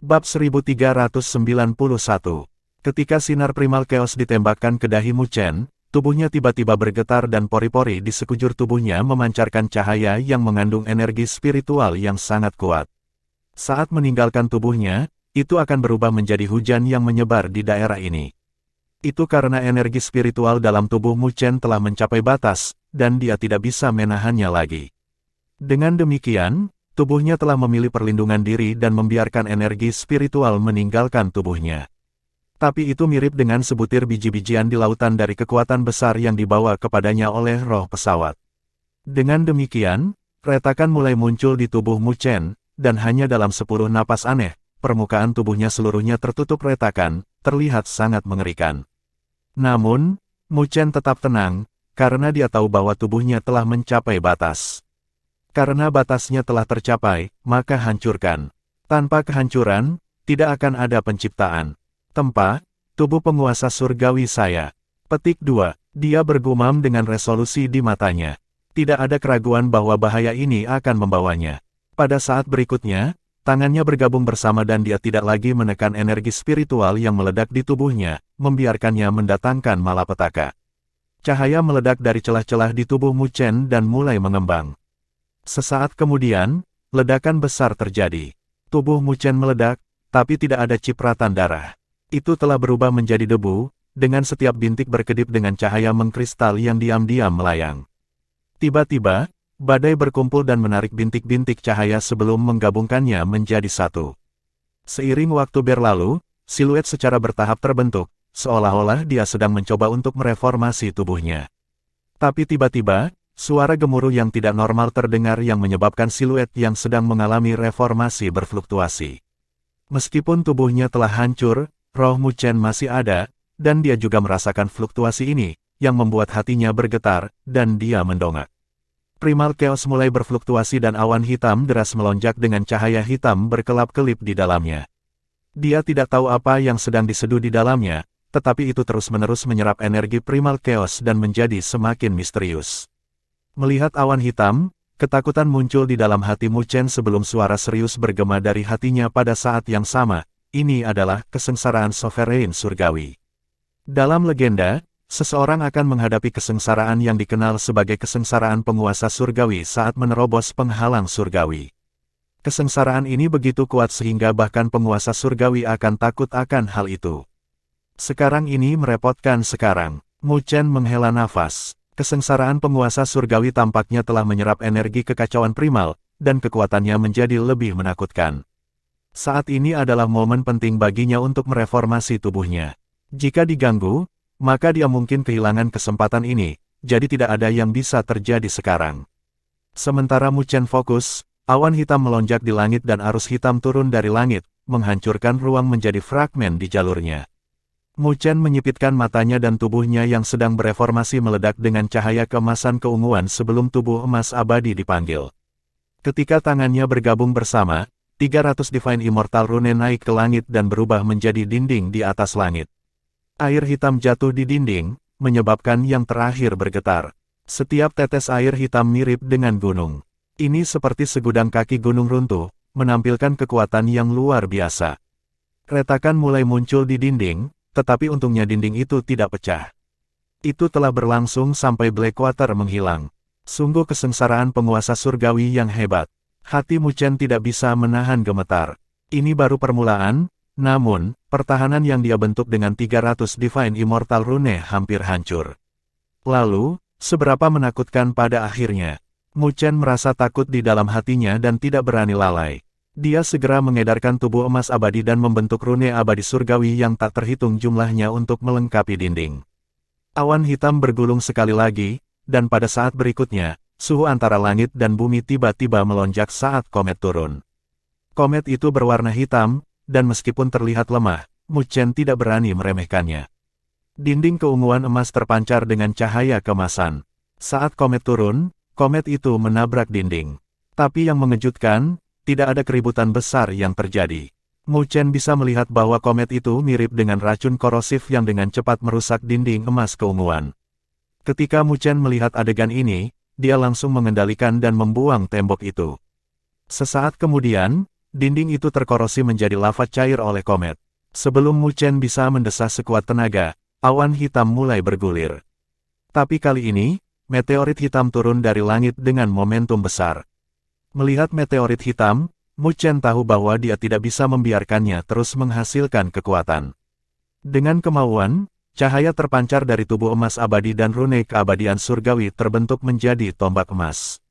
Bab 1391. Ketika sinar primal chaos ditembakkan ke dahi Mu Chen, tubuhnya tiba-tiba bergetar dan pori-pori di sekujur tubuhnya memancarkan cahaya yang mengandung energi spiritual yang sangat kuat. Saat meninggalkan tubuhnya, itu akan berubah menjadi hujan yang menyebar di daerah ini. Itu karena energi spiritual dalam tubuh Mu Chen telah mencapai batas, dan dia tidak bisa menahannya lagi. Dengan demikian, tubuhnya telah memilih perlindungan diri dan membiarkan energi spiritual meninggalkan tubuhnya. Tapi itu mirip dengan sebutir biji-bijian di lautan dari kekuatan besar yang dibawa kepadanya oleh roh pesawat. Dengan demikian, retakan mulai muncul di tubuh Mu Chen, dan hanya dalam 10 napas aneh, permukaan tubuhnya seluruhnya tertutup retakan, terlihat sangat mengerikan. Namun, Mu Chen tetap tenang, karena dia tahu bahwa tubuhnya telah mencapai batas. Karena batasnya telah tercapai, maka hancurkan. Tanpa kehancuran, tidak akan ada penciptaan. Tempa, tubuh penguasa surgawi saya. Petik 2. Dia bergumam dengan resolusi di matanya. Tidak ada keraguan bahwa bahaya ini akan membawanya. Pada saat berikutnya, tangannya bergabung bersama dan dia tidak lagi menekan energi spiritual yang meledak di tubuhnya, membiarkannya mendatangkan malapetaka. Cahaya meledak dari celah-celah di tubuh Mu Chen dan mulai mengembang. Sesaat kemudian, ledakan besar terjadi. Tubuh Mu Chen meledak, tapi tidak ada cipratan darah. Itu telah berubah menjadi debu, dengan setiap bintik berkedip dengan cahaya mengkristal yang diam-diam melayang. Tiba-tiba, badai berkumpul dan menarik bintik-bintik cahaya sebelum menggabungkannya menjadi satu. Seiring waktu berlalu, siluet secara bertahap terbentuk, seolah-olah dia sedang mencoba untuk mereformasi tubuhnya. Tapi tiba-tiba, suara gemuruh yang tidak normal terdengar yang menyebabkan siluet yang sedang mengalami reformasi berfluktuasi. Meskipun tubuhnya telah hancur, roh Mu Chen masih ada, dan dia juga merasakan fluktuasi ini, yang membuat hatinya bergetar, dan dia mendongak. Primal Chaos mulai berfluktuasi dan awan hitam deras melonjak dengan cahaya hitam berkelap-kelip di dalamnya. Dia tidak tahu apa yang sedang diseduh di dalamnya, tetapi itu terus-menerus menyerap energi Primal Chaos dan menjadi semakin misterius. Melihat awan hitam, ketakutan muncul di dalam hati Mu Chen sebelum suara serius bergema dari hatinya pada saat yang sama. Ini adalah kesengsaraan sovereign surgawi. Dalam legenda, seseorang akan menghadapi kesengsaraan yang dikenal sebagai kesengsaraan penguasa surgawi saat menerobos penghalang surgawi. Kesengsaraan ini begitu kuat sehingga bahkan penguasa surgawi akan takut akan hal itu. Sekarang ini merepotkan sekarang. Mu Chen menghela nafas. Kesengsaraan penguasa surgawi tampaknya telah menyerap energi kekacauan primal, dan kekuatannya menjadi lebih menakutkan. Saat ini adalah momen penting baginya untuk mereformasi tubuhnya. Jika diganggu, maka dia mungkin kehilangan kesempatan ini, jadi tidak ada yang bisa terjadi sekarang. Sementara Mu Chen fokus, awan hitam melonjak di langit dan arus hitam turun dari langit, menghancurkan ruang menjadi fragmen di jalurnya. Mu Chen menyipitkan matanya dan tubuhnya yang sedang bereformasi meledak dengan cahaya keemasan keunguan sebelum tubuh emas abadi dipanggil. Ketika tangannya bergabung bersama, 300 Divine Immortal Rune naik ke langit dan berubah menjadi dinding di atas langit. Air hitam jatuh di dinding, menyebabkan yang terakhir bergetar. Setiap tetes air hitam mirip dengan gunung. Ini seperti segudang kaki gunung runtuh, menampilkan kekuatan yang luar biasa. Retakan mulai muncul di dinding, tetapi untungnya dinding itu tidak pecah. Itu telah berlangsung sampai Blackwater menghilang. Sungguh kesengsaraan penguasa surgawi yang hebat. Hati Mu Chen tidak bisa menahan gemetar. Ini baru permulaan, namun, pertahanan yang dia bentuk dengan 300 Divine Immortal Rune hampir hancur. Lalu, seberapa menakutkan pada akhirnya. Mu Chen merasa takut di dalam hatinya dan tidak berani lalai. Dia segera mengedarkan tubuh emas abadi dan membentuk rune abadi surgawi yang tak terhitung jumlahnya untuk melengkapi dinding. Awan hitam bergulung sekali lagi, dan pada saat berikutnya, suhu antara langit dan bumi tiba-tiba melonjak saat komet turun. Komet itu berwarna hitam, dan meskipun terlihat lemah, Mu Chen tidak berani meremehkannya. Dinding keunguan emas terpancar dengan cahaya keemasan. Saat komet turun, komet itu menabrak dinding. Tapi yang mengejutkan, tidak ada keributan besar yang terjadi. Mu Chen bisa melihat bahwa komet itu mirip dengan racun korosif yang dengan cepat merusak dinding emas keunguan. Ketika Mu Chen melihat adegan ini, dia langsung mengendalikan dan membuang tembok itu. Sesaat kemudian, Dinding itu terkorosi menjadi lava cair oleh komet. Sebelum Mu Chen bisa mendesah sekuat tenaga, awan hitam mulai bergulir. Tapi kali ini, meteorit hitam turun dari langit dengan momentum besar. Melihat meteorit hitam, Mu Chen tahu bahwa dia tidak bisa membiarkannya terus menghasilkan kekuatan. Dengan kemauan, cahaya terpancar dari tubuh emas abadi dan rune keabadian surgawi terbentuk menjadi tombak emas.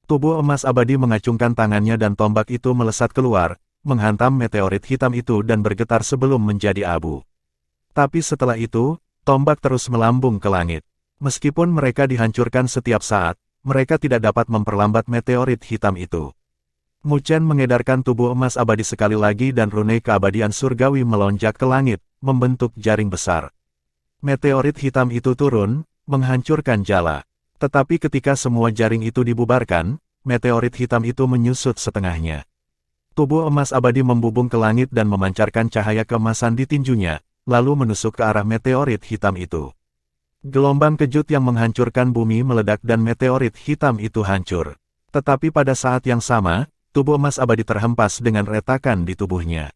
Tubuh emas abadi mengacungkan tangannya dan tombak itu melesat keluar, menghantam meteorit hitam itu dan bergetar sebelum menjadi abu. Tapi setelah itu, tombak terus melambung ke langit. Meskipun mereka dihancurkan setiap saat, mereka tidak dapat memperlambat meteorit hitam itu. Mu Chen mengedarkan tubuh emas abadi sekali lagi dan rune keabadian surgawi melonjak ke langit, membentuk jaring besar. Meteorit hitam itu turun, menghancurkan jala. Tetapi ketika semua jaring itu dibubarkan, meteorit hitam itu menyusut setengahnya. Tubuh emas abadi membubung ke langit dan memancarkan cahaya keemasan di tinjunya, lalu menusuk ke arah meteorit hitam itu. Gelombang kejut yang menghancurkan bumi meledak dan meteorit hitam itu hancur. Tetapi pada saat yang sama, tubuh emas abadi terhempas dengan retakan di tubuhnya.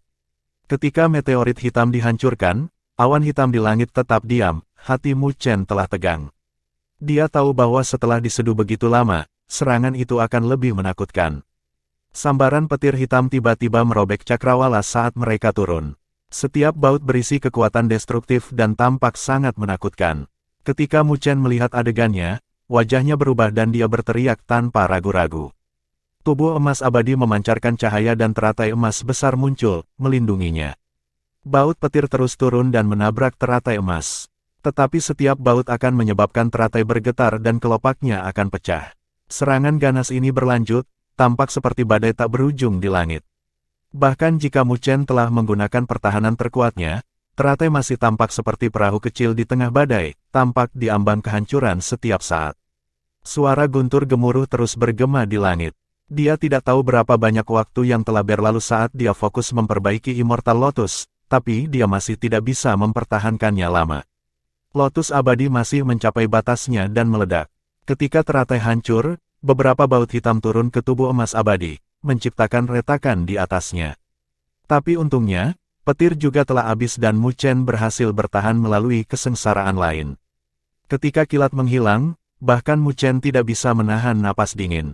Ketika meteorit hitam dihancurkan, awan hitam di langit tetap diam, hati Mu Chen telah tegang. Dia tahu bahwa setelah diseduh begitu lama, serangan itu akan lebih menakutkan. Sambaran petir hitam tiba-tiba merobek cakrawala saat mereka turun. Setiap baut berisi kekuatan destruktif dan tampak sangat menakutkan. Ketika Mu Chen melihat adegannya, wajahnya berubah dan dia berteriak tanpa ragu-ragu. Tubuh emas abadi memancarkan cahaya dan teratai emas besar muncul, melindunginya. Baut petir terus turun dan menabrak teratai emas. Tetapi setiap baut akan menyebabkan teratai bergetar dan kelopaknya akan pecah. Serangan ganas ini berlanjut, tampak seperti badai tak berujung di langit. Bahkan jika Mu Chen telah menggunakan pertahanan terkuatnya, teratai masih tampak seperti perahu kecil di tengah badai, tampak di ambang kehancuran setiap saat. Suara guntur gemuruh terus bergema di langit. Dia tidak tahu berapa banyak waktu yang telah berlalu saat dia fokus memperbaiki Immortal Lotus, tapi dia masih tidak bisa mempertahankannya lama. Lotus abadi masih mencapai batasnya dan meledak. Ketika teratai hancur, beberapa baut hitam turun ke tubuh emas abadi, menciptakan retakan di atasnya. Tapi untungnya, petir juga telah habis dan Mu Chen berhasil bertahan melalui kesengsaraan lain. Ketika kilat menghilang, bahkan Mu Chen tidak bisa menahan napas dingin.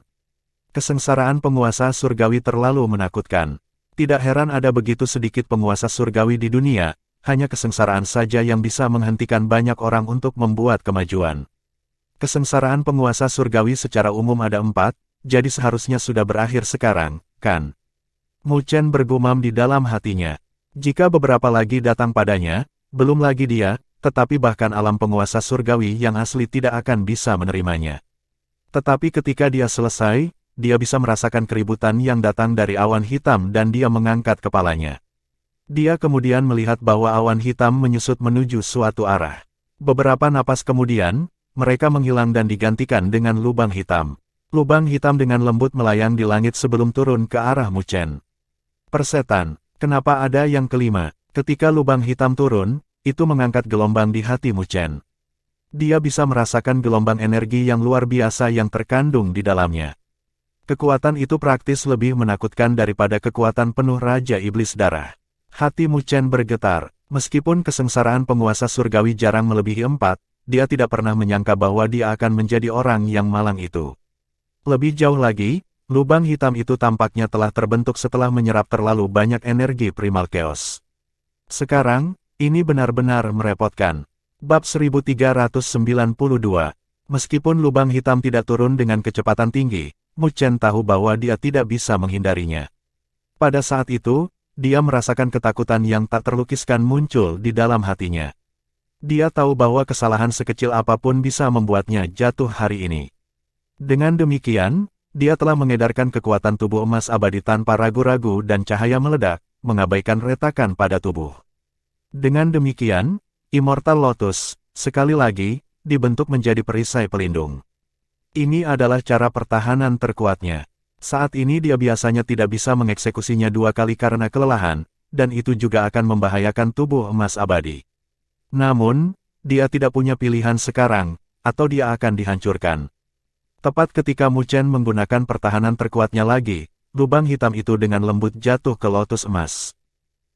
Kesengsaraan penguasa surgawi terlalu menakutkan. Tidak heran ada begitu sedikit penguasa surgawi di dunia, hanya kesengsaraan saja yang bisa menghentikan banyak orang untuk membuat kemajuan. Kesengsaraan penguasa surgawi secara umum ada 4, jadi seharusnya sudah berakhir sekarang, kan? Mu Chen bergumam di dalam hatinya. Jika beberapa lagi datang padanya, belum lagi dia, tetapi bahkan alam penguasa surgawi yang asli tidak akan bisa menerimanya. Tetapi ketika dia selesai, dia bisa merasakan keributan yang datang dari awan hitam dan dia mengangkat kepalanya. Dia kemudian melihat bahwa awan hitam menyusut menuju suatu arah. Beberapa napas kemudian, mereka menghilang dan digantikan dengan lubang hitam. Lubang hitam dengan lembut melayang di langit sebelum turun ke arah Mu Chen. Persetan, kenapa ada yang kelima? Ketika lubang hitam turun, itu mengangkat gelombang di hati Mu Chen. Dia bisa merasakan gelombang energi yang luar biasa yang terkandung di dalamnya. Kekuatan itu praktis lebih menakutkan daripada kekuatan penuh Raja Iblis Darah. Hati Mu Chen bergetar, meskipun kesengsaraan penguasa surgawi jarang melebihi 4, dia tidak pernah menyangka bahwa dia akan menjadi orang yang malang itu. Lebih jauh lagi, lubang hitam itu tampaknya telah terbentuk setelah menyerap terlalu banyak energi primal chaos. Sekarang, ini benar-benar merepotkan. Bab 1392. Meskipun lubang hitam tidak turun dengan kecepatan tinggi, Mu Chen tahu bahwa dia tidak bisa menghindarinya. Pada saat itu, dia merasakan ketakutan yang tak terlukiskan muncul di dalam hatinya. Dia tahu bahwa kesalahan sekecil apapun bisa membuatnya jatuh hari ini. Dengan demikian, dia telah mengedarkan kekuatan tubuh emas abadi tanpa ragu-ragu dan cahaya meledak, mengabaikan retakan pada tubuh. Dengan demikian, Immortal Lotus, sekali lagi, dibentuk menjadi perisai pelindung. Ini adalah cara pertahanan terkuatnya. Saat ini dia biasanya tidak bisa mengeksekusinya 2 kali karena kelelahan, dan itu juga akan membahayakan tubuh emas abadi. Namun, dia tidak punya pilihan sekarang, atau dia akan dihancurkan. Tepat ketika Mu Chen menggunakan pertahanan terkuatnya lagi, lubang hitam itu dengan lembut jatuh ke lotus emas.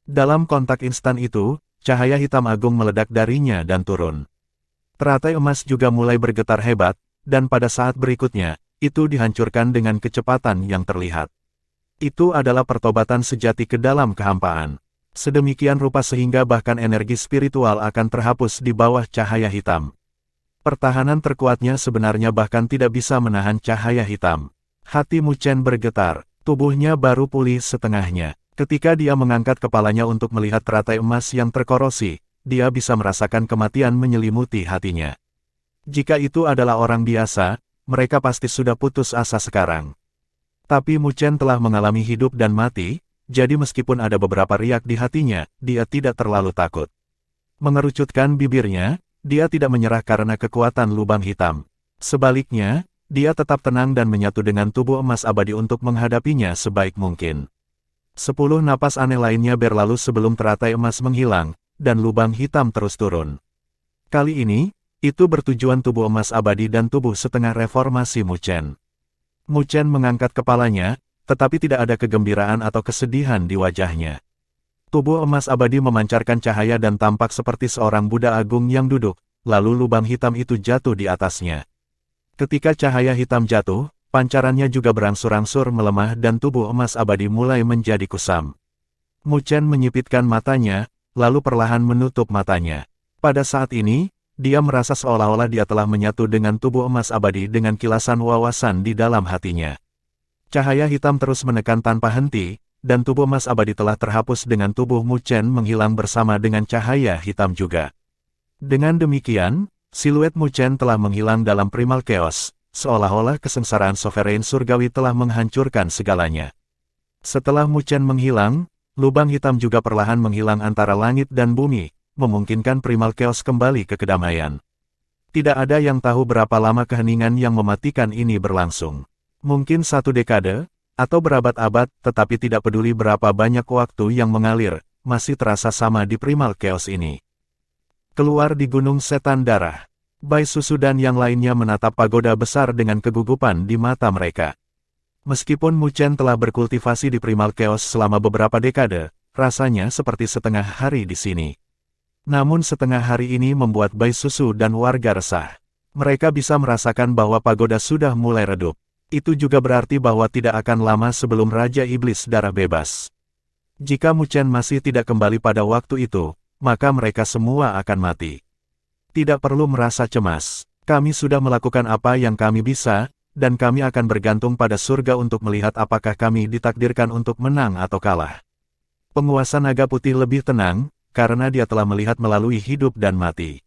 Dalam kontak instan itu, cahaya hitam agung meledak darinya dan turun. Teratai emas juga mulai bergetar hebat, dan pada saat berikutnya, itu dihancurkan dengan kecepatan yang terlihat. Itu adalah pertobatan sejati ke dalam kehampaan. Sedemikian rupa sehingga bahkan energi spiritual akan terhapus di bawah cahaya hitam. Pertahanan terkuatnya sebenarnya bahkan tidak bisa menahan cahaya hitam. Hati Mu Chen bergetar, tubuhnya baru pulih setengahnya. Ketika dia mengangkat kepalanya untuk melihat teratai emas yang terkorosi, dia bisa merasakan kematian menyelimuti hatinya. Jika itu adalah orang biasa, mereka pasti sudah putus asa sekarang. Tapi Mu Chen telah mengalami hidup dan mati, jadi meskipun ada beberapa riak di hatinya, dia tidak terlalu takut. Mengerucutkan bibirnya, dia tidak menyerah karena kekuatan lubang hitam. Sebaliknya, dia tetap tenang dan menyatu dengan tubuh emas abadi untuk menghadapinya sebaik mungkin. 10 napas aneh lainnya berlalu sebelum teratai emas menghilang, dan lubang hitam terus turun. Kali ini, itu bertujuan tubuh emas abadi dan tubuh setengah reformasi Mu Chen. Mu Chen mengangkat kepalanya, tetapi tidak ada kegembiraan atau kesedihan di wajahnya. Tubuh emas abadi memancarkan cahaya dan tampak seperti seorang Buddha agung yang duduk, lalu lubang hitam itu jatuh di atasnya. Ketika cahaya hitam jatuh, pancarannya juga berangsur-angsur melemah dan tubuh emas abadi mulai menjadi kusam. Mu Chen menyipitkan matanya, lalu perlahan menutup matanya. Pada saat ini, dia merasa seolah-olah dia telah menyatu dengan tubuh emas abadi dengan kilasan wawasan di dalam hatinya. Cahaya hitam terus menekan tanpa henti, dan tubuh emas abadi telah terhapus dengan tubuh Mu Chen menghilang bersama dengan cahaya hitam juga. Dengan demikian, siluet Mu Chen telah menghilang dalam primal chaos, seolah-olah kesengsaraan sovereign surgawi telah menghancurkan segalanya. Setelah Mu Chen menghilang, lubang hitam juga perlahan menghilang antara langit dan bumi, memungkinkan primal chaos kembali ke kedamaian. Tidak ada yang tahu berapa lama keheningan yang mematikan ini berlangsung. Mungkin 1 dekade, atau berabad-abad, tetapi tidak peduli berapa banyak waktu yang mengalir, masih terasa sama di primal chaos ini. Keluar di Gunung Setan Darah, Bai Susu dan yang lainnya menatap pagoda besar dengan kegugupan di mata mereka. Meskipun Mu Chen telah berkultivasi di primal chaos selama beberapa dekade, rasanya seperti setengah hari di sini. Namun setengah hari ini membuat Bai Susu dan warga resah. Mereka bisa merasakan bahwa pagoda sudah mulai redup. Itu juga berarti bahwa tidak akan lama sebelum Raja Iblis Darah bebas. Jika Mu Chen masih tidak kembali pada waktu itu, maka mereka semua akan mati. Tidak perlu merasa cemas. Kami sudah melakukan apa yang kami bisa, dan kami akan bergantung pada surga untuk melihat apakah kami ditakdirkan untuk menang atau kalah. Penguasa naga putih lebih tenang, karena dia telah melihat melalui hidup dan mati.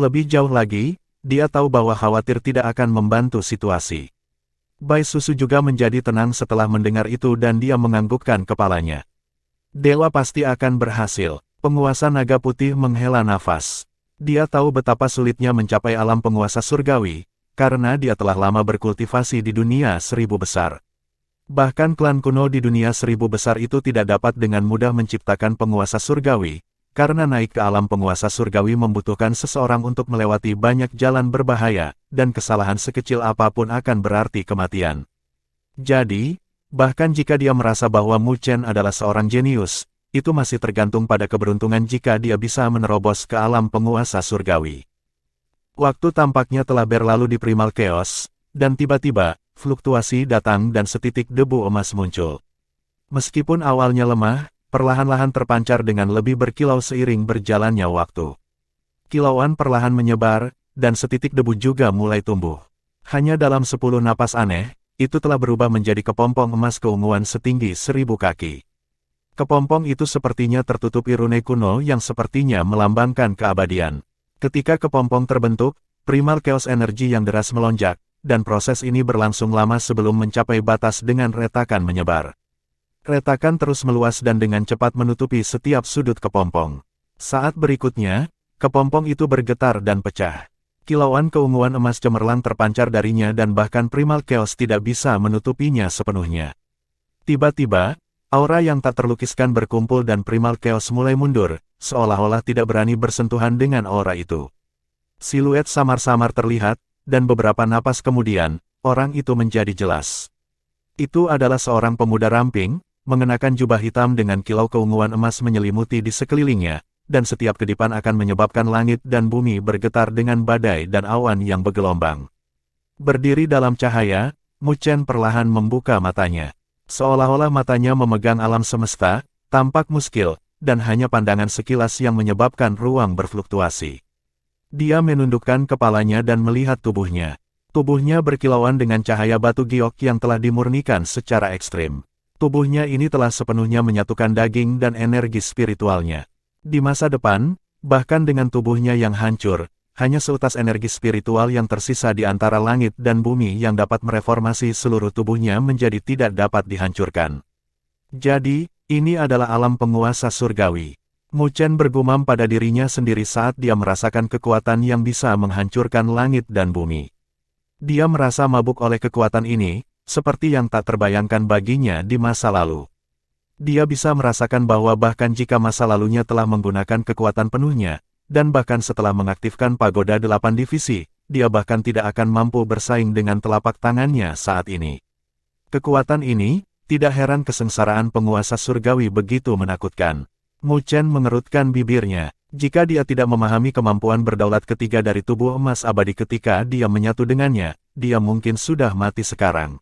Lebih jauh lagi, dia tahu bahwa khawatir tidak akan membantu situasi. Bai Susu juga menjadi tenang setelah mendengar itu dan dia menganggukkan kepalanya. Dewa pasti akan berhasil. Penguasa naga putih menghela nafas. Dia tahu betapa sulitnya mencapai alam penguasa surgawi, karena dia telah lama berkultivasi di dunia 1000 besar. Bahkan klan kuno di dunia 1000 besar itu tidak dapat dengan mudah menciptakan penguasa surgawi, karena naik ke alam penguasa surgawi membutuhkan seseorang untuk melewati banyak jalan berbahaya, dan kesalahan sekecil apapun akan berarti kematian. Jadi, bahkan jika dia merasa bahwa Mu Chen adalah seorang jenius, itu masih tergantung pada keberuntungan jika dia bisa menerobos ke alam penguasa surgawi. Waktu tampaknya telah berlalu di primal chaos, dan tiba-tiba, fluktuasi datang dan setitik debu emas muncul. Meskipun awalnya lemah, perlahan-lahan terpancar dengan lebih berkilau seiring berjalannya waktu. Kilauan perlahan menyebar, dan setitik debu juga mulai tumbuh. Hanya dalam 10 napas aneh, itu telah berubah menjadi kepompong emas keunguan setinggi 1000 kaki. Kepompong itu sepertinya tertutupi rune kuno yang sepertinya melambangkan keabadian. Ketika kepompong terbentuk, primal chaos energi yang deras melonjak, dan proses ini berlangsung lama sebelum mencapai batas dengan retakan menyebar. Retakan terus meluas dan dengan cepat menutupi setiap sudut kepompong. Saat berikutnya, kepompong itu bergetar dan pecah. Kilauan keunguan emas cemerlang terpancar darinya dan bahkan primal chaos tidak bisa menutupinya sepenuhnya. Tiba-tiba, aura yang tak terlukiskan berkumpul dan primal chaos mulai mundur, seolah-olah tidak berani bersentuhan dengan aura itu. Siluet samar-samar terlihat, dan beberapa napas kemudian, orang itu menjadi jelas. Itu adalah seorang pemuda ramping, mengenakan jubah hitam dengan kilau keunguan emas menyelimuti di sekelilingnya, dan setiap kedipan akan menyebabkan langit dan bumi bergetar dengan badai dan awan yang bergelombang. Berdiri dalam cahaya, Mu Chen perlahan membuka matanya. Seolah-olah matanya memegang alam semesta, tampak muskil, dan hanya pandangan sekilas yang menyebabkan ruang berfluktuasi. Dia menundukkan kepalanya dan melihat tubuhnya. Tubuhnya berkilauan dengan cahaya batu giok yang telah dimurnikan secara ekstrim. Tubuhnya ini telah sepenuhnya menyatukan daging dan energi spiritualnya. Di masa depan, bahkan dengan tubuhnya yang hancur, hanya seutas energi spiritual yang tersisa di antara langit dan bumi yang dapat mereformasi seluruh tubuhnya menjadi tidak dapat dihancurkan. Jadi, ini adalah alam penguasa surgawi. Mu Chen bergumam pada dirinya sendiri saat dia merasakan kekuatan yang bisa menghancurkan langit dan bumi. Dia merasa mabuk oleh kekuatan ini, seperti yang tak terbayangkan baginya di masa lalu. Dia bisa merasakan bahwa bahkan jika masa lalunya telah menggunakan kekuatan penuhnya, dan bahkan setelah mengaktifkan pagoda 8 divisi, dia bahkan tidak akan mampu bersaing dengan telapak tangannya saat ini. Kekuatan ini, tidak heran kesengsaraan penguasa surgawi begitu menakutkan. Mu Chen mengerutkan bibirnya. Jika dia tidak memahami kemampuan berdaulat ketiga dari tubuh emas abadi ketika dia menyatu dengannya, dia mungkin sudah mati sekarang.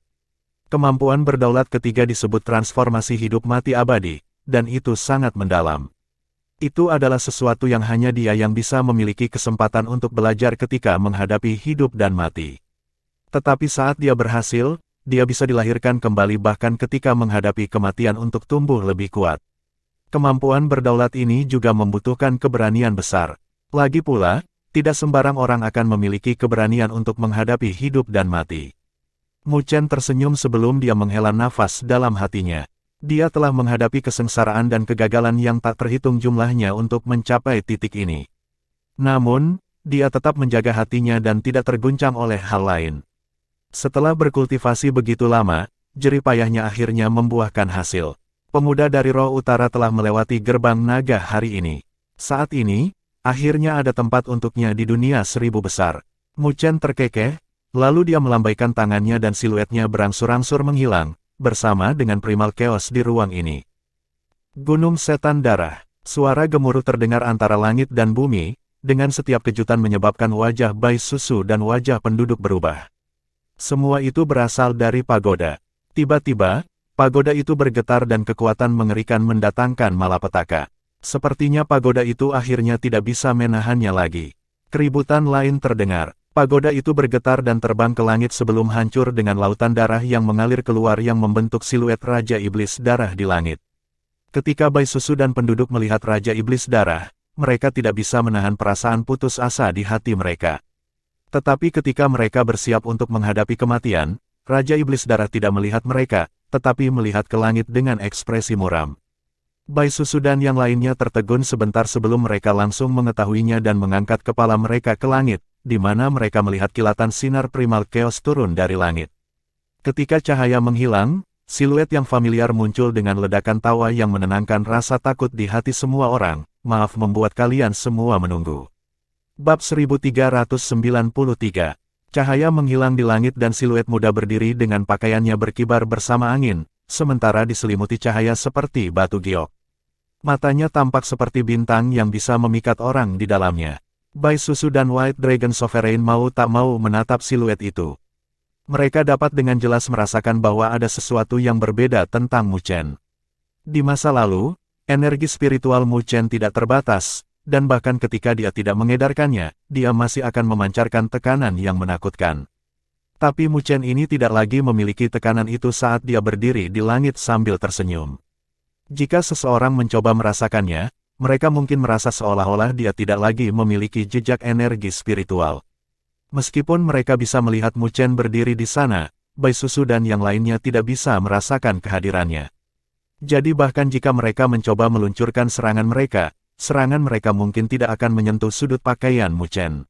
Kemampuan berdaulat ketiga disebut transformasi hidup mati abadi, dan itu sangat mendalam. Itu adalah sesuatu yang hanya dia yang bisa memiliki kesempatan untuk belajar ketika menghadapi hidup dan mati. Tetapi saat dia berhasil, dia bisa dilahirkan kembali bahkan ketika menghadapi kematian untuk tumbuh lebih kuat. Kemampuan berdaulat ini juga membutuhkan keberanian besar. Lagi pula, tidak sembarang orang akan memiliki keberanian untuk menghadapi hidup dan mati. Mu Chen tersenyum sebelum dia menghela nafas dalam hatinya. Dia telah menghadapi kesengsaraan dan kegagalan yang tak terhitung jumlahnya untuk mencapai titik ini. Namun, dia tetap menjaga hatinya dan tidak terguncang oleh hal lain. Setelah berkultivasi begitu lama, jerih payahnya akhirnya membuahkan hasil. Pemuda dari roh utara telah melewati gerbang naga hari ini. Saat ini, akhirnya ada tempat untuknya di dunia 1000 besar. Mu Chen terkekeh, lalu dia melambaikan tangannya dan siluetnya berangsur-angsur menghilang, bersama dengan primal chaos di ruang ini. Gunung Setan Darah. Suara gemuruh terdengar antara langit dan bumi, dengan setiap kejutan menyebabkan wajah Bai Susu dan wajah penduduk berubah. Semua itu berasal dari pagoda. Tiba-tiba, pagoda itu bergetar dan kekuatan mengerikan mendatangkan malapetaka. Sepertinya pagoda itu akhirnya tidak bisa menahannya lagi. Keributan lain terdengar. Pagoda itu bergetar dan terbang ke langit sebelum hancur dengan lautan darah yang mengalir keluar yang membentuk siluet Raja Iblis Darah di langit. Ketika Bai Susu dan penduduk melihat Raja Iblis Darah, mereka tidak bisa menahan perasaan putus asa di hati mereka. Tetapi ketika mereka bersiap untuk menghadapi kematian, Raja Iblis Darah tidak melihat mereka, tetapi melihat ke langit dengan ekspresi muram. Bai Susu dan yang lainnya tertegun sebentar sebelum mereka langsung mengetahuinya dan mengangkat kepala mereka ke langit, di mana mereka melihat kilatan sinar primal chaos turun dari langit. Ketika cahaya menghilang, siluet yang familiar muncul dengan ledakan tawa yang menenangkan rasa takut di hati semua orang. Maaf membuat kalian semua menunggu. Bab 1393. Cahaya menghilang di langit dan siluet muda berdiri dengan pakaiannya berkibar bersama angin, sementara diselimuti cahaya seperti batu giok. Matanya tampak seperti bintang yang bisa memikat orang di dalamnya. Bai Susu dan White Dragon Sovereign mau tak mau menatap siluet itu. Mereka dapat dengan jelas merasakan bahwa ada sesuatu yang berbeda tentang Mu Chen. Di masa lalu, energi spiritual Mu Chen tidak terbatas, dan bahkan ketika dia tidak mengedarkannya, dia masih akan memancarkan tekanan yang menakutkan. Tapi Mu Chen ini tidak lagi memiliki tekanan itu saat dia berdiri di langit sambil tersenyum. Jika seseorang mencoba merasakannya, mereka mungkin merasa seolah-olah dia tidak lagi memiliki jejak energi spiritual. Meskipun mereka bisa melihat Mu Chen berdiri di sana, Bai Susu dan yang lainnya tidak bisa merasakan kehadirannya. Jadi bahkan jika mereka mencoba meluncurkan serangan mereka mungkin tidak akan menyentuh sudut pakaian Mu Chen.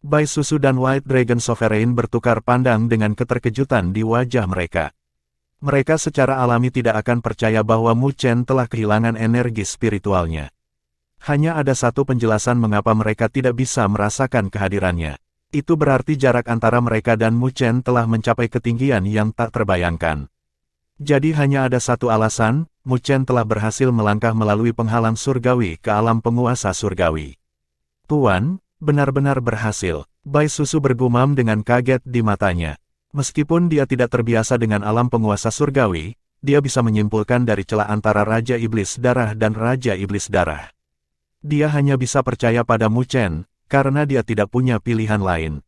Bai Susu dan White Dragon Sovereign bertukar pandang dengan keterkejutan di wajah mereka. Mereka secara alami tidak akan percaya bahwa Mu Chen telah kehilangan energi spiritualnya. Hanya ada satu penjelasan mengapa mereka tidak bisa merasakan kehadirannya. Itu berarti jarak antara mereka dan Mu Chen telah mencapai ketinggian yang tak terbayangkan. Jadi hanya ada satu alasan, Mu Chen telah berhasil melangkah melalui penghalang surgawi ke alam penguasa surgawi. Tuan, benar-benar berhasil. Bai Susu bergumam dengan kaget di matanya. Meskipun dia tidak terbiasa dengan alam penguasa surgawi, dia bisa menyimpulkan dari celah antara Raja Iblis Darah dan Raja Iblis Darah. Dia hanya bisa percaya pada Mu Chen, karena dia tidak punya pilihan lain.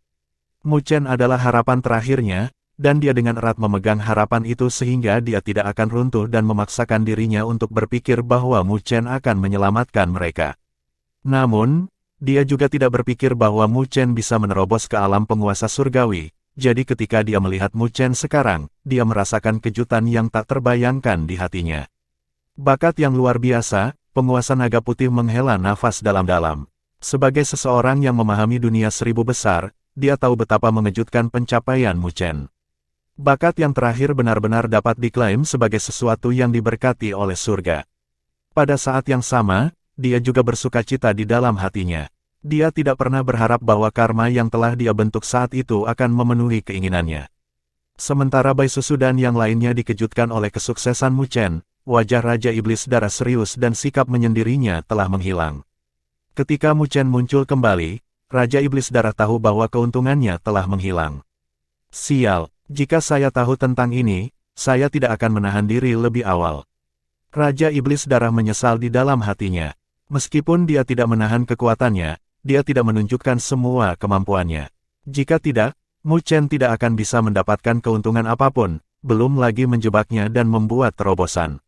Mu Chen adalah harapan terakhirnya, dan dia dengan erat memegang harapan itu sehingga dia tidak akan runtuh dan memaksakan dirinya untuk berpikir bahwa Mu Chen akan menyelamatkan mereka. Namun, dia juga tidak berpikir bahwa Mu Chen bisa menerobos ke alam penguasa surgawi, jadi ketika dia melihat Mu Chen sekarang, dia merasakan kejutan yang tak terbayangkan di hatinya. Bakat yang luar biasa, penguasa naga putih menghela nafas dalam-dalam. Sebagai seseorang yang memahami dunia seribu besar, dia tahu betapa mengejutkan pencapaian Mu Chen. Bakat yang terakhir benar-benar dapat diklaim sebagai sesuatu yang diberkati oleh surga. Pada saat yang sama, dia juga bersukacita di dalam hatinya. Dia tidak pernah berharap bahwa karma yang telah dia bentuk saat itu akan memenuhi keinginannya. Sementara Bai Susu dan yang lainnya dikejutkan oleh kesuksesan Mu Chen, wajah Raja Iblis Darah serius dan sikap menyendirinya telah menghilang. Ketika Mu Chen muncul kembali, Raja Iblis Darah tahu bahwa keuntungannya telah menghilang. Sial, jika saya tahu tentang ini, saya tidak akan menahan diri lebih awal. Raja Iblis Darah menyesal di dalam hatinya. Meskipun dia tidak menahan kekuatannya, dia tidak menunjukkan semua kemampuannya. Jika tidak, Mu Chen tidak akan bisa mendapatkan keuntungan apapun, belum lagi menjebaknya dan membuat terobosan.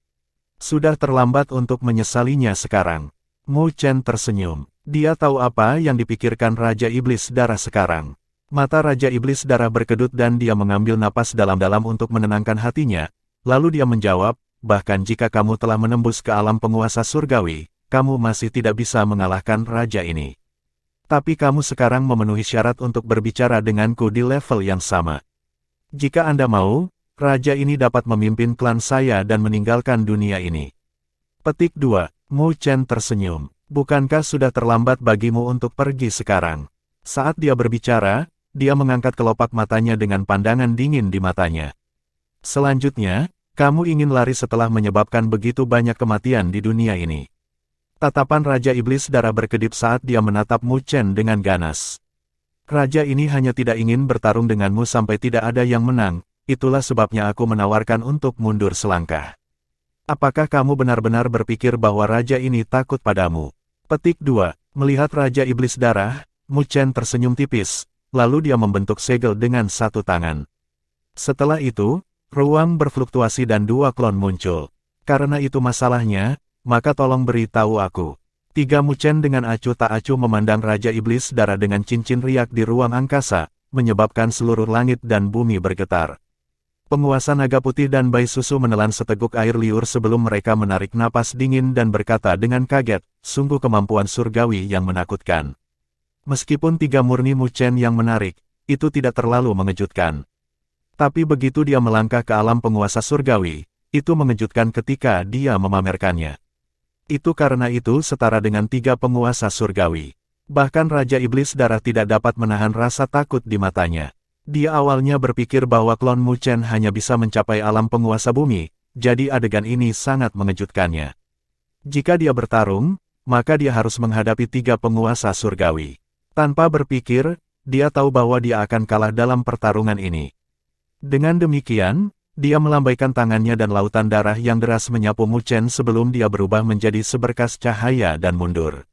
Sudah terlambat untuk menyesalinya sekarang. Mu Chen tersenyum. Dia tahu apa yang dipikirkan Raja Iblis Darah sekarang. Mata Raja Iblis Darah berkedut dan dia mengambil napas dalam-dalam untuk menenangkan hatinya, lalu dia menjawab, bahkan jika kamu telah menembus ke alam penguasa surgawi, kamu masih tidak bisa mengalahkan raja ini. Tapi kamu sekarang memenuhi syarat untuk berbicara denganku di level yang sama. Jika Anda mau, raja ini dapat memimpin klan saya dan meninggalkan dunia ini. Petik 2. Mu Chen tersenyum. Bukankah sudah terlambat bagimu untuk pergi sekarang? Saat dia berbicara, dia mengangkat kelopak matanya dengan pandangan dingin di matanya. Selanjutnya, kamu ingin lari setelah menyebabkan begitu banyak kematian di dunia ini. Tatapan Raja Iblis Darah berkedip saat dia menatap Mu Chen dengan ganas. Raja ini hanya tidak ingin bertarung denganmu sampai tidak ada yang menang, itulah sebabnya aku menawarkan untuk mundur selangkah. Apakah kamu benar-benar berpikir bahwa raja ini takut padamu? Petik 2. Melihat Raja Iblis Darah, Mu Chen tersenyum tipis, lalu dia membentuk segel dengan satu tangan. Setelah itu, ruang berfluktuasi dan dua klon muncul. Karena itu masalahnya, maka tolong beritahu aku. 3. Mu Chen dengan acuh tak acuh memandang Raja Iblis Darah dengan cincin riak di ruang angkasa, menyebabkan seluruh langit dan bumi bergetar. Penguasa naga putih dan Bai Susu menelan seteguk air liur sebelum mereka menarik napas dingin dan berkata dengan kaget, sungguh kemampuan surgawi yang menakutkan. Meskipun 3 murni Mu Chen yang menarik, itu tidak terlalu mengejutkan. Tapi begitu dia melangkah ke alam penguasa surgawi, itu mengejutkan ketika dia memamerkannya. Itu karena itu setara dengan 3 penguasa surgawi. Bahkan Raja Iblis Darah tidak dapat menahan rasa takut di matanya. Dia awalnya berpikir bahwa klon Mu Chen hanya bisa mencapai alam penguasa bumi, jadi adegan ini sangat mengejutkannya. Jika dia bertarung, maka dia harus menghadapi 3 penguasa surgawi. Tanpa berpikir, dia tahu bahwa dia akan kalah dalam pertarungan ini. Dengan demikian, dia melambaikan tangannya dan lautan darah yang deras menyapu Mu Chen sebelum dia berubah menjadi seberkas cahaya dan mundur.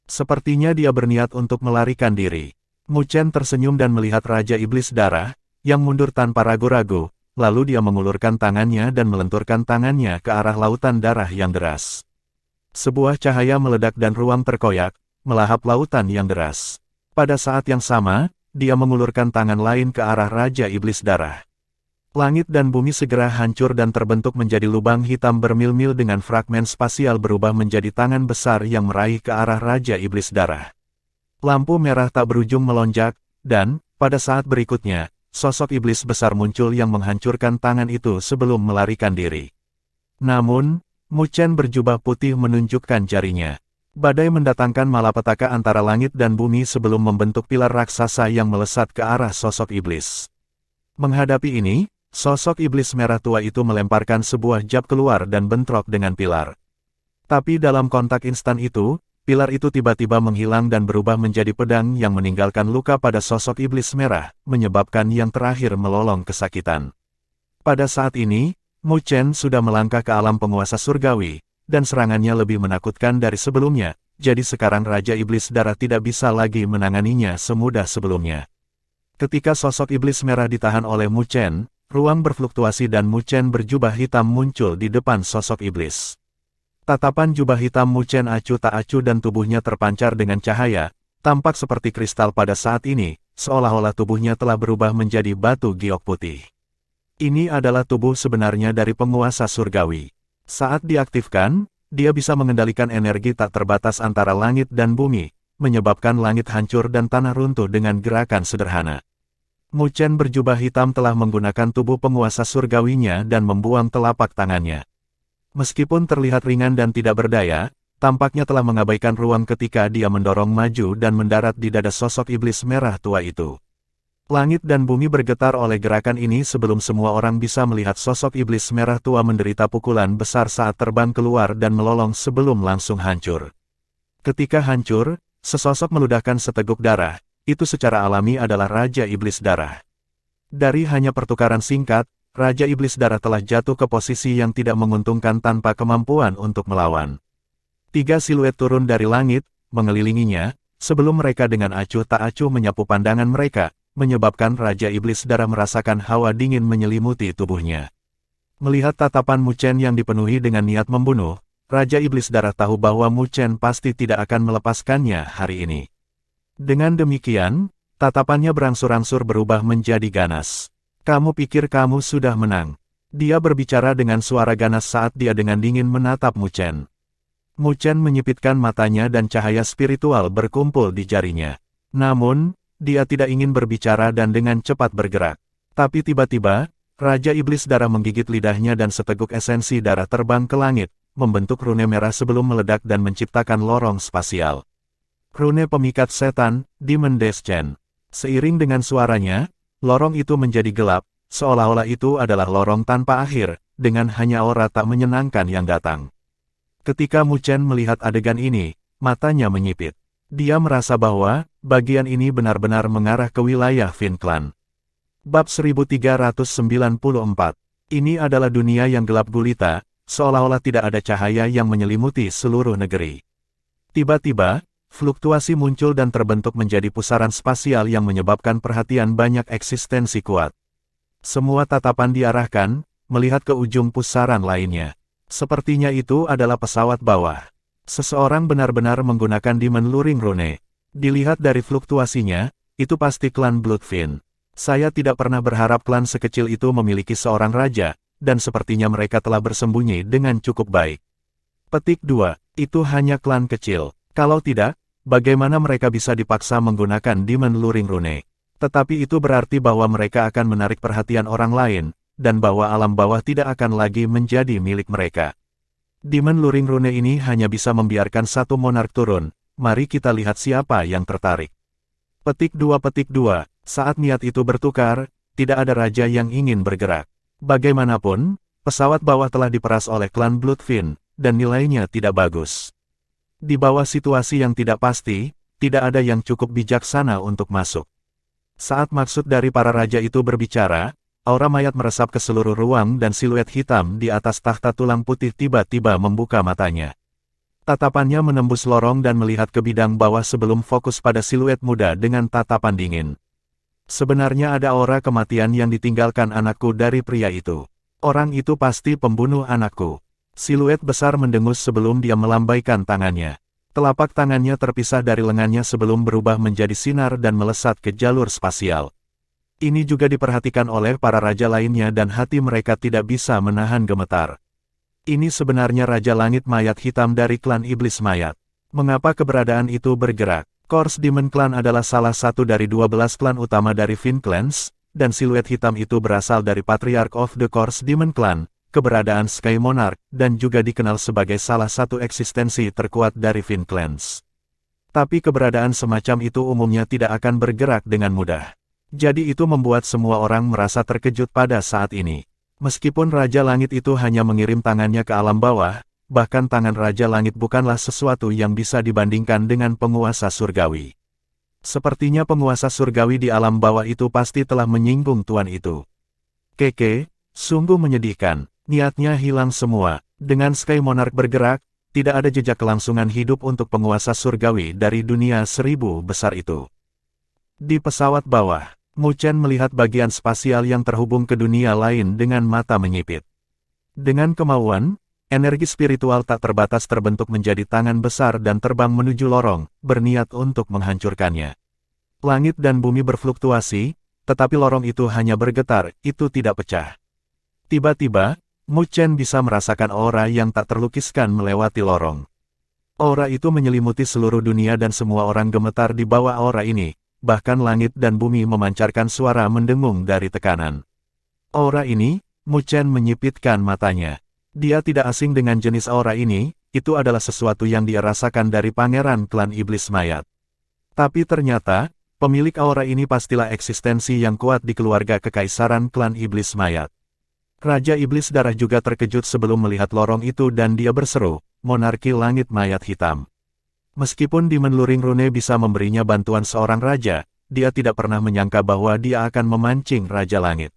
Sepertinya dia berniat untuk melarikan diri. Mu Chen tersenyum dan melihat Raja Iblis Darah, yang mundur tanpa ragu-ragu, lalu dia mengulurkan tangannya dan melenturkan tangannya ke arah lautan darah yang deras. Sebuah cahaya meledak dan ruang terkoyak, melahap lautan yang deras. Pada saat yang sama, dia mengulurkan tangan lain ke arah Raja Iblis Darah. Langit dan bumi segera hancur dan terbentuk menjadi lubang hitam bermil-mil dengan fragmen spasial berubah menjadi tangan besar yang meraih ke arah Raja Iblis Darah. Lampu merah tak berujung melonjak, dan, pada saat berikutnya, sosok iblis besar muncul yang menghancurkan tangan itu sebelum melarikan diri. Namun, Mu Chen berjubah putih menunjukkan jarinya. Badai mendatangkan malapetaka antara langit dan bumi sebelum membentuk pilar raksasa yang melesat ke arah sosok iblis. Menghadapi ini, Sosok iblis merah tua itu melemparkan sebuah jab keluar dan bentrok dengan pilar. Tapi dalam kontak instan itu, pilar itu tiba-tiba menghilang dan berubah menjadi pedang yang meninggalkan luka pada sosok iblis merah, menyebabkan yang terakhir melolong kesakitan. Pada saat ini, Mu Chen sudah melangkah ke alam penguasa surgawi, dan serangannya lebih menakutkan dari sebelumnya, jadi sekarang Raja Iblis Darah tidak bisa lagi menanganinya semudah sebelumnya. Ketika sosok iblis merah ditahan oleh Mu Chen, ruang berfluktuasi dan Mu Chen berjubah hitam muncul di depan sosok iblis. Tatapan jubah hitam Mu Chen acuh tak acuh dan tubuhnya terpancar dengan cahaya, tampak seperti kristal pada saat ini, seolah-olah tubuhnya telah berubah menjadi batu giok putih. Ini adalah tubuh sebenarnya dari penguasa surgawi. Saat diaktifkan, dia bisa mengendalikan energi tak terbatas antara langit dan bumi, menyebabkan langit hancur dan tanah runtuh dengan gerakan sederhana. Mu Chen berjubah hitam telah menggunakan tubuh penguasa surgawinya dan membuang telapak tangannya. Meskipun terlihat ringan dan tidak berdaya, tampaknya telah mengabaikan ruang ketika dia mendorong maju dan mendarat di dada sosok iblis merah tua itu. Langit dan bumi bergetar oleh gerakan ini sebelum semua orang bisa melihat sosok iblis merah tua menderita pukulan besar saat terbang keluar dan melolong sebelum langsung hancur. Ketika hancur, sesosok meludahkan seteguk darah, itu secara alami adalah Raja Iblis Darah. Dari hanya pertukaran singkat, Raja Iblis Darah telah jatuh ke posisi yang tidak menguntungkan tanpa kemampuan untuk melawan. 3 siluet turun dari langit, mengelilinginya, sebelum mereka dengan acuh tak acuh menyapu pandangan mereka, menyebabkan Raja Iblis Darah merasakan hawa dingin menyelimuti tubuhnya. Melihat tatapan Mu Chen yang dipenuhi dengan niat membunuh, Raja Iblis Darah tahu bahwa Mu Chen pasti tidak akan melepaskannya hari ini. Dengan demikian, tatapannya berangsur-angsur berubah menjadi ganas. Kamu pikir kamu sudah menang? Dia berbicara dengan suara ganas saat dia dengan dingin menatap Mu Chen. Mu Chen menyipitkan matanya dan cahaya spiritual berkumpul di jarinya. Namun, dia tidak ingin berbicara dan dengan cepat bergerak. Tapi tiba-tiba, Raja Iblis Darah menggigit lidahnya dan seteguk esensi darah terbang ke langit, membentuk rune merah sebelum meledak dan menciptakan lorong spasial. Rune pemikat setan, Demon Descent. Seiring dengan suaranya, lorong itu menjadi gelap, seolah-olah itu adalah lorong tanpa akhir, dengan hanya aura tak menyenangkan yang datang. Ketika Mu Chen melihat adegan ini, matanya menyipit. Dia merasa bahwa, bagian ini benar-benar mengarah ke wilayah Fin Clan. Bab 1394. Ini adalah dunia yang gelap gulita, seolah-olah tidak ada cahaya yang menyelimuti seluruh negeri. Tiba-tiba, fluktuasi muncul dan terbentuk menjadi pusaran spasial yang menyebabkan perhatian banyak eksistensi kuat. Semua tatapan diarahkan, melihat ke ujung pusaran lainnya. Sepertinya itu adalah pesawat bawah. Seseorang benar-benar menggunakan Demon Luring Rune. Dilihat dari fluktuasinya, itu pasti klan Bloodfin. Saya tidak pernah berharap klan sekecil itu memiliki seorang raja, dan sepertinya mereka telah bersembunyi dengan cukup baik. Petik 2. Itu hanya klan kecil. Kalau tidak, bagaimana mereka bisa dipaksa menggunakan Demon Luring Rune? Tetapi itu berarti bahwa mereka akan menarik perhatian orang lain, dan bahwa alam bawah tidak akan lagi menjadi milik mereka. Demon Luring Rune ini hanya bisa membiarkan satu monark turun, mari kita lihat siapa yang tertarik. Petik 2. Saat niat itu bertukar, tidak ada raja yang ingin bergerak. Bagaimanapun, pesawat bawah telah diperas oleh klan Bloodfin, dan nilainya tidak bagus. Di bawah situasi yang tidak pasti, tidak ada yang cukup bijaksana untuk masuk. Saat maksud dari para raja itu berbicara, aura mayat meresap ke seluruh ruang dan siluet hitam di atas tahta tulang putih tiba-tiba membuka matanya. Tatapannya menembus lorong dan melihat ke bidang bawah sebelum fokus pada siluet muda dengan tatapan dingin. Sebenarnya ada aura kematian yang ditinggalkan anakku dari pria itu. Orang itu pasti pembunuh anakku. Siluet besar mendengus sebelum dia melambaikan tangannya. Telapak tangannya terpisah dari lengannya sebelum berubah menjadi sinar dan melesat ke jalur spasial. Ini juga diperhatikan oleh para raja lainnya dan hati mereka tidak bisa menahan gemetar. Ini sebenarnya Raja Langit Mayat Hitam dari klan Iblis Mayat. Mengapa keberadaan itu bergerak? Corps Demon Clan adalah salah satu dari 12 klan utama dari Fin Clans, dan siluet hitam itu berasal dari Patriarch of the Corps Demon Clan, keberadaan Sky Monarch, dan juga dikenal sebagai salah satu eksistensi terkuat dari Fin Clans. Tapi keberadaan semacam itu umumnya tidak akan bergerak dengan mudah. Jadi itu membuat semua orang merasa terkejut pada saat ini. Meskipun Raja Langit itu hanya mengirim tangannya ke alam bawah, bahkan tangan Raja Langit bukanlah sesuatu yang bisa dibandingkan dengan penguasa surgawi. Sepertinya penguasa surgawi di alam bawah itu pasti telah menyinggung tuan itu. Keke, sungguh menyedihkan, niatnya hilang semua. Dengan Sky Monarch bergerak, tidak ada jejak kelangsungan hidup untuk penguasa surgawi dari dunia 1000 besar itu. Di pesawat bawah, Mu Chen melihat bagian spasial yang terhubung ke dunia lain dengan mata menyipit. Dengan kemauan, energi spiritual tak terbatas terbentuk menjadi tangan besar dan terbang menuju lorong, berniat untuk menghancurkannya. Langit dan bumi berfluktuasi, tetapi lorong itu hanya bergetar, itu tidak pecah. Tiba-tiba, Mu Chen bisa merasakan aura yang tak terlukiskan melewati lorong. Aura itu menyelimuti seluruh dunia dan semua orang gemetar di bawah aura ini. Bahkan langit dan bumi memancarkan suara mendengung dari tekanan. Aura ini, Mu Chen menyipitkan matanya. Dia tidak asing dengan jenis aura ini, itu adalah sesuatu yang dia rasakan dari pangeran klan iblis mayat. Tapi ternyata, pemilik aura ini pastilah eksistensi yang kuat di keluarga kekaisaran klan iblis mayat. Raja Iblis Darah juga terkejut sebelum melihat lorong itu dan dia berseru, "Monarki Langit Mayat Hitam." Meskipun Demon Luring Rune bisa memberinya bantuan seorang raja, dia tidak pernah menyangka bahwa dia akan memancing Raja Langit.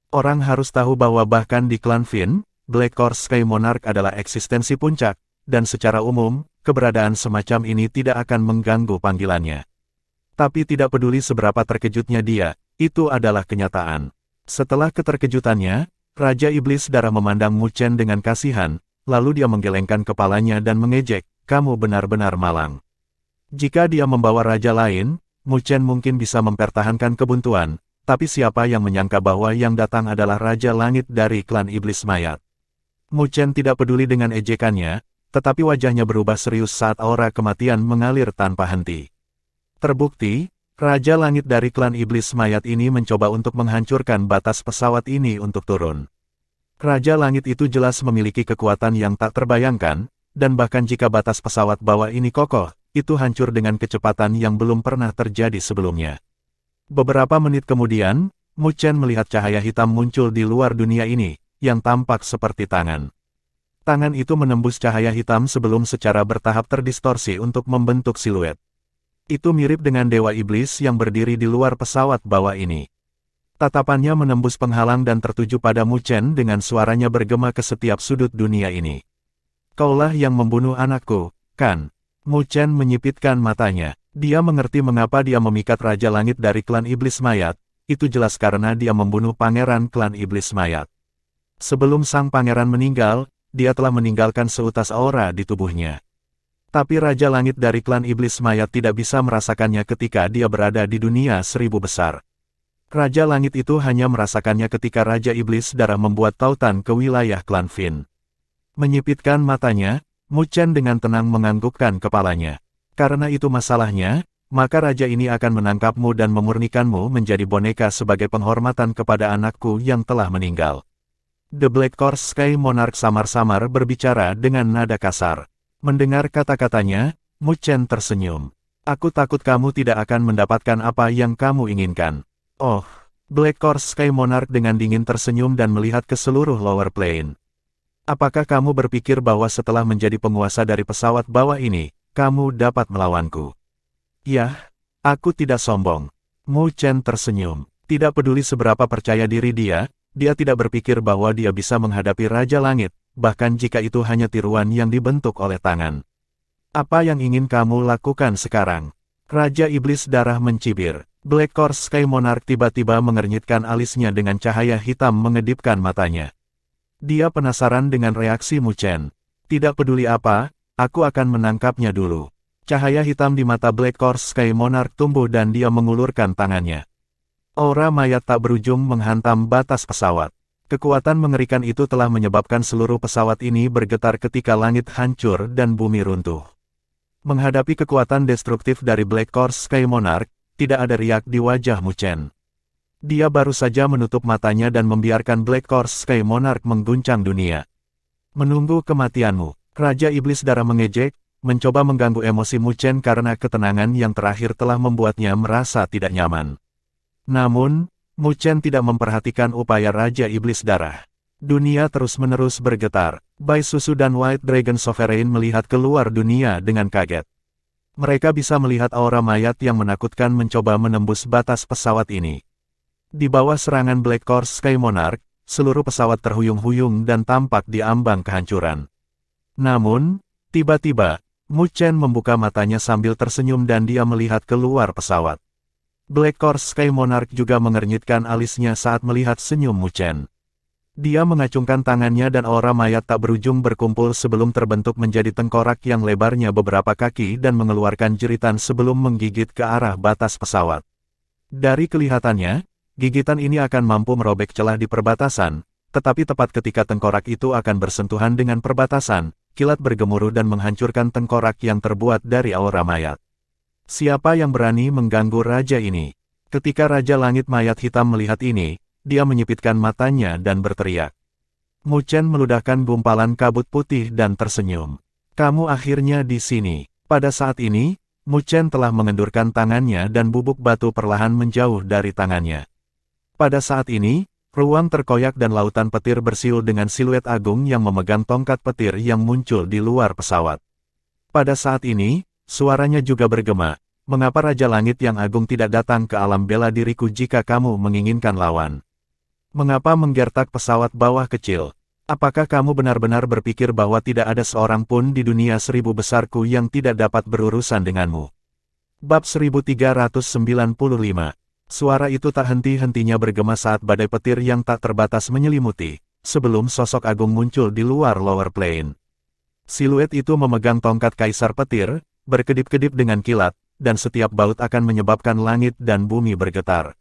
Orang harus tahu bahwa bahkan di klan Fin, Black Horse Sky Monarch adalah eksistensi puncak, dan secara umum, keberadaan semacam ini tidak akan mengganggu panggilannya. Tapi tidak peduli seberapa terkejutnya dia, itu adalah kenyataan. Setelah keterkejutannya, Raja Iblis Darah memandang Mu Chen dengan kasihan, lalu dia menggelengkan kepalanya dan mengejek, "Kamu benar-benar malang." Jika dia membawa raja lain, Mu Chen mungkin bisa mempertahankan kebuntuan, tapi siapa yang menyangka bahwa yang datang adalah Raja Langit dari klan Iblis Mayat. Mu Chen tidak peduli dengan ejekannya, tetapi wajahnya berubah serius saat aura kematian mengalir tanpa henti. Terbukti, Raja Langit dari klan Iblis Mayat ini mencoba untuk menghancurkan batas pesawat ini untuk turun. Raja Langit itu jelas memiliki kekuatan yang tak terbayangkan, dan bahkan jika batas pesawat bawah ini kokoh, itu hancur dengan kecepatan yang belum pernah terjadi sebelumnya. Beberapa menit kemudian, Mu Chen melihat cahaya hitam muncul di luar dunia ini, yang tampak seperti tangan. Tangan itu menembus cahaya hitam sebelum secara bertahap terdistorsi untuk membentuk siluet. Itu mirip dengan Dewa Iblis yang berdiri di luar pesawat bawah ini. Tatapannya menembus penghalang dan tertuju pada Mu Chen dengan suaranya bergema ke setiap sudut dunia ini. "Kaulah yang membunuh anakku, kan?" Mu Chen menyipitkan matanya. Dia mengerti mengapa dia memikat Raja Langit dari klan Iblis Mayat, itu jelas karena dia membunuh pangeran klan Iblis Mayat. Sebelum sang pangeran meninggal, dia telah meninggalkan seutas aura di tubuhnya. Tapi Raja Langit dari klan Iblis Mayat tidak bisa merasakannya ketika dia berada di dunia 1000 besar. Raja Langit itu hanya merasakannya ketika Raja Iblis Darah membuat tautan ke wilayah klan Fin. Menyipitkan matanya, Mu Chen dengan tenang menganggukkan kepalanya. Karena itu masalahnya, maka raja ini akan menangkapmu dan memurnikanmu menjadi boneka sebagai penghormatan kepada anakku yang telah meninggal. The Black Horse Sky Monarch samar-samar berbicara dengan nada kasar. Mendengar kata-katanya, Mu Chen tersenyum. "Aku takut kamu tidak akan mendapatkan apa yang kamu inginkan." "Oh." Black Horse Sky Monarch dengan dingin tersenyum dan melihat ke seluruh lower plane. "Apakah kamu berpikir bahwa setelah menjadi penguasa dari pesawat bawah ini, kamu dapat melawanku?" "Yah, aku tidak sombong." Mu Chen tersenyum. Tidak peduli seberapa percaya diri dia tidak berpikir bahwa dia bisa menghadapi Raja Langit, bahkan jika itu hanya tiruan yang dibentuk oleh tangan. "Apa yang ingin kamu lakukan sekarang?" Raja Iblis Darah mencibir. Black Horse Sky Monarch tiba-tiba mengernyitkan alisnya dengan cahaya hitam mengedipkan matanya. Dia penasaran dengan reaksi Mu Chen. "Tidak peduli apa, aku akan menangkapnya dulu." Cahaya hitam di mata Black Horse Sky Monarch tumbuh dan dia mengulurkan tangannya. Aura mayat tak berujung menghantam batas pesawat. Kekuatan mengerikan itu telah menyebabkan seluruh pesawat ini bergetar ketika langit hancur dan bumi runtuh. Menghadapi kekuatan destruktif dari Black Horse Sky Monarch, tidak ada riak di wajah Mu Chen. Dia baru saja menutup matanya dan membiarkan Black Horse Sky Monarch mengguncang dunia. "Menunggu kematianmu." Raja Iblis Darah mengejek, mencoba mengganggu emosi Mu Chen karena ketenangan yang terakhir telah membuatnya merasa tidak nyaman. Namun, Mu Chen tidak memperhatikan upaya Raja Iblis Darah. Dunia terus-menerus bergetar. Bai Susu dan White Dragon Sovereign melihat keluar dunia dengan kaget. Mereka bisa melihat aura mayat yang menakutkan mencoba menembus batas pesawat ini. Di bawah serangan Black Horse Sky Monarch, seluruh pesawat terhuyung-huyung dan tampak di ambang kehancuran. Namun, tiba-tiba, Mu Chen membuka matanya sambil tersenyum dan dia melihat keluar pesawat. Black Horse Sky Monarch juga mengernyitkan alisnya saat melihat senyum Mu Chen. Dia mengacungkan tangannya dan aura mayat tak berujung berkumpul sebelum terbentuk menjadi tengkorak yang lebarnya beberapa kaki dan mengeluarkan jeritan sebelum menggigit ke arah batas pesawat. Dari kelihatannya, gigitan ini akan mampu merobek celah di perbatasan, tetapi tepat ketika tengkorak itu akan bersentuhan dengan perbatasan, kilat bergemuruh dan menghancurkan tengkorak yang terbuat dari aura mayat. Siapa yang berani mengganggu raja ini? Ketika Raja Langit Mayat Hitam melihat ini, dia menyipitkan matanya dan berteriak. Mu Chen meludahkan gumpalan kabut putih dan tersenyum. Kamu akhirnya di sini. Pada saat ini, Mu Chen telah mengendurkan tangannya dan bubuk batu perlahan menjauh dari tangannya. Pada saat ini, ruang terkoyak dan lautan petir bersiul dengan siluet agung yang memegang tongkat petir yang muncul di luar pesawat. Pada saat ini, suaranya juga bergema. Mengapa Raja Langit yang agung tidak datang ke alam bela diriku jika kamu menginginkan lawan? Mengapa menggertak pesawat bawah kecil? Apakah kamu benar-benar berpikir bahwa tidak ada seorang pun di dunia 1000 besarku yang tidak dapat berurusan denganmu? Bab 1395. Suara itu tak henti-hentinya bergema saat badai petir yang tak terbatas menyelimuti, sebelum sosok agung muncul di luar lower plane. Siluet itu memegang tongkat kaisar petir, berkedip-kedip dengan kilat, dan setiap baut akan menyebabkan langit dan bumi bergetar.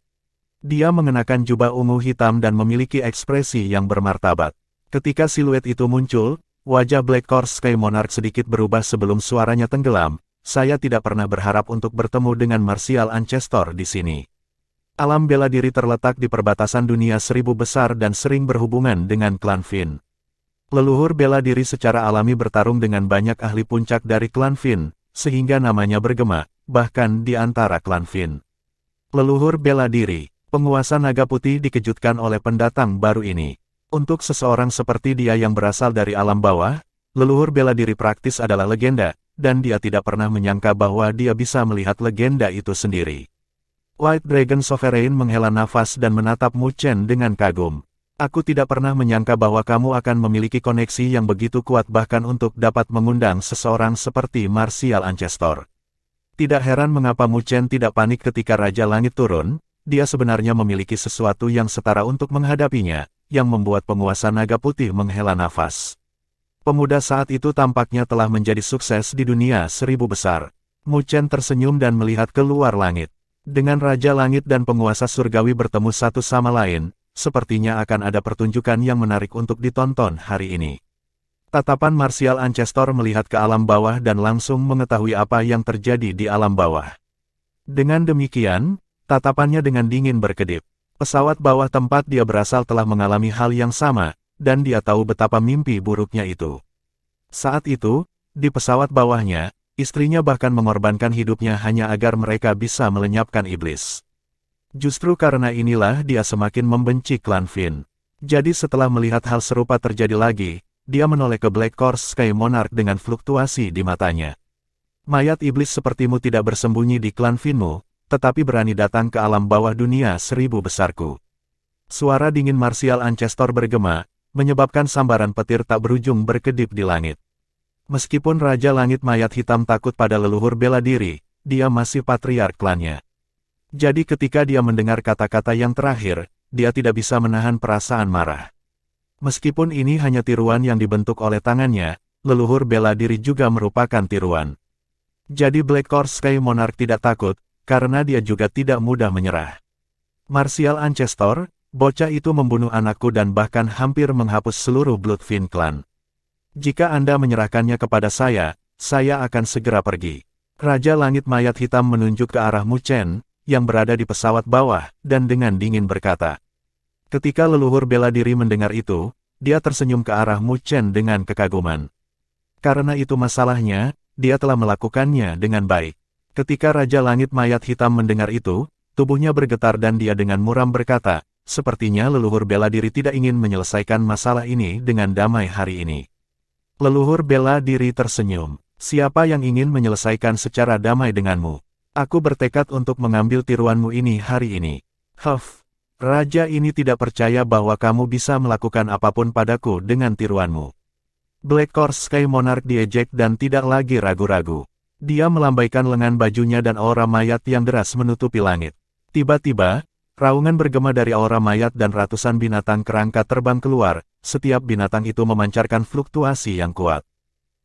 Dia mengenakan jubah ungu hitam dan memiliki ekspresi yang bermartabat. Ketika siluet itu muncul, wajah Black Horse Sky Monarch sedikit berubah sebelum suaranya tenggelam. Saya tidak pernah berharap untuk bertemu dengan Martial Ancestor di sini. Alam bela diri terletak di perbatasan dunia 1000 besar dan sering berhubungan dengan klan Fin. Leluhur bela diri secara alami bertarung dengan banyak ahli puncak dari klan Fin, sehingga namanya bergema, bahkan di antara klan Fin. Leluhur bela diri. Penguasa naga putih dikejutkan oleh pendatang baru ini. Untuk seseorang seperti dia yang berasal dari alam bawah, leluhur bela diri praktis adalah legenda, dan dia tidak pernah menyangka bahwa dia bisa melihat legenda itu sendiri. White Dragon Sovereign menghela nafas dan menatap Mu Chen dengan kagum. Aku tidak pernah menyangka bahwa kamu akan memiliki koneksi yang begitu kuat bahkan untuk dapat mengundang seseorang seperti Martial Ancestor. Tidak heran mengapa Mu Chen tidak panik ketika Raja Langit turun. Dia sebenarnya memiliki sesuatu yang setara untuk menghadapinya, yang membuat penguasa naga putih menghela nafas. Pemuda saat itu tampaknya telah menjadi sukses di dunia 1000 besar. Mu Chen tersenyum dan melihat keluar langit. Dengan Raja Langit dan penguasa surgawi bertemu satu sama lain, sepertinya akan ada pertunjukan yang menarik untuk ditonton hari ini. Tatapan Martial Ancestor melihat ke alam bawah dan langsung mengetahui apa yang terjadi di alam bawah. Dengan demikian, tatapannya dengan dingin berkedip. Pesawat bawah tempat dia berasal telah mengalami hal yang sama, dan dia tahu betapa mimpi buruknya itu. Saat itu, di pesawat bawahnya, istrinya bahkan mengorbankan hidupnya hanya agar mereka bisa melenyapkan iblis. Justru karena inilah dia semakin membenci klan Fin. Jadi setelah melihat hal serupa terjadi lagi, dia menoleh ke Black Horse Sky Monarch dengan fluktuasi di matanya. Mayat iblis sepertimu tidak bersembunyi di klan Finmu, tetapi berani datang ke alam bawah dunia 1000 besarku. Suara dingin Martial Ancestor bergema, menyebabkan sambaran petir tak berujung berkedip di langit. Meskipun Raja Langit Mayat Hitam takut pada leluhur bela diri, dia masih patriark klannya. Jadi ketika dia mendengar kata-kata yang terakhir, dia tidak bisa menahan perasaan marah. Meskipun ini hanya tiruan yang dibentuk oleh tangannya, leluhur bela diri juga merupakan tiruan. Jadi Black Horse Sky Monarch tidak takut, karena dia juga tidak mudah menyerah. Martial Ancestor, bocah itu membunuh anakku dan bahkan hampir menghapus seluruh Blood Fin Clan. Jika Anda menyerahkannya kepada saya akan segera pergi. Raja Langit Mayat Hitam menunjuk ke arah Mu Chen, yang berada di pesawat bawah, dan dengan dingin berkata. Ketika leluhur bela diri mendengar itu, dia tersenyum ke arah Mu Chen dengan kekaguman. Karena itu masalahnya, dia telah melakukannya dengan baik. Ketika Raja Langit Mayat Hitam mendengar itu, tubuhnya bergetar dan dia dengan muram berkata, sepertinya leluhur bela diri tidak ingin menyelesaikan masalah ini dengan damai hari ini. Leluhur bela diri tersenyum. Siapa yang ingin menyelesaikan secara damai denganmu? Aku bertekad untuk mengambil tiruanmu ini hari ini. Raja ini tidak percaya bahwa kamu bisa melakukan apapun padaku dengan tiruanmu. Black Horse Sky Monarch diejek dan tidak lagi ragu-ragu. Dia melambaikan lengan bajunya dan aura mayat yang deras menutupi langit. Tiba-tiba, raungan bergema dari aura mayat dan ratusan binatang kerangka terbang keluar, setiap binatang itu memancarkan fluktuasi yang kuat.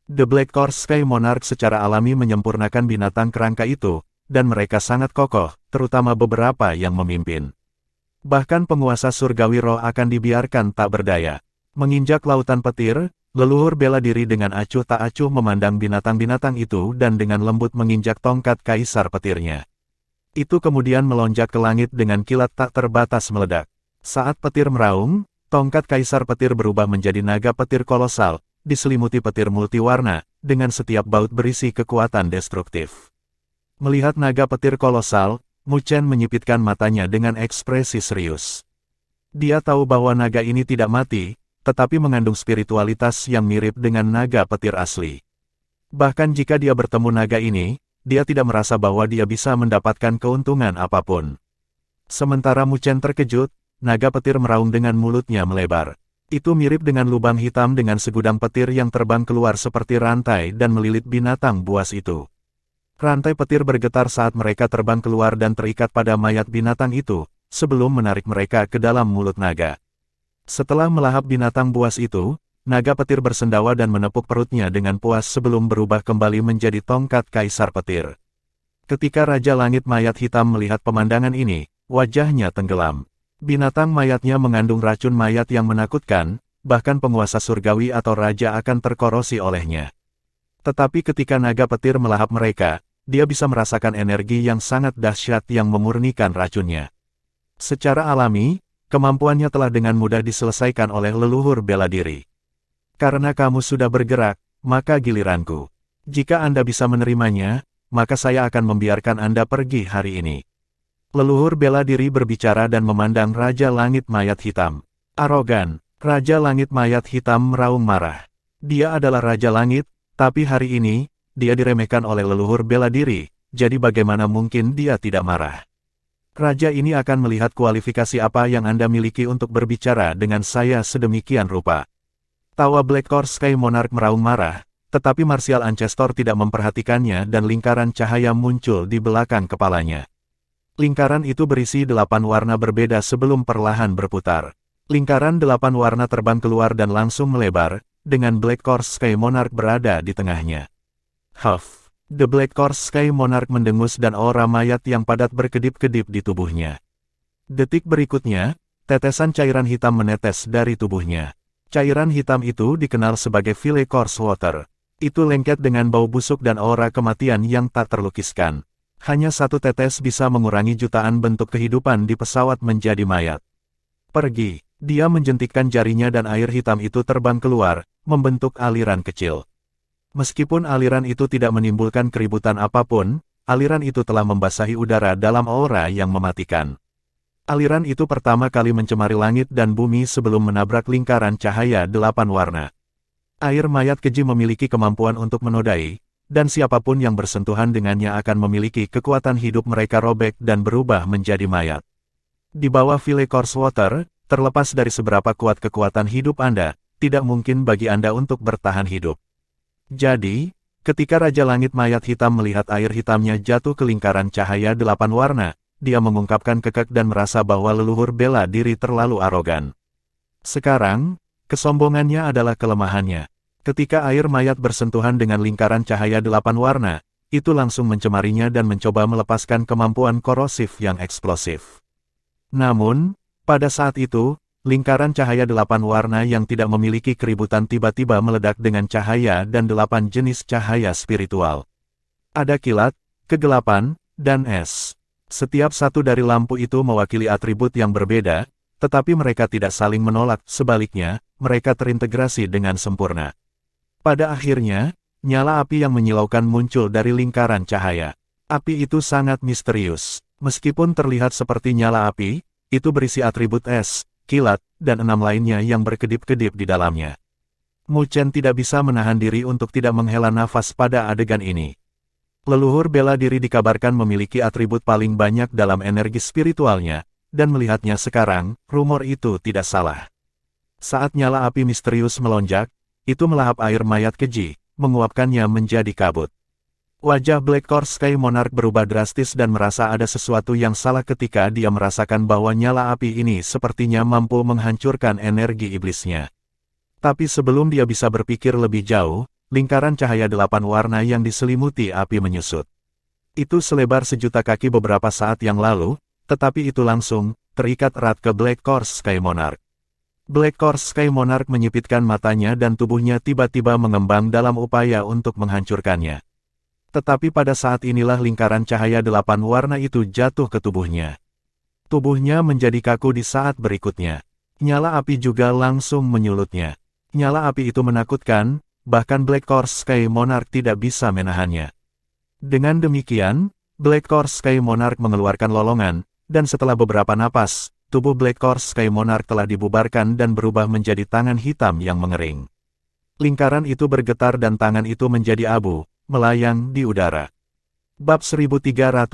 The Black Horse Sky Monarch secara alami menyempurnakan binatang kerangka itu, dan mereka sangat kokoh, terutama beberapa yang memimpin. Bahkan penguasa surgawi roh akan dibiarkan tak berdaya. Menginjak lautan petir, leluhur bela diri dengan acuh tak acuh memandang binatang-binatang itu dan dengan lembut menginjak tongkat kaisar petirnya. Itu kemudian melonjak ke langit dengan kilat tak terbatas meledak. Saat petir meraung, tongkat kaisar petir berubah menjadi naga petir kolosal, diselimuti petir multiwarna, dengan setiap baut berisi kekuatan destruktif. Melihat naga petir kolosal, Mu Chen menyipitkan matanya dengan ekspresi serius. Dia tahu bahwa naga ini tidak mati, tetapi mengandung spiritualitas yang mirip dengan naga petir asli. Bahkan jika dia bertemu naga ini, dia tidak merasa bahwa dia bisa mendapatkan keuntungan apapun. Sementara Mu Chen terkejut, naga petir meraung dengan mulutnya melebar. Itu mirip dengan lubang hitam dengan segudang petir yang terbang keluar seperti rantai dan melilit binatang buas itu. Rantai petir bergetar saat mereka terbang keluar dan terikat pada mayat binatang itu, sebelum menarik mereka ke dalam mulut naga. Setelah melahap binatang buas itu, naga petir bersendawa dan menepuk perutnya dengan puas sebelum berubah kembali menjadi tongkat kaisar petir. Ketika Raja Langit Mayat Hitam melihat pemandangan ini, wajahnya tenggelam. Binatang mayatnya mengandung racun mayat yang menakutkan, bahkan penguasa surgawi atau raja akan terkorosi olehnya. Tetapi ketika naga petir melahap mereka, dia bisa merasakan energi yang sangat dahsyat yang memurnikan racunnya. Secara alami, kemampuannya telah dengan mudah diselesaikan oleh leluhur bela diri. Karena kamu sudah bergerak, maka giliranku. Jika Anda bisa menerimanya, maka saya akan membiarkan Anda pergi hari ini. Leluhur bela diri berbicara dan memandang Raja Langit Mayat Hitam. Arogan, Raja Langit Mayat Hitam meraung marah. Dia adalah Raja Langit, tapi hari ini, dia diremehkan oleh leluhur bela diri, jadi bagaimana mungkin dia tidak marah? Raja ini akan melihat kualifikasi apa yang Anda miliki untuk berbicara dengan saya sedemikian rupa. Tawa Black Horse Sky Monarch meraung marah, tetapi Martial Ancestor tidak memperhatikannya dan lingkaran cahaya muncul di belakang kepalanya. Lingkaran itu berisi 8 warna berbeda sebelum perlahan berputar. Lingkaran 8 warna terbang keluar dan langsung melebar, dengan Black Horse Sky Monarch berada di tengahnya. The Black Horse Sky Monarch mendengus dan aura mayat yang padat berkedip-kedip di tubuhnya. Detik berikutnya, tetesan cairan hitam menetes dari tubuhnya. Cairan hitam itu dikenal sebagai Vile Course Water. Itu lengket dengan bau busuk dan aura kematian yang tak terlukiskan. Hanya satu tetes bisa mengurangi jutaan bentuk kehidupan di pesawat menjadi mayat. Pergi, dia menjentikkan jarinya dan air hitam itu terbang keluar, membentuk aliran kecil. Meskipun aliran itu tidak menimbulkan keributan apapun, aliran itu telah membasahi udara dalam aura yang mematikan. Aliran itu pertama kali mencemari langit dan bumi sebelum menabrak lingkaran cahaya 8 warna. Air mayat keji memiliki kemampuan untuk menodai, dan siapapun yang bersentuhan dengannya akan memiliki kekuatan hidup mereka robek dan berubah menjadi mayat. Di bawah Vile Course Water, terlepas dari seberapa kuat kekuatan hidup Anda, tidak mungkin bagi Anda untuk bertahan hidup. Jadi, ketika Raja Langit Mayat Hitam melihat air hitamnya jatuh ke lingkaran cahaya 8 warna, dia mengungkapkan kekek dan merasa bahwa leluhur bela diri terlalu arogan. Sekarang, kesombongannya adalah kelemahannya. Ketika air mayat bersentuhan dengan lingkaran cahaya 8 warna, itu langsung mencemarinya dan mencoba melepaskan kemampuan korosif yang eksplosif. Namun, pada saat itu, lingkaran cahaya 8 warna yang tidak memiliki keributan tiba-tiba meledak dengan cahaya dan 8 jenis cahaya spiritual. Ada kilat, kegelapan, dan es. Setiap satu dari lampu itu mewakili atribut yang berbeda, tetapi mereka tidak saling menolak, sebaliknya, mereka terintegrasi dengan sempurna. Pada akhirnya, nyala api yang menyilaukan muncul dari lingkaran cahaya. Api itu sangat misterius. Meskipun terlihat seperti nyala api, itu berisi atribut es, kilat, dan 6 lainnya yang berkedip-kedip di dalamnya. Mu Chen tidak bisa menahan diri untuk tidak menghela nafas pada adegan ini. Leluhur bela diri dikabarkan memiliki atribut paling banyak dalam energi spiritualnya, dan melihatnya sekarang, rumor itu tidak salah. Saat nyala api misterius melonjak, itu melahap air mayat keji, menguapkannya menjadi kabut. Wajah Black Core Sky Monarch berubah drastis dan merasa ada sesuatu yang salah ketika dia merasakan bahwa nyala api ini sepertinya mampu menghancurkan energi iblisnya. Tapi sebelum dia bisa berpikir lebih jauh, lingkaran cahaya 8 warna yang diselimuti api menyusut. Itu selebar sejuta kaki beberapa saat yang lalu, tetapi itu langsung terikat erat ke Black Core Sky Monarch. Black Core Sky Monarch menyipitkan matanya dan tubuhnya tiba-tiba mengembang dalam upaya untuk menghancurkannya. Tetapi pada saat inilah lingkaran cahaya 8 warna itu jatuh ke tubuhnya. Tubuhnya menjadi kaku di saat berikutnya. Nyala api juga langsung menyulutnya. Nyala api itu menakutkan, bahkan Black Core Sky Monarch tidak bisa menahannya. Dengan demikian, Black Core Sky Monarch mengeluarkan lolongan, dan setelah beberapa napas, tubuh Black Core Sky Monarch telah dibubarkan dan berubah menjadi tangan hitam yang mengering. Lingkaran itu bergetar dan tangan itu menjadi abu, melayang di udara. Bab 1396.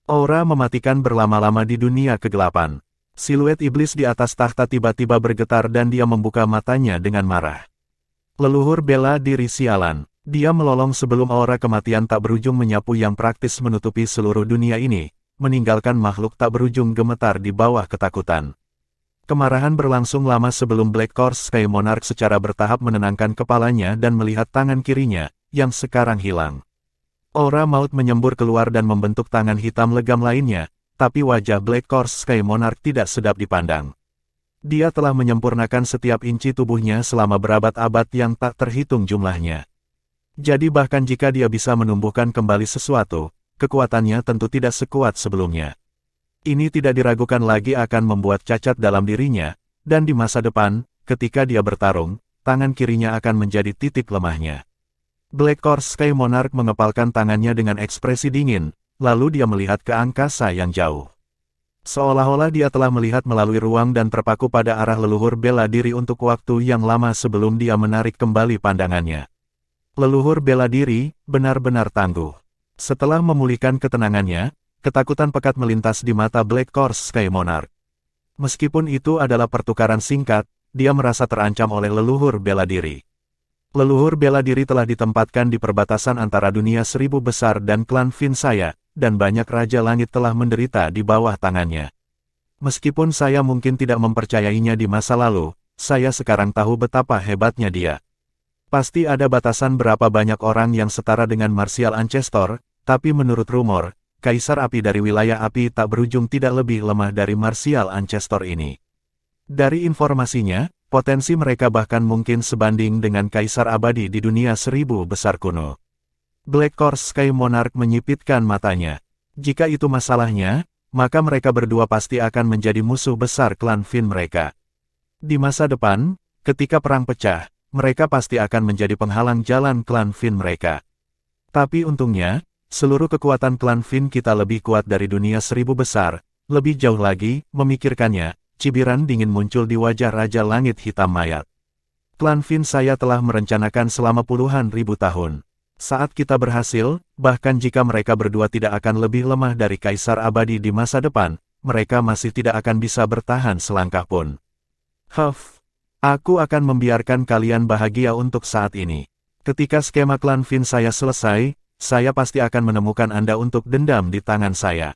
Aura mematikan berlama-lama di dunia kegelapan. Siluet iblis di atas takhta tiba-tiba bergetar dan dia membuka matanya dengan marah. Leluhur bela diri sialan. Dia melolong sebelum aura kematian tak berujung menyapu yang praktis menutupi seluruh dunia ini, meninggalkan makhluk tak berujung gemetar di bawah ketakutan. Kemarahan berlangsung lama sebelum Black Core Sky Monarch secara bertahap menenangkan kepalanya dan melihat tangan kirinya, yang sekarang hilang. Aura maut menyembur keluar dan membentuk tangan hitam legam lainnya, tapi wajah Black Core Sky Monarch tidak sedap dipandang. Dia telah menyempurnakan setiap inci tubuhnya selama berabad-abad yang tak terhitung jumlahnya. Jadi bahkan jika dia bisa menumbuhkan kembali sesuatu, kekuatannya tentu tidak sekuat sebelumnya. Ini tidak diragukan lagi akan membuat cacat dalam dirinya, dan di masa depan, ketika dia bertarung, tangan kirinya akan menjadi titik lemahnya. Black Core Sky Monarch mengepalkan tangannya dengan ekspresi dingin, lalu dia melihat ke angkasa yang jauh. Seolah-olah dia telah melihat melalui ruang dan terpaku pada arah leluhur bela diri untuk waktu yang lama sebelum dia menarik kembali pandangannya. Leluhur bela diri, benar-benar tangguh. Setelah memulihkan ketenangannya, ketakutan pekat melintas di mata Black Core Sky Monarch. Meskipun itu adalah pertukaran singkat, dia merasa terancam oleh leluhur bela diri. Leluhur bela diri telah ditempatkan di perbatasan antara dunia 1000 besar dan klan Fin saya, dan banyak Raja Langit telah menderita di bawah tangannya. Meskipun saya mungkin tidak mempercayainya di masa lalu, saya sekarang tahu betapa hebatnya dia. Pasti ada batasan berapa banyak orang yang setara dengan Martial Ancestor, tapi menurut rumor, Kaisar Api dari wilayah api tak berujung tidak lebih lemah dari Martial Ancestor ini. Dari informasinya, potensi mereka bahkan mungkin sebanding dengan Kaisar Abadi di dunia 1000 besar kuno. Black Core Sky Monarch menyipitkan matanya. Jika itu masalahnya, maka mereka berdua pasti akan menjadi musuh besar klan Fin mereka. Di masa depan, ketika perang pecah, mereka pasti akan menjadi penghalang jalan klan Fin mereka. Tapi untungnya, seluruh kekuatan klan Fin kita lebih kuat dari dunia 1000 besar. Lebih jauh lagi, memikirkannya, cibiran dingin muncul di wajah Raja Langit Hitam Mayat. Klan Fin saya telah merencanakan selama puluhan ribu tahun. Saat kita berhasil, bahkan jika mereka berdua tidak akan lebih lemah dari Kaisar Abadi di masa depan, mereka masih tidak akan bisa bertahan selangkah pun. Aku akan membiarkan kalian bahagia untuk saat ini. Ketika skema klan Fin saya selesai, saya pasti akan menemukan Anda untuk dendam di tangan saya.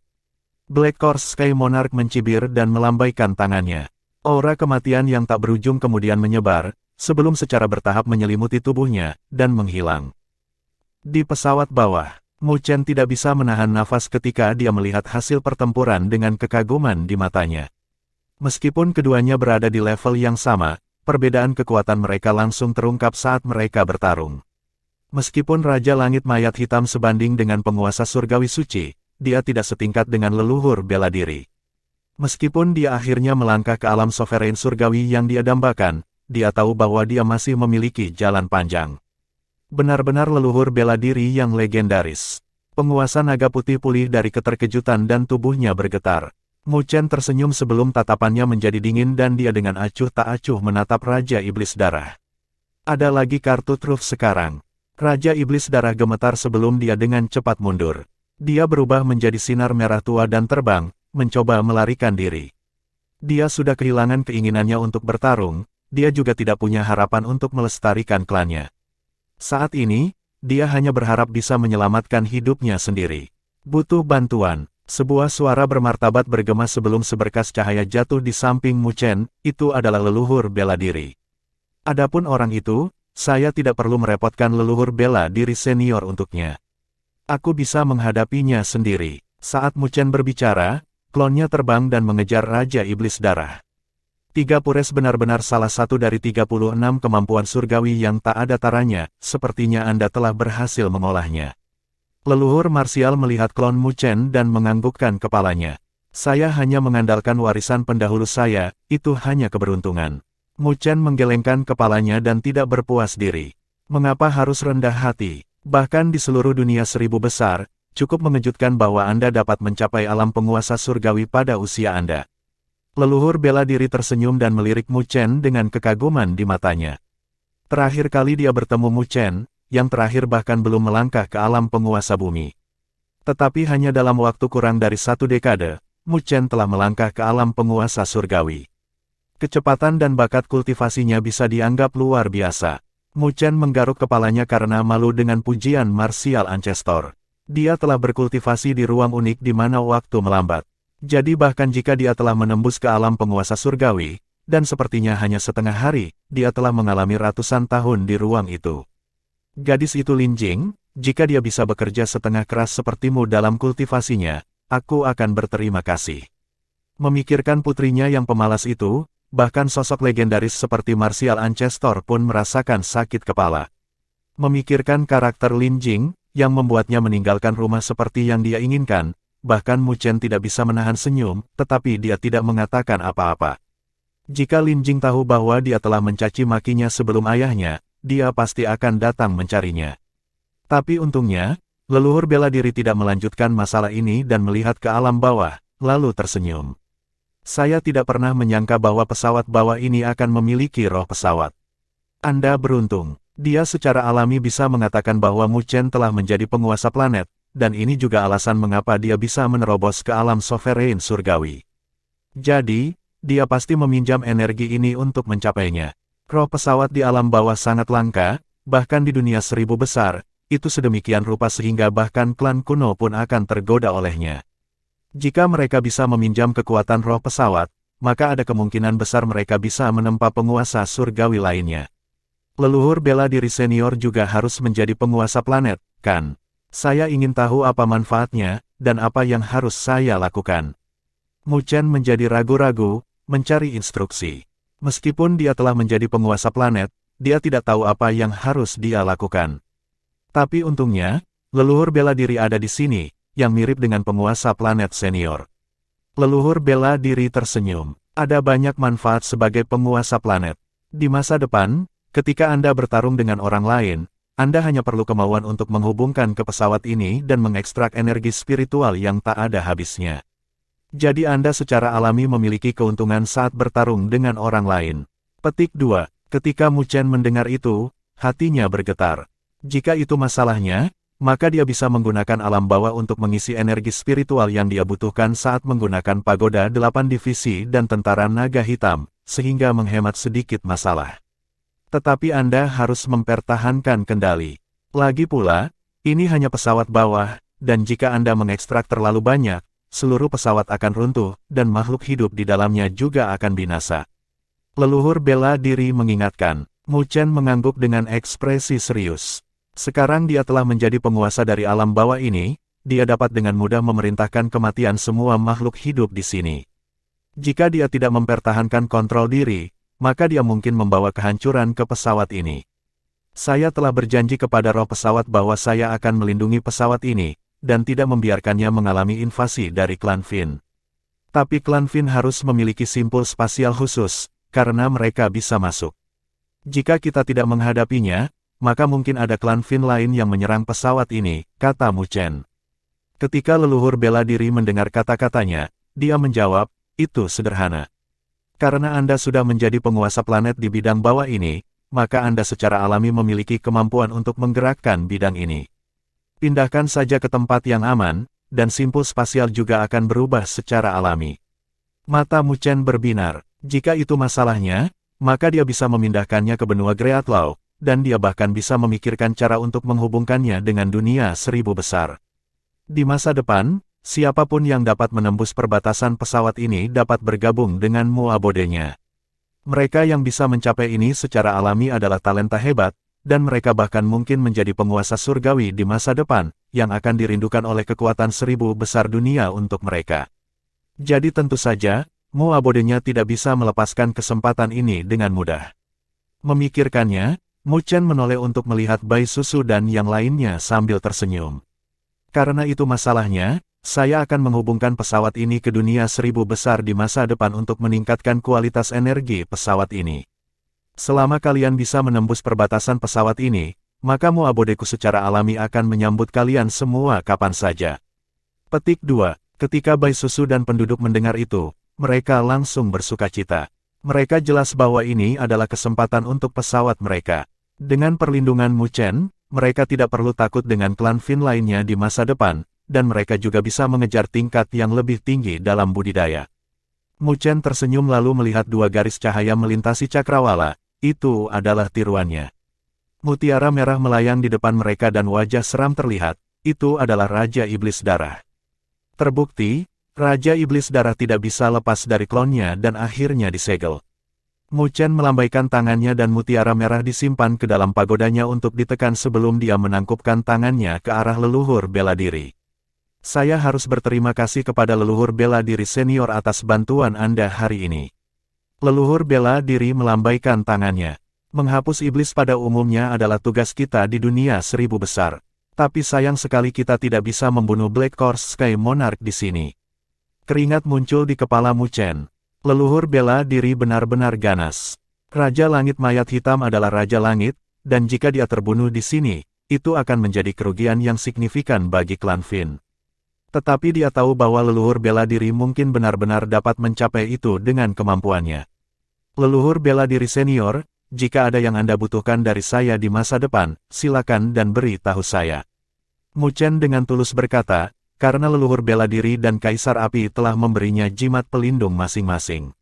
Black Core Sky Monarch mencibir dan melambaikan tangannya. Aura kematian yang tak berujung kemudian menyebar, sebelum secara bertahap menyelimuti tubuhnya, dan menghilang. Di pesawat bawah, Mu Chen tidak bisa menahan nafas ketika dia melihat hasil pertempuran dengan kekaguman di matanya. Meskipun keduanya berada di level yang sama, perbedaan kekuatan mereka langsung terungkap saat mereka bertarung. Meskipun Raja Langit Mayat Hitam sebanding dengan penguasa surgawi suci, dia tidak setingkat dengan leluhur bela diri. Meskipun dia akhirnya melangkah ke alam sovereign surgawi yang dia dambakan, dia tahu bahwa dia masih memiliki jalan panjang. Benar-benar leluhur bela diri yang legendaris. Penguasa naga putih pulih dari keterkejutan dan tubuhnya bergetar. Mu Chen tersenyum sebelum tatapannya menjadi dingin dan dia dengan acuh tak acuh menatap Raja Iblis Darah. Ada lagi kartu truf sekarang. Raja Iblis Darah gemetar sebelum dia dengan cepat mundur. Dia berubah menjadi sinar merah tua dan terbang, mencoba melarikan diri. Dia sudah kehilangan keinginannya untuk bertarung, dia juga tidak punya harapan untuk melestarikan klannya. Saat ini, dia hanya berharap bisa menyelamatkan hidupnya sendiri. Butuh bantuan. Sebuah suara bermartabat bergema sebelum seberkas cahaya jatuh di samping Mu Chen, itu adalah leluhur bela diri. Adapun orang itu, saya tidak perlu merepotkan leluhur bela diri senior untuknya. Aku bisa menghadapinya sendiri. Saat Mu Chen berbicara, klonnya terbang dan mengejar Raja Iblis Darah. 3 Pures benar-benar salah satu dari 36 kemampuan surgawi yang tak ada taranya, sepertinya Anda telah berhasil mengolahnya. Leluhur marsial melihat klon Mu Chen dan menganggukkan kepalanya. Saya hanya mengandalkan warisan pendahulu saya, itu hanya keberuntungan. Mu Chen menggelengkan kepalanya dan tidak berpuas diri. Mengapa harus rendah hati? Bahkan di seluruh dunia 1000 besar, cukup mengejutkan bahwa Anda dapat mencapai alam penguasa surgawi pada usia Anda. Leluhur bela diri tersenyum dan melirik Mu Chen dengan kekaguman di matanya. Terakhir kali dia bertemu Mu Chen, yang terakhir bahkan belum melangkah ke alam penguasa bumi. Tetapi hanya dalam waktu kurang dari 1 dekade, Mu Chen telah melangkah ke alam penguasa surgawi. Kecepatan dan bakat kultivasinya bisa dianggap luar biasa. Mu Chen menggaruk kepalanya karena malu dengan pujian martial ancestor. Dia telah berkultivasi di ruang unik di mana waktu melambat. Jadi bahkan jika dia telah menembus ke alam penguasa surgawi, dan sepertinya hanya setengah hari, dia telah mengalami ratusan tahun di ruang itu. Gadis itu Lin Jing, jika dia bisa bekerja setengah keras sepertimu dalam kultivasinya, aku akan berterima kasih. Memikirkan putrinya yang pemalas itu, bahkan sosok legendaris seperti martial ancestor pun merasakan sakit kepala. Memikirkan karakter Lin Jing, yang membuatnya meninggalkan rumah seperti yang dia inginkan, bahkan Mu Chen tidak bisa menahan senyum, tetapi dia tidak mengatakan apa-apa. Jika Lin Jing tahu bahwa dia telah mencaci makinya sebelum ayahnya, dia pasti akan datang mencarinya. Tapi untungnya, leluhur bela diri tidak melanjutkan masalah ini dan melihat ke alam bawah, lalu tersenyum. Saya tidak pernah menyangka bahwa pesawat bawah ini akan memiliki roh pesawat. Anda beruntung. Dia secara alami bisa mengatakan bahwa Mu Chen telah menjadi penguasa planet, dan ini juga alasan mengapa dia bisa menerobos ke alam sovereign surgawi. Jadi, dia pasti meminjam energi ini untuk mencapainya. Roh pesawat di alam bawah sangat langka, bahkan di dunia 1000 besar, itu sedemikian rupa sehingga bahkan klan kuno pun akan tergoda olehnya. Jika mereka bisa meminjam kekuatan roh pesawat, maka ada kemungkinan besar mereka bisa menempa penguasa surgawi lainnya. Leluhur bela diri senior juga harus menjadi penguasa planet, kan? Saya ingin tahu apa manfaatnya, dan apa yang harus saya lakukan. Mu Chen menjadi ragu-ragu, mencari instruksi. Meskipun dia telah menjadi penguasa planet, dia tidak tahu apa yang harus dia lakukan. Tapi untungnya, leluhur bela diri ada di sini, yang mirip dengan penguasa planet senior. Leluhur bela diri tersenyum. Ada banyak manfaat sebagai penguasa planet. Di masa depan, ketika Anda bertarung dengan orang lain, Anda hanya perlu kemauan untuk menghubungkan ke pesawat ini dan mengekstrak energi spiritual yang tak ada habisnya. Jadi Anda secara alami memiliki keuntungan saat bertarung dengan orang lain. Petik 2. Ketika Mu Chen mendengar itu, hatinya bergetar. Jika itu masalahnya, maka dia bisa menggunakan alam bawah untuk mengisi energi spiritual yang dia butuhkan saat menggunakan pagoda 8 divisi dan tentara naga hitam, sehingga menghemat sedikit masalah. Tetapi Anda harus mempertahankan kendali. Lagi pula, ini hanya pesawat bawah, dan jika Anda mengekstrak terlalu banyak, seluruh pesawat akan runtuh, dan makhluk hidup di dalamnya juga akan binasa. Leluhur bela diri mengingatkan. Mu Chen mengangguk dengan ekspresi serius. Sekarang dia telah menjadi penguasa dari alam bawah ini, dia dapat dengan mudah memerintahkan kematian semua makhluk hidup di sini. Jika dia tidak mempertahankan kontrol diri, maka dia mungkin membawa kehancuran ke pesawat ini. Saya telah berjanji kepada roh pesawat bahwa saya akan melindungi pesawat ini, dan tidak membiarkannya mengalami invasi dari klan Fin. Tapi klan Fin harus memiliki simpul spasial khusus, karena mereka bisa masuk. Jika kita tidak menghadapinya, maka mungkin ada klan Fin lain yang menyerang pesawat ini, kata Mu Chen. Ketika leluhur bela diri mendengar kata-katanya, dia menjawab, itu sederhana. Karena Anda sudah menjadi penguasa planet di bidang bawah ini, maka Anda secara alami memiliki kemampuan untuk menggerakkan bidang ini. Pindahkan saja ke tempat yang aman, dan simpul spasial juga akan berubah secara alami. Mata Mu Chen berbinar. Jika itu masalahnya, maka dia bisa memindahkannya ke benua Greatlaw, dan dia bahkan bisa memikirkan cara untuk menghubungkannya dengan dunia seribu besar. Di masa depan, siapapun yang dapat menembus perbatasan pesawat ini dapat bergabung dengan Mu Abode-nya. Mereka yang bisa mencapai ini secara alami adalah talenta hebat, dan mereka bahkan mungkin menjadi penguasa surgawi di masa depan, yang akan dirindukan oleh kekuatan seribu besar dunia untuk mereka. Jadi tentu saja, Mu Abode-nya tidak bisa melepaskan kesempatan ini dengan mudah. Memikirkannya, Mu Chen menoleh untuk melihat Bai Susu dan yang lainnya sambil tersenyum. Karena itu masalahnya, saya akan menghubungkan pesawat ini ke dunia seribu besar di masa depan untuk meningkatkan kualitas energi pesawat ini. Selama kalian bisa menembus perbatasan pesawat ini, maka Mu Abodeku secara alami akan menyambut kalian semua kapan saja. Petik 2. Ketika Bai Susu dan penduduk mendengar itu, mereka langsung bersukacita. Mereka jelas bahwa ini adalah kesempatan untuk pesawat mereka. Dengan perlindungan Mu Chen, mereka tidak perlu takut dengan klan Fin lainnya di masa depan, dan mereka juga bisa mengejar tingkat yang lebih tinggi dalam budidaya. Mu Chen tersenyum lalu melihat dua garis cahaya melintasi cakrawala. Itu adalah tiruannya. Mutiara merah melayang di depan mereka dan wajah seram terlihat. Itu adalah Raja Iblis Darah. Terbukti, Raja Iblis Darah tidak bisa lepas dari klonnya dan akhirnya disegel. Mu Chen melambaikan tangannya dan mutiara merah disimpan ke dalam pagodanya untuk ditekan sebelum dia menangkupkan tangannya ke arah leluhur bela diri. Saya harus berterima kasih kepada leluhur bela diri senior atas bantuan Anda hari ini. Leluhur bela diri melambaikan tangannya. Menghapus iblis pada umumnya adalah tugas kita di dunia seribu besar. Tapi sayang sekali kita tidak bisa membunuh Black Horse Sky Monarch di sini. Keringat muncul di kepala Mu Chen. Leluhur bela diri benar-benar ganas. Raja Langit Mayat Hitam adalah Raja Langit, dan jika dia terbunuh di sini, itu akan menjadi kerugian yang signifikan bagi klan Fin. Tetapi dia tahu bahwa leluhur bela diri mungkin benar-benar dapat mencapai itu dengan kemampuannya. Leluhur bela diri senior, jika ada yang Anda butuhkan dari saya di masa depan, silakan dan beri tahu saya. Mu Chen dengan tulus berkata, karena leluhur bela diri dan Kaisar Api telah memberinya jimat pelindung masing-masing.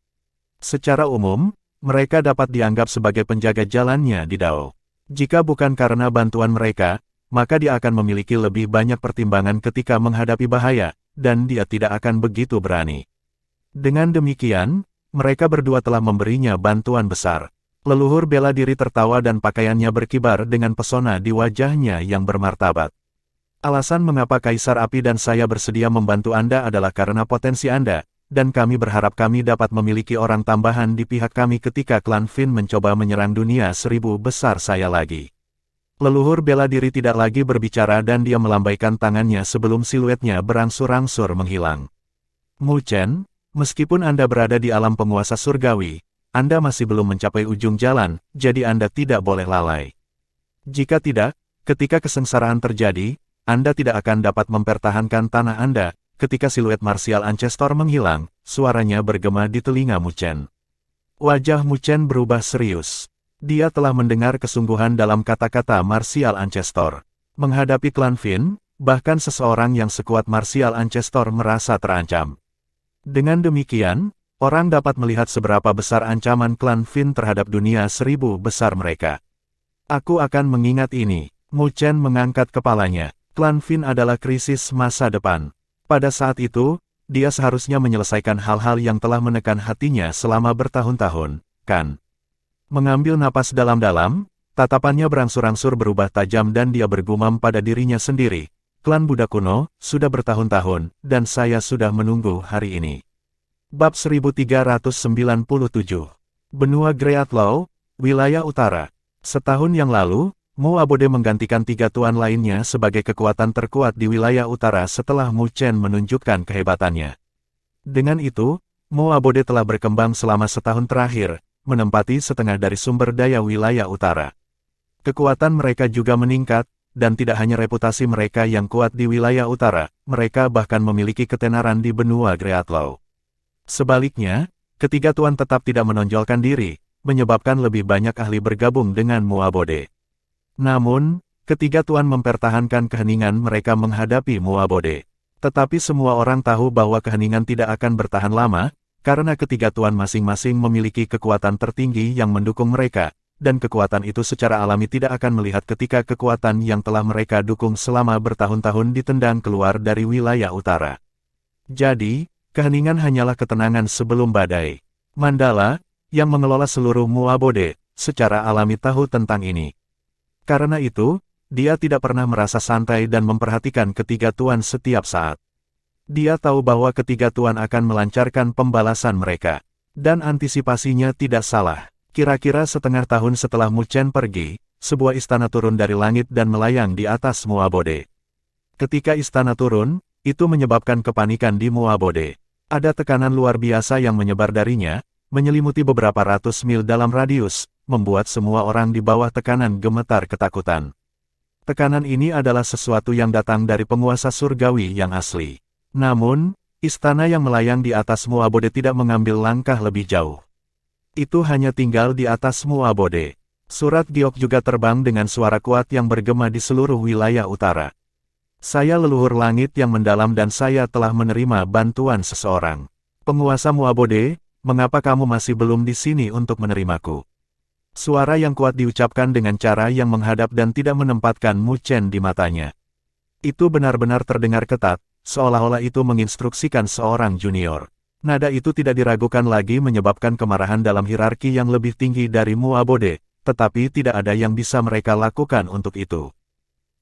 Secara umum, mereka dapat dianggap sebagai penjaga jalannya di Dao. Jika bukan karena bantuan mereka, maka dia akan memiliki lebih banyak pertimbangan ketika menghadapi bahaya, dan dia tidak akan begitu berani. Dengan demikian, mereka berdua telah memberinya bantuan besar. Leluhur bela diri tertawa dan pakaiannya berkibar dengan pesona di wajahnya yang bermartabat. Alasan mengapa Kaisar Api dan saya bersedia membantu Anda adalah karena potensi Anda, dan kami berharap kami dapat memiliki orang tambahan di pihak kami ketika klan Fin mencoba menyerang dunia seribu besar saya lagi. Leluhur bela diri tidak lagi berbicara dan dia melambaikan tangannya sebelum siluetnya berangsur-angsur menghilang. Mu Chen, meskipun Anda berada di alam penguasa surgawi, Anda masih belum mencapai ujung jalan, jadi Anda tidak boleh lalai. Jika tidak, ketika kesengsaraan terjadi, Anda tidak akan dapat mempertahankan tanah Anda. Ketika siluet marsial Ancestor menghilang, suaranya bergema di telinga Mu Chen. Wajah Mu Chen berubah serius. Dia telah mendengar kesungguhan dalam kata-kata marsial Ancestor. Menghadapi klan Fin, bahkan seseorang yang sekuat marsial Ancestor merasa terancam. Dengan demikian, orang dapat melihat seberapa besar ancaman klan Fin terhadap dunia seribu besar mereka. Aku akan mengingat ini. Mu Chen mengangkat kepalanya. Klan Fin adalah krisis masa depan. Pada saat itu, dia seharusnya menyelesaikan hal-hal yang telah menekan hatinya selama bertahun-tahun, kan? Mengambil napas dalam-dalam, tatapannya berangsur-angsur berubah tajam dan dia bergumam pada dirinya sendiri. Klan Buddha kuno, sudah bertahun-tahun, dan saya sudah menunggu hari ini. Bab 1397. Benua Greatlaw, Wilayah Utara. Setahun yang lalu, Mu Abode menggantikan 3 tuan lainnya sebagai kekuatan terkuat di wilayah utara setelah Mu Chen menunjukkan kehebatannya. Dengan itu, Mu Abode telah berkembang selama setahun terakhir, menempati setengah dari sumber daya wilayah utara. Kekuatan mereka juga meningkat, dan tidak hanya reputasi mereka yang kuat di wilayah utara, mereka bahkan memiliki ketenaran di benua Greatlaw. Sebaliknya, ketiga tuan tetap tidak menonjolkan diri, menyebabkan lebih banyak ahli bergabung dengan Muabode. Namun, ketiga tuan mempertahankan keheningan mereka menghadapi Muabode. Tetapi semua orang tahu bahwa keheningan tidak akan bertahan lama, karena ketiga tuan masing-masing memiliki kekuatan tertinggi yang mendukung mereka, dan kekuatan itu secara alami tidak akan melihat ketika kekuatan yang telah mereka dukung selama bertahun-tahun ditendang keluar dari wilayah utara. Jadi, keheningan hanyalah ketenangan sebelum badai. Mandala, yang mengelola seluruh Muabode, secara alami tahu tentang ini. Karena itu, dia tidak pernah merasa santai dan memperhatikan ketiga tuan setiap saat. Dia tahu bahwa ketiga tuan akan melancarkan pembalasan mereka. Dan antisipasinya tidak salah. Kira-kira setengah tahun setelah Mu Chen pergi, sebuah istana turun dari langit dan melayang di atas Muabode. Ketika istana turun, itu menyebabkan kepanikan di Muabode. Ada tekanan luar biasa yang menyebar darinya, menyelimuti beberapa ratus mil dalam radius, membuat semua orang di bawah tekanan gemetar ketakutan. Tekanan ini adalah sesuatu yang datang dari penguasa surgawi yang asli. Namun, istana yang melayang di atas Muabode tidak mengambil langkah lebih jauh. Itu hanya tinggal di atas Muabode. Surat giok juga terbang dengan suara kuat yang bergema di seluruh wilayah utara. Saya leluhur langit yang mendalam dan saya telah menerima bantuan seseorang. Penguasa Muabode, mengapa kamu masih belum di sini untuk menerimaku? Suara yang kuat diucapkan dengan cara yang menghadap dan tidak menempatkan Mu Chen di matanya. Itu benar-benar terdengar ketat, seolah-olah itu menginstruksikan seorang junior. Nada itu tidak diragukan lagi menyebabkan kemarahan dalam hierarki yang lebih tinggi dari Muabode, tetapi tidak ada yang bisa mereka lakukan untuk itu.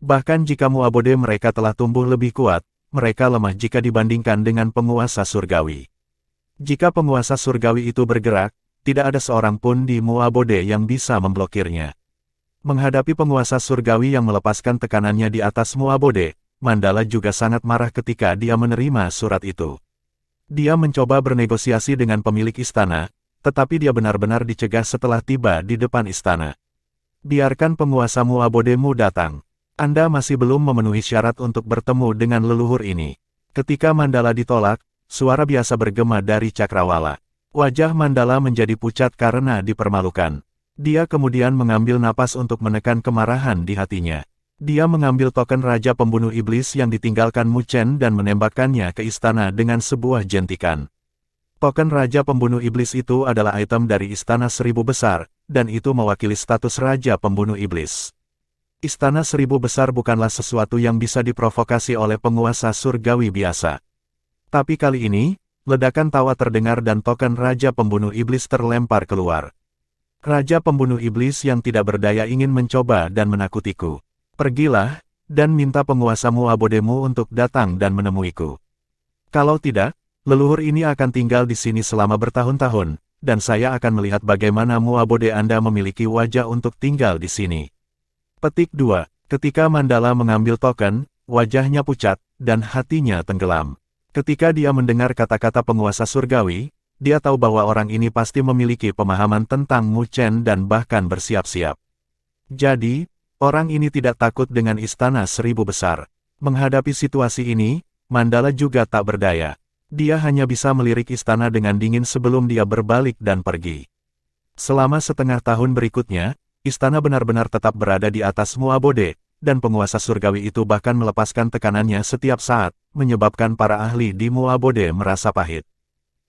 Bahkan jika Muabode mereka telah tumbuh lebih kuat, mereka lemah jika dibandingkan dengan penguasa surgawi. Jika penguasa surgawi itu bergerak, tidak ada seorang pun di Muabode yang bisa memblokirnya. Menghadapi penguasa surgawi yang melepaskan tekanannya di atas Muabode, Mandala juga sangat marah ketika dia menerima surat itu. Dia mencoba bernegosiasi dengan pemilik istana, tetapi dia benar-benar dicegah setelah tiba di depan istana. Biarkan penguasa Muabodemu datang. Anda masih belum memenuhi syarat untuk bertemu dengan leluhur ini. Ketika Mandala ditolak, suara biasa bergema dari cakrawala. Wajah Mandala menjadi pucat karena dipermalukan. Dia kemudian mengambil napas untuk menekan kemarahan di hatinya. Dia mengambil token Raja Pembunuh Iblis yang ditinggalkan Mu Chen dan menembakkannya ke istana dengan sebuah jentikan. Token Raja Pembunuh Iblis itu adalah item dari Istana Seribu Besar, dan itu mewakili status Raja Pembunuh Iblis. Istana Seribu Besar bukanlah sesuatu yang bisa diprovokasi oleh penguasa surgawi biasa. Tapi kali ini, ledakan tawa terdengar dan token Raja Pembunuh Iblis terlempar keluar. Raja Pembunuh Iblis yang tidak berdaya ingin mencoba dan menakutiku. Pergilah, dan minta penguasa Muabodemu untuk datang dan menemuiku. Kalau tidak, leluhur ini akan tinggal di sini selama bertahun-tahun, dan saya akan melihat bagaimana Muabode Anda memiliki wajah untuk tinggal di sini. Petik 2. Ketika Mandala mengambil token, wajahnya pucat, dan hatinya tenggelam. Ketika dia mendengar kata-kata penguasa surgawi, dia tahu bahwa orang ini pasti memiliki pemahaman tentang Mu Chen dan bahkan bersiap-siap. Jadi, orang ini tidak takut dengan Istana Seribu Besar. Menghadapi situasi ini, Mandala juga tak berdaya. Dia hanya bisa melirik istana dengan dingin sebelum dia berbalik dan pergi. Selama setengah tahun berikutnya, istana benar-benar tetap berada di atas Muabode, dan penguasa surgawi itu bahkan melepaskan tekanannya setiap saat, menyebabkan para ahli di Muabode merasa pahit.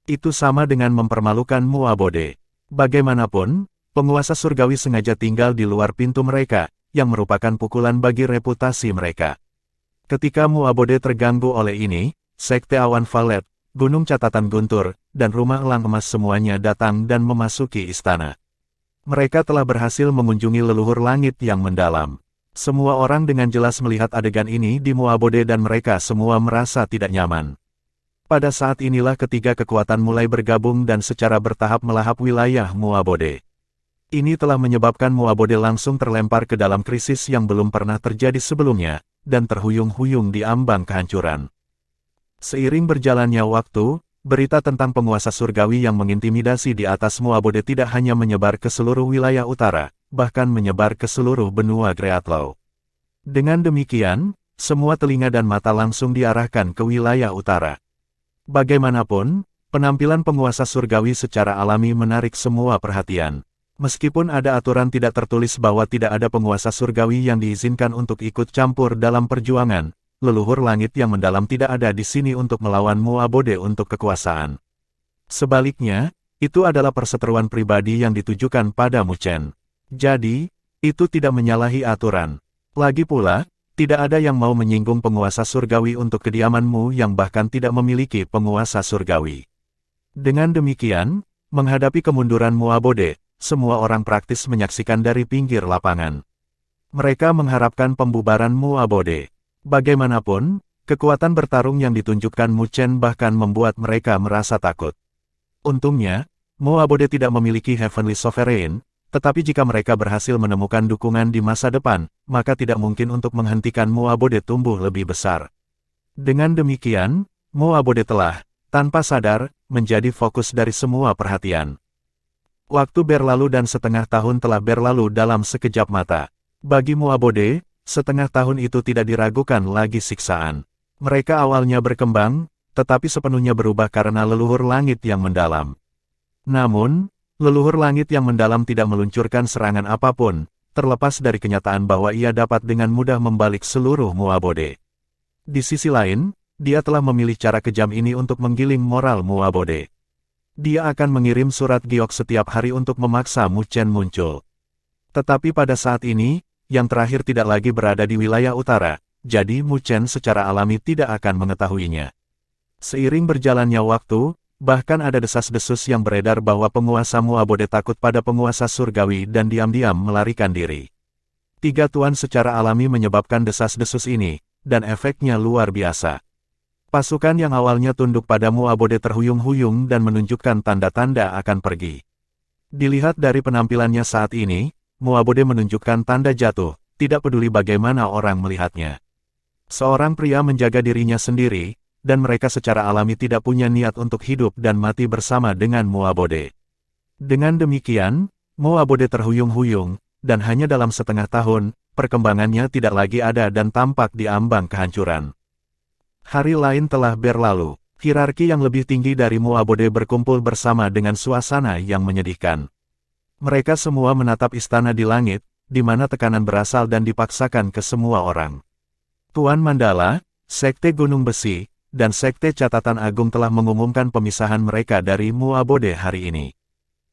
Itu sama dengan mempermalukan Muabode. Bagaimanapun, penguasa surgawi sengaja tinggal di luar pintu mereka, yang merupakan pukulan bagi reputasi mereka. Ketika Muabode terganggu oleh ini, Sekte Awan Valet, Gunung Catatan Guntur, dan Rumah Elang Emas semuanya datang dan memasuki istana. Mereka telah berhasil mengunjungi leluhur langit yang mendalam. Semua orang dengan jelas melihat adegan ini di Muabode dan mereka semua merasa tidak nyaman. Pada saat inilah ketiga kekuatan mulai bergabung dan secara bertahap melahap wilayah Muabode. Ini telah menyebabkan Muabode langsung terlempar ke dalam krisis yang belum pernah terjadi sebelumnya, dan terhuyung-huyung di ambang kehancuran. Seiring berjalannya waktu, berita tentang penguasa surgawi yang mengintimidasi di atas Muabode tidak hanya menyebar ke seluruh wilayah utara, bahkan menyebar ke seluruh benua Greatlaw. Dengan demikian, semua telinga dan mata langsung diarahkan ke wilayah utara. Bagaimanapun, penampilan penguasa surgawi secara alami menarik semua perhatian. Meskipun ada aturan tidak tertulis bahwa tidak ada penguasa surgawi yang diizinkan untuk ikut campur dalam perjuangan, leluhur langit yang mendalam tidak ada di sini untuk melawan Muabode untuk kekuasaan. Sebaliknya, itu adalah perseteruan pribadi yang ditujukan pada Mu Chen. Jadi, itu tidak menyalahi aturan. Lagi pula, tidak ada yang mau menyinggung penguasa surgawi untuk kediamanmu yang bahkan tidak memiliki penguasa surgawi. Dengan demikian, menghadapi kemunduran Muabode, semua orang praktis menyaksikan dari pinggir lapangan. Mereka mengharapkan pembubaran Muabode. Bagaimanapun, kekuatan bertarung yang ditunjukkan Mu Chen bahkan membuat mereka merasa takut. Untungnya, Muabode tidak memiliki Heavenly Sovereign, tetapi jika mereka berhasil menemukan dukungan di masa depan, maka tidak mungkin untuk menghentikan Muabode tumbuh lebih besar. Dengan demikian, Muabode telah, tanpa sadar, menjadi fokus dari semua perhatian. Waktu berlalu dan setengah tahun telah berlalu dalam sekejap mata. Bagi Muabode, setengah tahun itu tidak diragukan lagi siksaan. Mereka awalnya berkembang, tetapi sepenuhnya berubah karena leluhur langit yang mendalam. Namun, leluhur langit yang mendalam tidak meluncurkan serangan apapun, terlepas dari kenyataan bahwa ia dapat dengan mudah membalik seluruh Muabode. Di sisi lain, dia telah memilih cara kejam ini untuk menggiling moral Muabode. Dia akan mengirim surat giok setiap hari untuk memaksa Mu Chen muncul. Tetapi pada saat ini, yang terakhir tidak lagi berada di wilayah utara, jadi Mu Chen secara alami tidak akan mengetahuinya. Seiring berjalannya waktu, bahkan ada desas-desus yang beredar bahwa penguasa Muabode takut pada penguasa surgawi dan diam-diam melarikan diri. Tiga tuan secara alami menyebabkan desas-desus ini, dan efeknya luar biasa. Pasukan yang awalnya tunduk pada Muabode terhuyung-huyung dan menunjukkan tanda-tanda akan pergi. Dilihat dari penampilannya saat ini, Muabode menunjukkan tanda jatuh, tidak peduli bagaimana orang melihatnya. Seorang pria menjaga dirinya sendiri, dan mereka secara alami tidak punya niat untuk hidup dan mati bersama dengan Muabode. Dengan demikian, Muabode terhuyung-huyung, dan hanya dalam setengah tahun, perkembangannya tidak lagi ada dan tampak di ambang kehancuran. Hari lain telah berlalu, hierarki yang lebih tinggi dari Muabode berkumpul bersama dengan suasana yang menyedihkan. Mereka semua menatap istana di langit, di mana tekanan berasal dan dipaksakan ke semua orang. Tuan Mandala, Sekte Gunung Besi, dan Sekte Catatan Agung telah mengumumkan pemisahan mereka dari Muabode hari ini.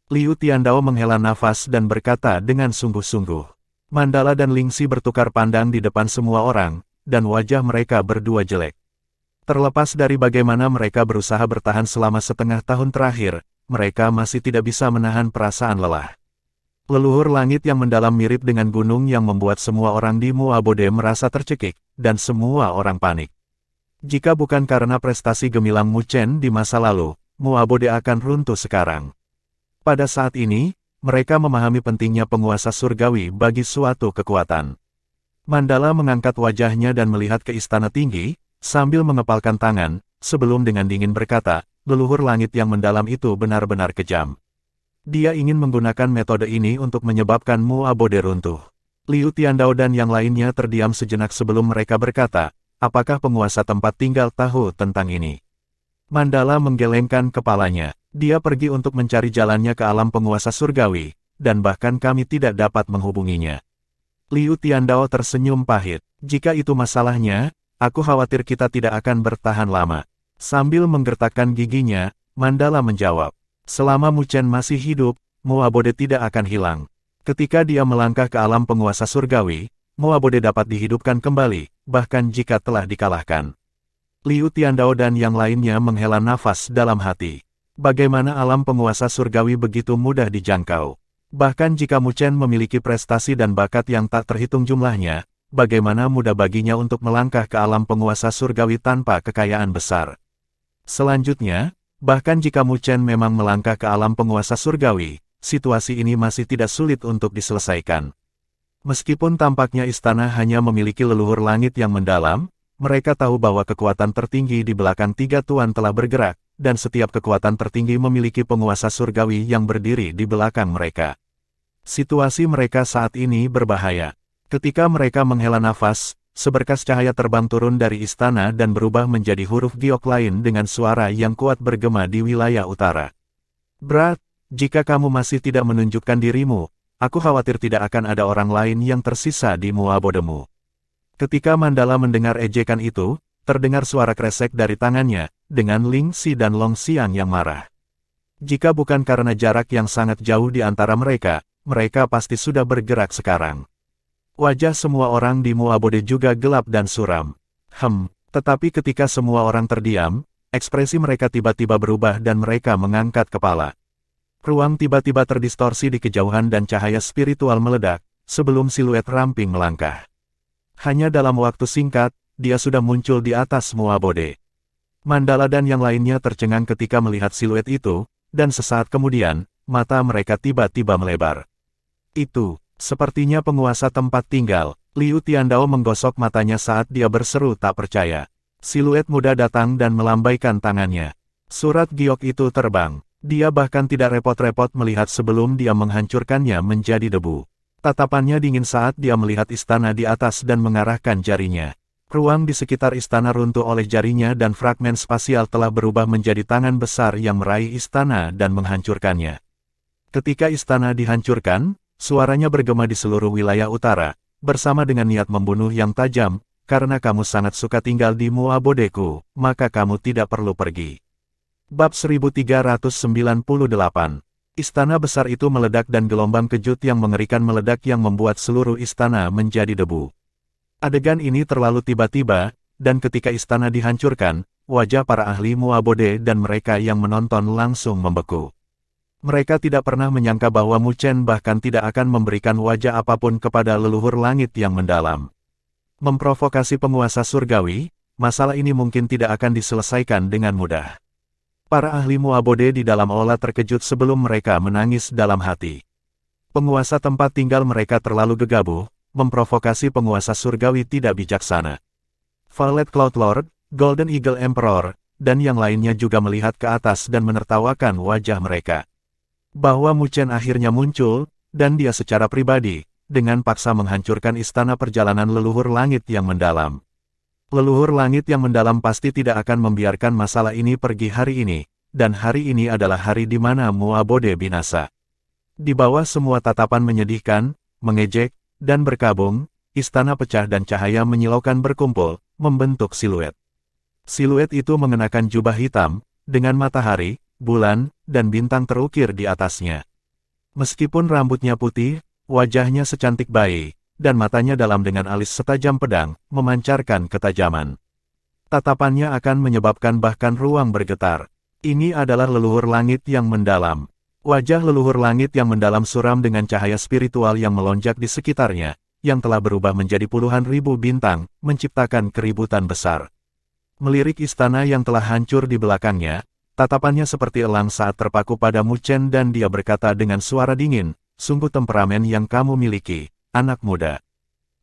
Liu Tiandao menghela nafas dan berkata dengan sungguh-sungguh. Mandala dan Lingxi bertukar pandang di depan semua orang, dan wajah mereka berdua jelek. Terlepas dari bagaimana mereka berusaha bertahan selama setengah tahun terakhir, mereka masih tidak bisa menahan perasaan lelah. Leluhur langit yang mendalam mirip dengan gunung yang membuat semua orang di Muabode merasa tercekik, dan semua orang panik. Jika bukan karena prestasi gemilang Mu Chen di masa lalu, Muabode akan runtuh sekarang. Pada saat ini, mereka memahami pentingnya penguasa surgawi bagi suatu kekuatan. Mandala mengangkat wajahnya dan melihat ke istana tinggi, sambil mengepalkan tangan, sebelum dengan dingin berkata, leluhur langit yang mendalam itu benar-benar kejam. Dia ingin menggunakan metode ini untuk menyebabkan Muabode runtuh. Liu Tiandao dan yang lainnya terdiam sejenak sebelum mereka berkata, apakah penguasa tempat tinggal tahu tentang ini? Mandala menggelengkan kepalanya. Dia pergi untuk mencari jalannya ke alam penguasa surgawi, dan bahkan kami tidak dapat menghubunginya. Liu Tiandao tersenyum pahit. Jika itu masalahnya, aku khawatir kita tidak akan bertahan lama. Sambil menggertakkan giginya, Mandala menjawab. Selama Mu Chen masih hidup, Muabode tidak akan hilang. Ketika dia melangkah ke alam penguasa surgawi, Muabode dapat dihidupkan kembali, bahkan jika telah dikalahkan. Liu Tiandao dan yang lainnya menghela nafas dalam hati. Bagaimana alam penguasa surgawi begitu mudah dijangkau? Bahkan jika Mu Chen memiliki prestasi dan bakat yang tak terhitung jumlahnya, bagaimana mudah baginya untuk melangkah ke alam penguasa surgawi tanpa kekayaan besar. Selanjutnya, bahkan jika Mu Chen memang melangkah ke alam penguasa surgawi, situasi ini masih tidak sulit untuk diselesaikan. Meskipun tampaknya istana hanya memiliki leluhur langit yang mendalam, mereka tahu bahwa kekuatan tertinggi di belakang tiga tuan telah bergerak, dan setiap kekuatan tertinggi memiliki penguasa surgawi yang berdiri di belakang mereka. Situasi mereka saat ini berbahaya. Ketika mereka menghela nafas, seberkas cahaya terbang turun dari istana dan berubah menjadi huruf giok lain dengan suara yang kuat bergema di wilayah utara. Brat, jika kamu masih tidak menunjukkan dirimu, aku khawatir tidak akan ada orang lain yang tersisa di Muabodemu. Ketika Mandala mendengar ejekan itu, terdengar suara kresek dari tangannya, dengan Ling Si dan Long Xiang yang marah. Jika bukan karena jarak yang sangat jauh di antara mereka, mereka pasti sudah bergerak sekarang. Wajah semua orang di Muabode juga gelap dan suram. Tetapi ketika semua orang terdiam, ekspresi mereka tiba-tiba berubah dan mereka mengangkat kepala. Ruang tiba-tiba terdistorsi di kejauhan dan cahaya spiritual meledak, sebelum siluet ramping melangkah. Hanya dalam waktu singkat, dia sudah muncul di atas Muabode. Mandala dan yang lainnya tercengang ketika melihat siluet itu, dan sesaat kemudian, mata mereka tiba-tiba melebar. Itu, sepertinya penguasa tempat tinggal. Liu Tiandao menggosok matanya saat dia berseru tak percaya. Siluet muda datang dan melambaikan tangannya. Surat giok itu terbang. Dia bahkan tidak repot-repot melihat sebelum dia menghancurkannya menjadi debu. Tatapannya dingin saat dia melihat istana di atas dan mengarahkan jarinya. Ruang di sekitar istana runtuh oleh jarinya dan fragmen spasial telah berubah menjadi tangan besar yang meraih istana dan menghancurkannya. Ketika istana dihancurkan, suaranya bergema di seluruh wilayah utara, bersama dengan niat membunuh yang tajam, karena kamu sangat suka tinggal di Muabodeku, maka kamu tidak perlu pergi. Bab 1398. Istana besar itu meledak dan gelombang kejut yang mengerikan meledak yang membuat seluruh istana menjadi debu. Adegan ini terlalu tiba-tiba, dan ketika istana dihancurkan, wajah para ahli Muabode dan mereka yang menonton langsung membeku. Mereka tidak pernah menyangka bahwa Mu Chen bahkan tidak akan memberikan wajah apapun kepada leluhur langit yang mendalam. Memprovokasi penguasa surgawi, masalah ini mungkin tidak akan diselesaikan dengan mudah. Para ahli Muabode di dalam aula terkejut sebelum mereka menangis dalam hati. Penguasa tempat tinggal mereka terlalu gegabah, memprovokasi penguasa surgawi tidak bijaksana. Violet Cloud Lord, Golden Eagle Emperor, dan yang lainnya juga melihat ke atas dan menertawakan wajah mereka. Bahwa Mu Chen akhirnya muncul, dan dia secara pribadi, dengan paksa menghancurkan istana perjalanan leluhur langit yang mendalam. Leluhur langit yang mendalam pasti tidak akan membiarkan masalah ini pergi hari ini, dan hari ini adalah hari di mana Muabode binasa. Di bawah semua tatapan menyedihkan, mengejek, dan berkabung, istana pecah dan cahaya menyilaukan berkumpul, membentuk siluet. Siluet itu mengenakan jubah hitam, dengan matahari, bulan, dan bintang terukir di atasnya. Meskipun rambutnya putih, wajahnya secantik bayi, dan matanya dalam dengan alis setajam pedang, memancarkan ketajaman. Tatapannya akan menyebabkan bahkan ruang bergetar. Ini adalah leluhur langit yang mendalam. Wajah leluhur langit yang mendalam suram dengan cahaya spiritual yang melonjak di sekitarnya, yang telah berubah menjadi puluhan ribu bintang, menciptakan keributan besar. Melirik istana yang telah hancur di belakangnya, tatapannya seperti elang saat terpaku pada Mu Chen dan dia berkata dengan suara dingin, "Sungguh temperamen yang kamu miliki, anak muda.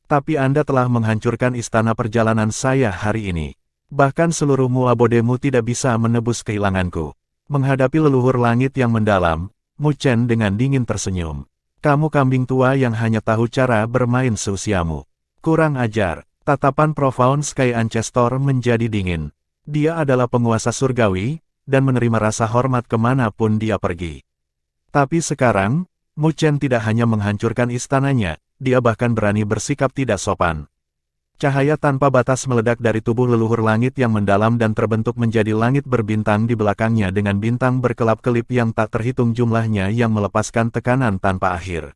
Tapi Anda telah menghancurkan istana perjalanan saya hari ini. Bahkan seluruh Muabodemu tidak bisa menebus kehilanganku." Menghadapi leluhur langit yang mendalam, Mu Chen dengan dingin tersenyum. "Kamu kambing tua yang hanya tahu cara bermain seusiamu. Kurang ajar." Tatapan Profound Sky Ancestor menjadi dingin. Dia adalah penguasa surgawi, dan menerima rasa hormat kemanapun dia pergi. Tapi sekarang, Mu Chen tidak hanya menghancurkan istananya, dia bahkan berani bersikap tidak sopan. Cahaya tanpa batas meledak dari tubuh leluhur langit yang mendalam dan terbentuk menjadi langit berbintang di belakangnya dengan bintang berkelap-kelip yang tak terhitung jumlahnya yang melepaskan tekanan tanpa akhir.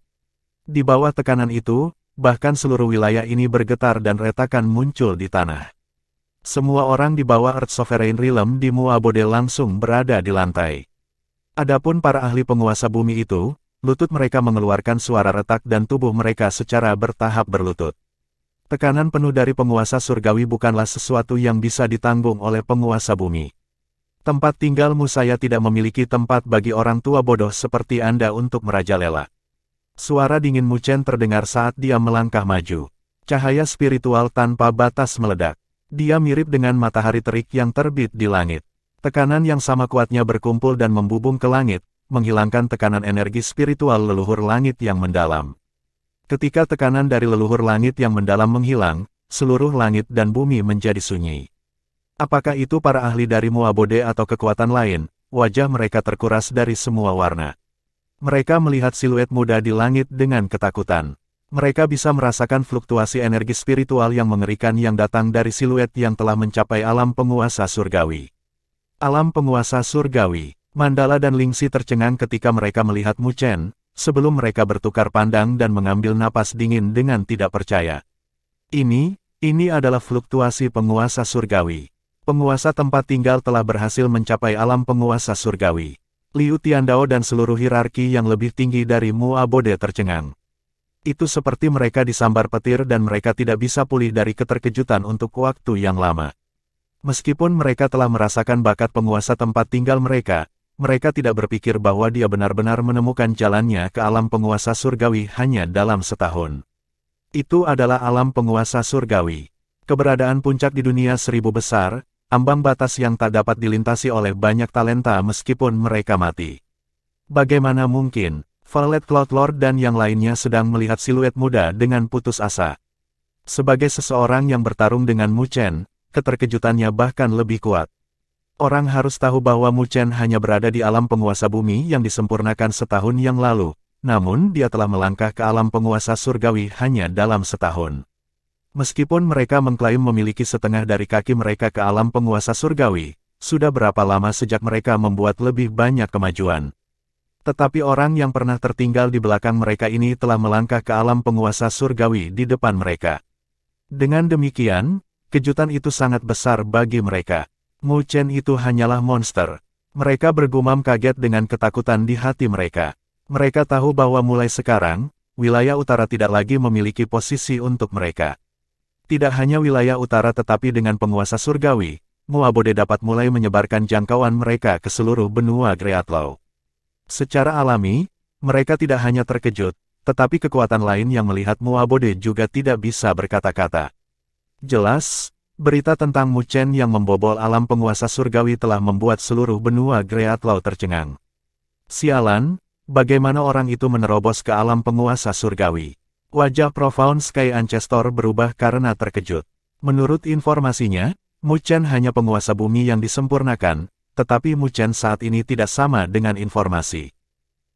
Di bawah tekanan itu, bahkan seluruh wilayah ini bergetar dan retakan muncul di tanah. Semua orang di bawah Earth Sovereign Realm di Muabode langsung berada di lantai. Adapun para ahli penguasa bumi itu, lutut mereka mengeluarkan suara retak dan tubuh mereka secara bertahap berlutut. Tekanan penuh dari penguasa surgawi bukanlah sesuatu yang bisa ditanggung oleh penguasa bumi. Tempat tinggalmu saya tidak memiliki tempat bagi orang tua bodoh seperti Anda untuk merajalela. Suara dingin Mu Chen terdengar saat dia melangkah maju. Cahaya spiritual tanpa batas meledak. Dia mirip dengan matahari terik yang terbit di langit. Tekanan yang sama kuatnya berkumpul dan membubung ke langit, menghilangkan tekanan energi spiritual leluhur langit yang mendalam. Ketika tekanan dari leluhur langit yang mendalam menghilang, seluruh langit dan bumi menjadi sunyi. Apakah itu para ahli dari Muabode atau kekuatan lain? Wajah mereka terkuras dari semua warna. Mereka melihat siluet muda di langit dengan ketakutan. Mereka bisa merasakan fluktuasi energi spiritual yang mengerikan yang datang dari siluet yang telah mencapai alam penguasa surgawi. Alam penguasa surgawi. Mandala dan Lingxi tercengang ketika mereka melihat Mu Chen, sebelum mereka bertukar pandang dan mengambil napas dingin dengan tidak percaya. Ini adalah fluktuasi penguasa surgawi. Penguasa tempat tinggal telah berhasil mencapai alam penguasa surgawi. Liu Tiandao dan seluruh hierarki yang lebih tinggi dari Muabode tercengang. Itu seperti mereka disambar petir dan mereka tidak bisa pulih dari keterkejutan untuk waktu yang lama. Meskipun mereka telah merasakan bakat penguasa tempat tinggal mereka tidak berpikir bahwa dia benar-benar menemukan jalannya ke alam penguasa surgawi hanya dalam setahun. Itu adalah alam penguasa surgawi. Keberadaan puncak di dunia seribu besar, ambang batas yang tak dapat dilintasi oleh banyak talenta meskipun mereka mati. Bagaimana mungkin, Violet Cloud Lord dan yang lainnya sedang melihat siluet muda dengan putus asa. Sebagai seseorang yang bertarung dengan Mu Chen, keterkejutannya bahkan lebih kuat. Orang harus tahu bahwa Mu Chen hanya berada di alam penguasa bumi yang disempurnakan setahun yang lalu, namun dia telah melangkah ke alam penguasa surgawi hanya dalam setahun. Meskipun mereka mengklaim memiliki setengah dari kaki mereka ke alam penguasa surgawi, sudah berapa lama sejak mereka membuat lebih banyak kemajuan. Tetapi orang yang pernah tertinggal di belakang mereka ini telah melangkah ke alam penguasa surgawi di depan mereka. Dengan demikian, kejutan itu sangat besar bagi mereka. Mu Chen itu hanyalah monster. Mereka bergumam kaget dengan ketakutan di hati mereka. Mereka tahu bahwa mulai sekarang, wilayah utara tidak lagi memiliki posisi untuk mereka. Tidak hanya wilayah utara tetapi dengan penguasa surgawi, Muabode dapat mulai menyebarkan jangkauan mereka ke seluruh benua Greatlaw. Secara alami, mereka tidak hanya terkejut, tetapi kekuatan lain yang melihat Muabode juga tidak bisa berkata-kata. Jelas, berita tentang Mu Chen yang membobol alam penguasa surgawi telah membuat seluruh benua Greatlaw tercengang. Sialan, bagaimana orang itu menerobos ke alam penguasa surgawi? Wajah Profound Sky Ancestor berubah karena terkejut. Menurut informasinya, Mu Chen hanya penguasa bumi yang disempurnakan, tetapi Mu Chen saat ini tidak sama dengan informasi.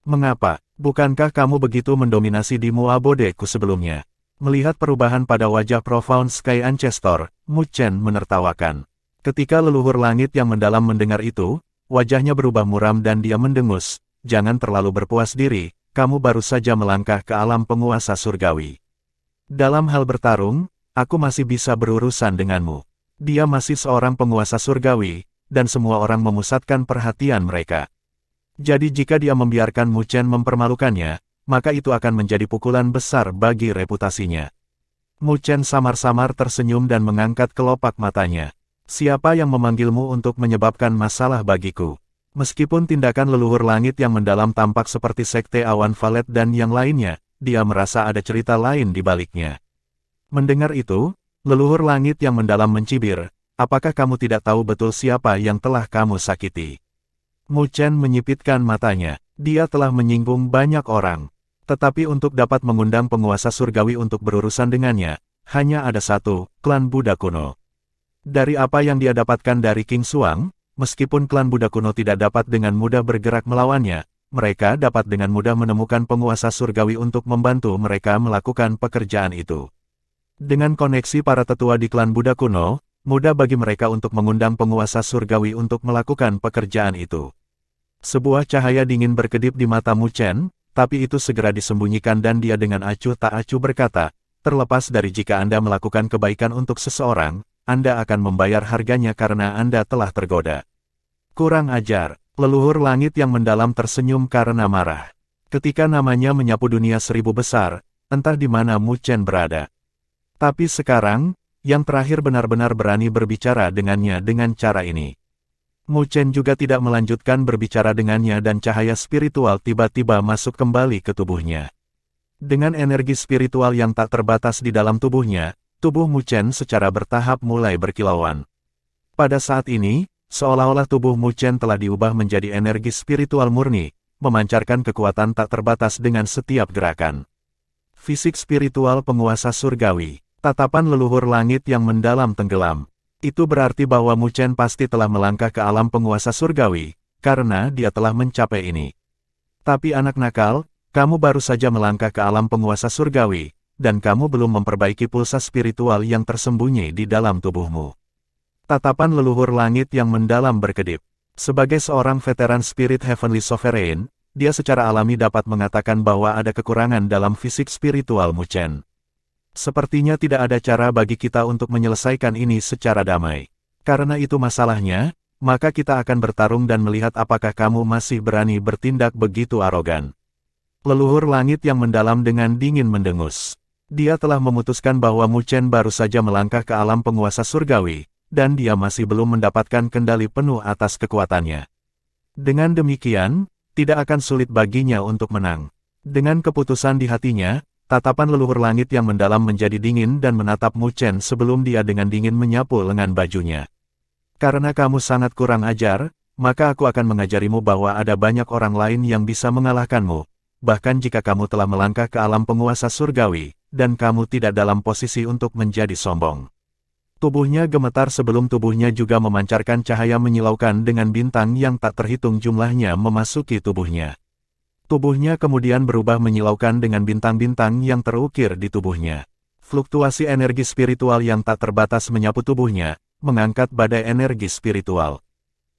Mengapa? Bukankah kamu begitu mendominasi di Muabode-ku sebelumnya? Melihat perubahan pada wajah Profound Sky Ancestor, Mu Chen menertawakan. Ketika leluhur langit yang mendalam mendengar itu, wajahnya berubah muram dan dia mendengus. Jangan terlalu berpuas diri, kamu baru saja melangkah ke alam penguasa surgawi. Dalam hal bertarung, aku masih bisa berurusan denganmu. Dia masih seorang penguasa surgawi, dan semua orang memusatkan perhatian mereka. Jadi jika dia membiarkan Mu Chen mempermalukannya, maka itu akan menjadi pukulan besar bagi reputasinya. Mu Chen samar-samar tersenyum dan mengangkat kelopak matanya. Siapa yang memanggilmu untuk menyebabkan masalah bagiku? Meskipun tindakan leluhur langit yang mendalam tampak seperti sekte awan valet dan yang lainnya, dia merasa ada cerita lain di baliknya. Mendengar itu, leluhur langit yang mendalam mencibir, apakah kamu tidak tahu betul siapa yang telah kamu sakiti? Mu Chen menyipitkan matanya, dia telah menyinggung banyak orang. Tetapi untuk dapat mengundang penguasa surgawi untuk berurusan dengannya, hanya ada satu, klan Buddha kuno. Dari apa yang dia dapatkan dari King Xuang, meskipun klan Buddha kuno tidak dapat dengan mudah bergerak melawannya, mereka dapat dengan mudah menemukan penguasa surgawi untuk membantu mereka melakukan pekerjaan itu. Dengan koneksi para tetua di klan Buddha kuno, mudah bagi mereka untuk mengundang penguasa surgawi untuk melakukan pekerjaan itu. Sebuah cahaya dingin berkedip di mata Mu Chen, tapi itu segera disembunyikan dan dia dengan acuh tak acuh berkata, terlepas dari jika Anda melakukan kebaikan untuk seseorang, Anda akan membayar harganya karena Anda telah tergoda. Kurang ajar, leluhur langit yang mendalam tersenyum karena marah. Ketika namanya menyapu dunia seribu besar, entah di mana Mu Chen berada. Tapi sekarang, yang terakhir benar-benar berani berbicara dengannya dengan cara ini. Mu Chen juga tidak melanjutkan berbicara dengannya dan cahaya spiritual tiba-tiba masuk kembali ke tubuhnya. Dengan energi spiritual yang tak terbatas di dalam tubuhnya, tubuh Mu Chen secara bertahap mulai berkilauan. Pada saat ini, seolah-olah tubuh Mu Chen telah diubah menjadi energi spiritual murni, memancarkan kekuatan tak terbatas dengan setiap gerakan. Fisik spiritual penguasa surgawi. Tatapan leluhur langit yang mendalam tenggelam. Itu berarti bahwa Mu Chen pasti telah melangkah ke alam penguasa surgawi, karena dia telah mencapai ini. Tapi anak nakal, kamu baru saja melangkah ke alam penguasa surgawi, dan kamu belum memperbaiki pulsa spiritual yang tersembunyi di dalam tubuhmu. Tatapan leluhur langit yang mendalam berkedip. Sebagai seorang veteran spirit Heavenly Sovereign, dia secara alami dapat mengatakan bahwa ada kekurangan dalam fisik spiritual Mu Chen. Sepertinya tidak ada cara bagi kita untuk menyelesaikan ini secara damai. Karena itu masalahnya, maka kita akan bertarung dan melihat apakah kamu masih berani bertindak begitu arogan. Leluhur langit yang mendalam dengan dingin mendengus. Dia telah memutuskan bahwa Mu Chen baru saja melangkah ke alam penguasa surgawi, dan dia masih belum mendapatkan kendali penuh atas kekuatannya. Dengan demikian, tidak akan sulit baginya untuk menang. Dengan keputusan di hatinya, tatapan leluhur langit yang mendalam menjadi dingin dan menatap Mu Chen sebelum dia dengan dingin menyapu lengan bajunya. Karena kamu sangat kurang ajar, maka aku akan mengajarimu bahwa ada banyak orang lain yang bisa mengalahkanmu, bahkan jika kamu telah melangkah ke alam penguasa surgawi, dan kamu tidak dalam posisi untuk menjadi sombong. Tubuhnya gemetar sebelum tubuhnya juga memancarkan cahaya menyilaukan dengan bintang yang tak terhitung jumlahnya memasuki tubuhnya. Tubuhnya kemudian berubah menyilaukan dengan bintang-bintang yang terukir di tubuhnya. Fluktuasi energi spiritual yang tak terbatas menyapu tubuhnya, mengangkat badai energi spiritual.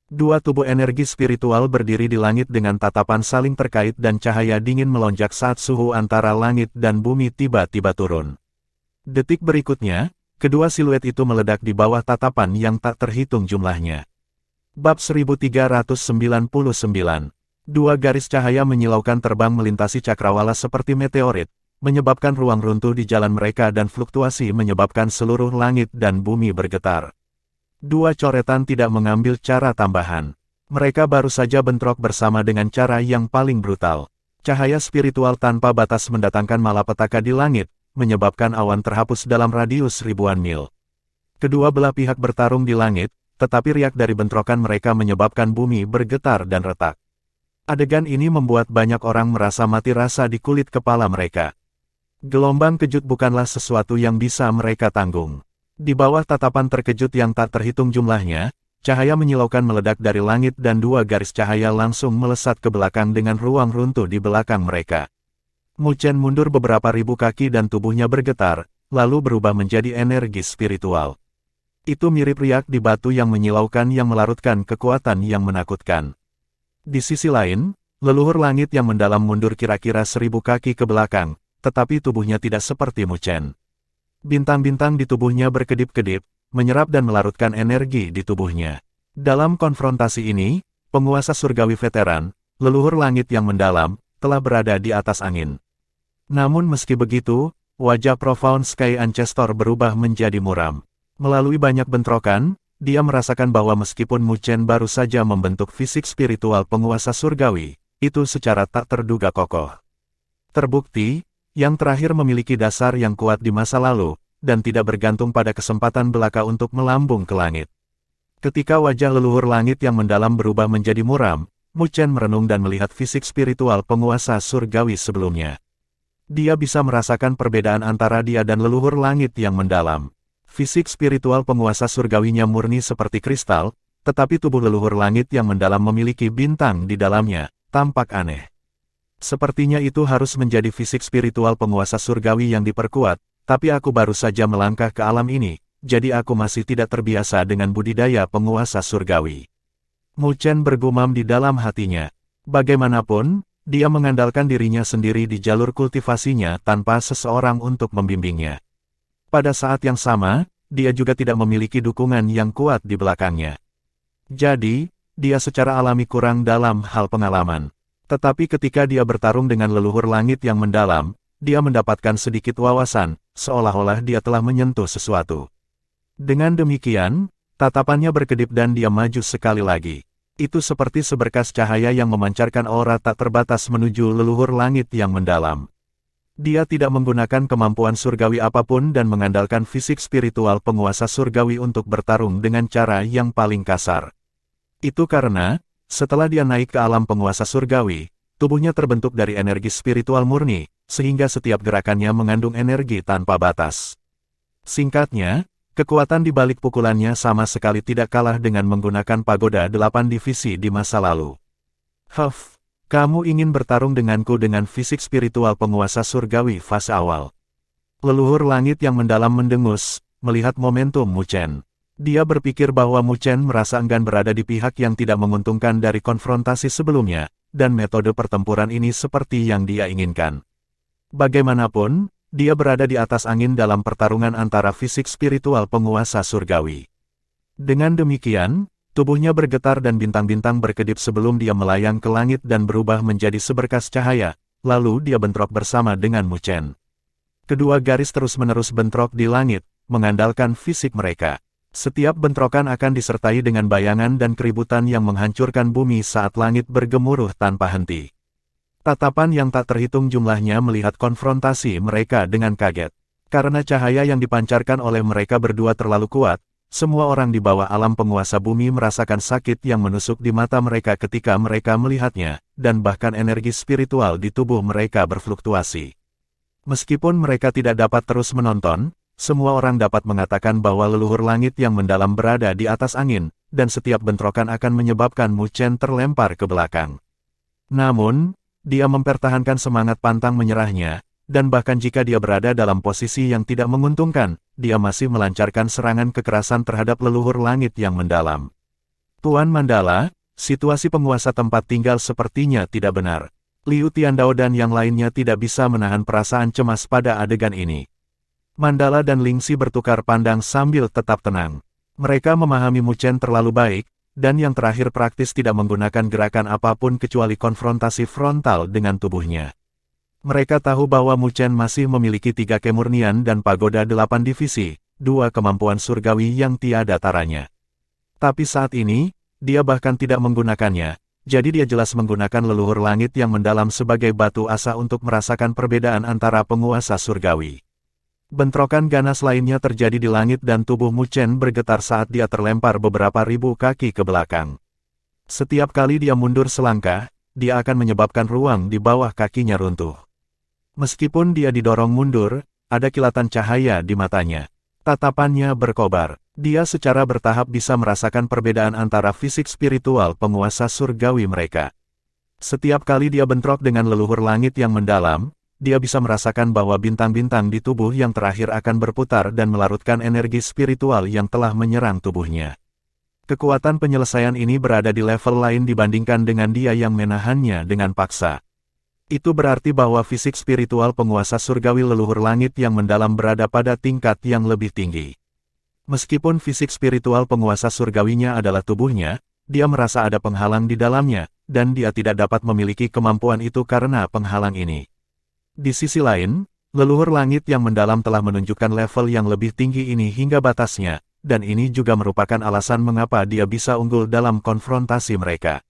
Dua tubuh energi spiritual berdiri di langit dengan tatapan saling terkait dan cahaya dingin melonjak saat suhu antara langit dan bumi tiba-tiba turun. Detik berikutnya, kedua siluet itu meledak di bawah tatapan yang tak terhitung jumlahnya. Bab 1399. Dua garis cahaya menyilaukan terbang melintasi cakrawala seperti meteorit, menyebabkan ruang runtuh di jalan mereka dan fluktuasi menyebabkan seluruh langit dan bumi bergetar. Dua coretan tidak mengambil cara tambahan. Mereka baru saja bentrok bersama dengan cara yang paling brutal. Cahaya spiritual tanpa batas mendatangkan malapetaka di langit, menyebabkan awan terhapus dalam radius ribuan mil. Kedua belah pihak bertarung di langit, tetapi riak dari bentrokan mereka menyebabkan bumi bergetar dan retak. Adegan ini membuat banyak orang merasa mati rasa di kulit kepala mereka. Gelombang kejut bukanlah sesuatu yang bisa mereka tanggung. Di bawah tatapan terkejut yang tak terhitung jumlahnya, cahaya menyilaukan meledak dari langit dan dua garis cahaya langsung melesat ke belakang dengan ruang runtuh di belakang mereka. Mu Chen mundur beberapa ribu kaki dan tubuhnya bergetar, lalu berubah menjadi energi spiritual. Itu mirip riak di batu yang menyilaukan yang melarutkan kekuatan yang menakutkan. Di sisi lain, leluhur langit yang mendalam mundur kira-kira 1000 kaki ke belakang, tetapi tubuhnya tidak seperti Mu Chen. Bintang-bintang di tubuhnya berkedip-kedip, menyerap dan melarutkan energi di tubuhnya. Dalam konfrontasi ini, penguasa surgawi veteran, leluhur langit yang mendalam, telah berada di atas angin. Namun meski begitu, wajah Profound Sky Ancestor berubah menjadi muram. Melalui banyak bentrokan, dia merasakan bahwa meskipun Mu Chen baru saja membentuk fisik spiritual penguasa surgawi, itu secara tak terduga kokoh. Terbukti, yang terakhir memiliki dasar yang kuat di masa lalu, dan tidak bergantung pada kesempatan belaka untuk melambung ke langit. Ketika wajah leluhur langit yang mendalam berubah menjadi muram, Mu Chen merenung dan melihat fisik spiritual penguasa surgawi sebelumnya. Dia bisa merasakan perbedaan antara dia dan leluhur langit yang mendalam. Fisik spiritual penguasa surgawinya murni seperti kristal, tetapi tubuh leluhur langit yang mendalam memiliki bintang di dalamnya, tampak aneh. Sepertinya itu harus menjadi fisik spiritual penguasa surgawi yang diperkuat, tapi aku baru saja melangkah ke alam ini, jadi aku masih tidak terbiasa dengan budidaya penguasa surgawi. Mu Chen bergumam di dalam hatinya. Bagaimanapun, dia mengandalkan dirinya sendiri di jalur kultivasinya tanpa seseorang untuk membimbingnya. Pada saat yang sama, dia juga tidak memiliki dukungan yang kuat di belakangnya. Jadi, dia secara alami kurang dalam hal pengalaman. Tetapi ketika dia bertarung dengan leluhur langit yang mendalam, dia mendapatkan sedikit wawasan, seolah-olah dia telah menyentuh sesuatu. Dengan demikian, tatapannya berkedip dan dia maju sekali lagi. Itu seperti seberkas cahaya yang memancarkan aura tak terbatas menuju leluhur langit yang mendalam. Dia tidak menggunakan kemampuan surgawi apapun dan mengandalkan fisik spiritual penguasa surgawi untuk bertarung dengan cara yang paling kasar. Itu karena, setelah dia naik ke alam penguasa surgawi, tubuhnya terbentuk dari energi spiritual murni, sehingga setiap gerakannya mengandung energi tanpa batas. Singkatnya, kekuatan di balik pukulannya sama sekali tidak kalah dengan menggunakan pagoda 8 divisi di masa lalu. Huff, kamu ingin bertarung denganku dengan fisik spiritual penguasa surgawi fase awal. Leluhur langit yang mendalam mendengus, melihat momentum Mu Chen. Dia berpikir bahwa Mu Chen merasa enggan berada di pihak yang tidak menguntungkan dari konfrontasi sebelumnya, dan metode pertempuran ini seperti yang dia inginkan. Bagaimanapun, dia berada di atas angin dalam pertarungan antara fisik spiritual penguasa surgawi. Dengan demikian, tubuhnya bergetar dan bintang-bintang berkedip sebelum dia melayang ke langit dan berubah menjadi seberkas cahaya, lalu dia bentrok bersama dengan Mu Chen. Kedua garis terus-menerus bentrok di langit, mengandalkan fisik mereka. Setiap bentrokan akan disertai dengan bayangan dan keributan yang menghancurkan bumi saat langit bergemuruh tanpa henti. Tatapan yang tak terhitung jumlahnya melihat konfrontasi mereka dengan kaget. Karena cahaya yang dipancarkan oleh mereka berdua terlalu kuat, semua orang di bawah alam penguasa bumi merasakan sakit yang menusuk di mata mereka ketika mereka melihatnya, dan bahkan energi spiritual di tubuh mereka berfluktuasi. Meskipun mereka tidak dapat terus menonton, semua orang dapat mengatakan bahwa leluhur langit yang mendalam berada di atas angin, dan setiap bentrokan akan menyebabkan Mu Chen terlempar ke belakang. Namun, dia mempertahankan semangat pantang menyerahnya, dan bahkan jika dia berada dalam posisi yang tidak menguntungkan, dia masih melancarkan serangan kekerasan terhadap leluhur langit yang mendalam. Tuan Mandala, situasi penguasa tempat tinggal sepertinya tidak benar. Liu Tiandao dan yang lainnya tidak bisa menahan perasaan cemas pada adegan ini. Mandala dan Lingxi bertukar pandang sambil tetap tenang. Mereka memahami Mu Chen terlalu baik, dan yang terakhir praktis tidak menggunakan gerakan apapun kecuali konfrontasi frontal dengan tubuhnya. Mereka tahu bahwa Mu Chen masih memiliki 3 kemurnian dan pagoda 8 divisi, 2 kemampuan surgawi yang tiada taranya. Tapi saat ini, dia bahkan tidak menggunakannya, jadi dia jelas menggunakan leluhur langit yang mendalam sebagai batu asa untuk merasakan perbedaan antara penguasa surgawi. Bentrokan ganas lainnya terjadi di langit dan tubuh Mu Chen bergetar saat dia terlempar beberapa ribu kaki ke belakang. Setiap kali dia mundur selangkah, dia akan menyebabkan ruang di bawah kakinya runtuh. Meskipun dia didorong mundur, ada kilatan cahaya di matanya. Tatapannya berkobar. Dia secara bertahap bisa merasakan perbedaan antara fisik spiritual penguasa surgawi mereka. Setiap kali dia bentrok dengan leluhur langit yang mendalam, dia bisa merasakan bahwa bintang-bintang di tubuh yang terakhir akan berputar dan melarutkan energi spiritual yang telah menyerang tubuhnya. Kekuatan penyelesaian ini berada di level lain dibandingkan dengan dia yang menahannya dengan paksa. Itu berarti bahwa fisik spiritual penguasa surgawi leluhur langit yang mendalam berada pada tingkat yang lebih tinggi. Meskipun fisik spiritual penguasa surgawinya adalah tubuhnya, dia merasa ada penghalang di dalamnya, dan dia tidak dapat memiliki kemampuan itu karena penghalang ini. Di sisi lain, leluhur langit yang mendalam telah menunjukkan level yang lebih tinggi ini hingga batasnya, dan ini juga merupakan alasan mengapa dia bisa unggul dalam konfrontasi mereka.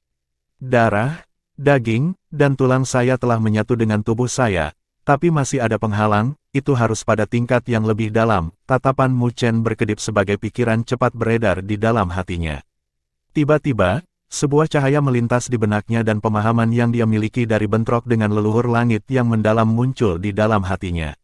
Darah, daging, dan tulang saya telah menyatu dengan tubuh saya, tapi masih ada penghalang, itu harus pada tingkat yang lebih dalam. Tatapan Mu Chen berkedip sebagai pikiran cepat beredar di dalam hatinya. Tiba-tiba, sebuah cahaya melintas di benaknya dan pemahaman yang dia miliki dari bentrok dengan leluhur langit yang mendalam muncul di dalam hatinya.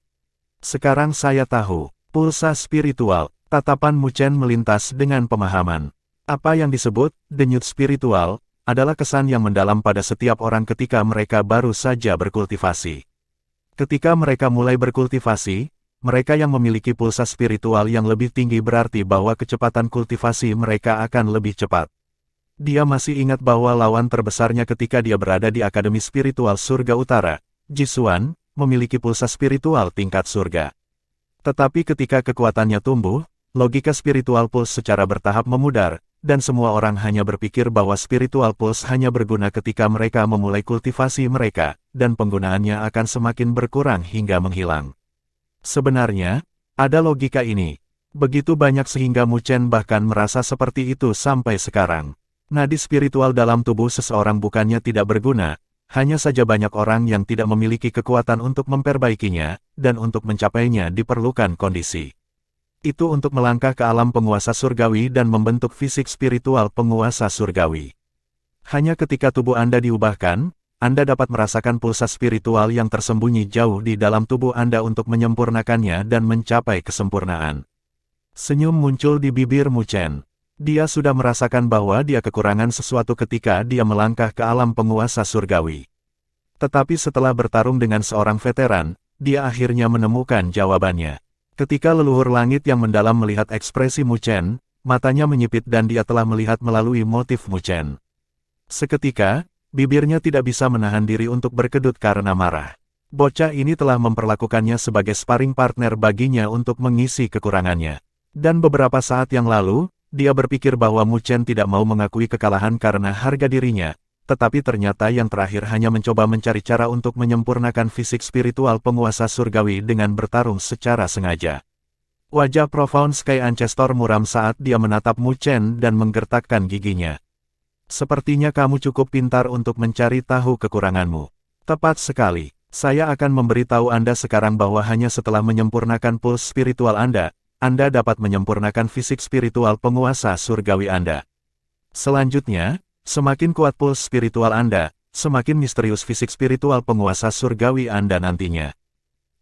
Sekarang saya tahu, pulsa spiritual, tatapan Mu Chen melintas dengan pemahaman. Apa yang disebut denyut spiritual adalah kesan yang mendalam pada setiap orang ketika mereka baru saja berkultivasi. Ketika mereka mulai berkultivasi, mereka yang memiliki pulsa spiritual yang lebih tinggi berarti bahwa kecepatan kultivasi mereka akan lebih cepat. Dia masih ingat bahwa lawan terbesarnya ketika dia berada di Akademi Spiritual Surga Utara, Jisuan, memiliki pulsa spiritual tingkat surga. Tetapi ketika kekuatannya tumbuh, logika spiritual pulse secara bertahap memudar, dan semua orang hanya berpikir bahwa spiritual pulse hanya berguna ketika mereka memulai kultivasi mereka, dan penggunaannya akan semakin berkurang hingga menghilang. Sebenarnya, ada logika ini. Begitu banyak sehingga Mu Chen bahkan merasa seperti itu sampai sekarang. Nadi spiritual dalam tubuh seseorang bukannya tidak berguna, hanya saja banyak orang yang tidak memiliki kekuatan untuk memperbaikinya, dan untuk mencapainya diperlukan kondisi. Itu untuk melangkah ke alam penguasa surgawi dan membentuk fisik spiritual penguasa surgawi. Hanya ketika tubuh Anda diubahkan, Anda dapat merasakan pulsa spiritual yang tersembunyi jauh di dalam tubuh Anda untuk menyempurnakannya dan mencapai kesempurnaan. Senyum muncul di bibir Mu Chen. Dia sudah merasakan bahwa dia kekurangan sesuatu ketika dia melangkah ke alam penguasa surgawi. Tetapi setelah bertarung dengan seorang veteran, dia akhirnya menemukan jawabannya. Ketika leluhur langit yang mendalam melihat ekspresi Mu Chen, matanya menyipit dan dia telah melihat melalui motif Mu Chen. Seketika, bibirnya tidak bisa menahan diri untuk berkedut karena marah. Bocah ini telah memperlakukannya sebagai sparring partner baginya untuk mengisi kekurangannya. Dan beberapa saat yang lalu, dia berpikir bahwa Mu Chen tidak mau mengakui kekalahan karena harga dirinya, tetapi ternyata yang terakhir hanya mencoba mencari cara untuk menyempurnakan fisik spiritual penguasa surgawi dengan bertarung secara sengaja. Wajah Profound Sky Ancestor muram saat dia menatap Mu Chen dan menggertakkan giginya. Sepertinya kamu cukup pintar untuk mencari tahu kekuranganmu. Tepat sekali. Saya akan memberitahu Anda sekarang bahwa hanya setelah menyempurnakan puls spiritual Anda dapat menyempurnakan fisik spiritual penguasa surgawi Anda. Selanjutnya, semakin kuat puls spiritual Anda, semakin misterius fisik spiritual penguasa surgawi Anda nantinya.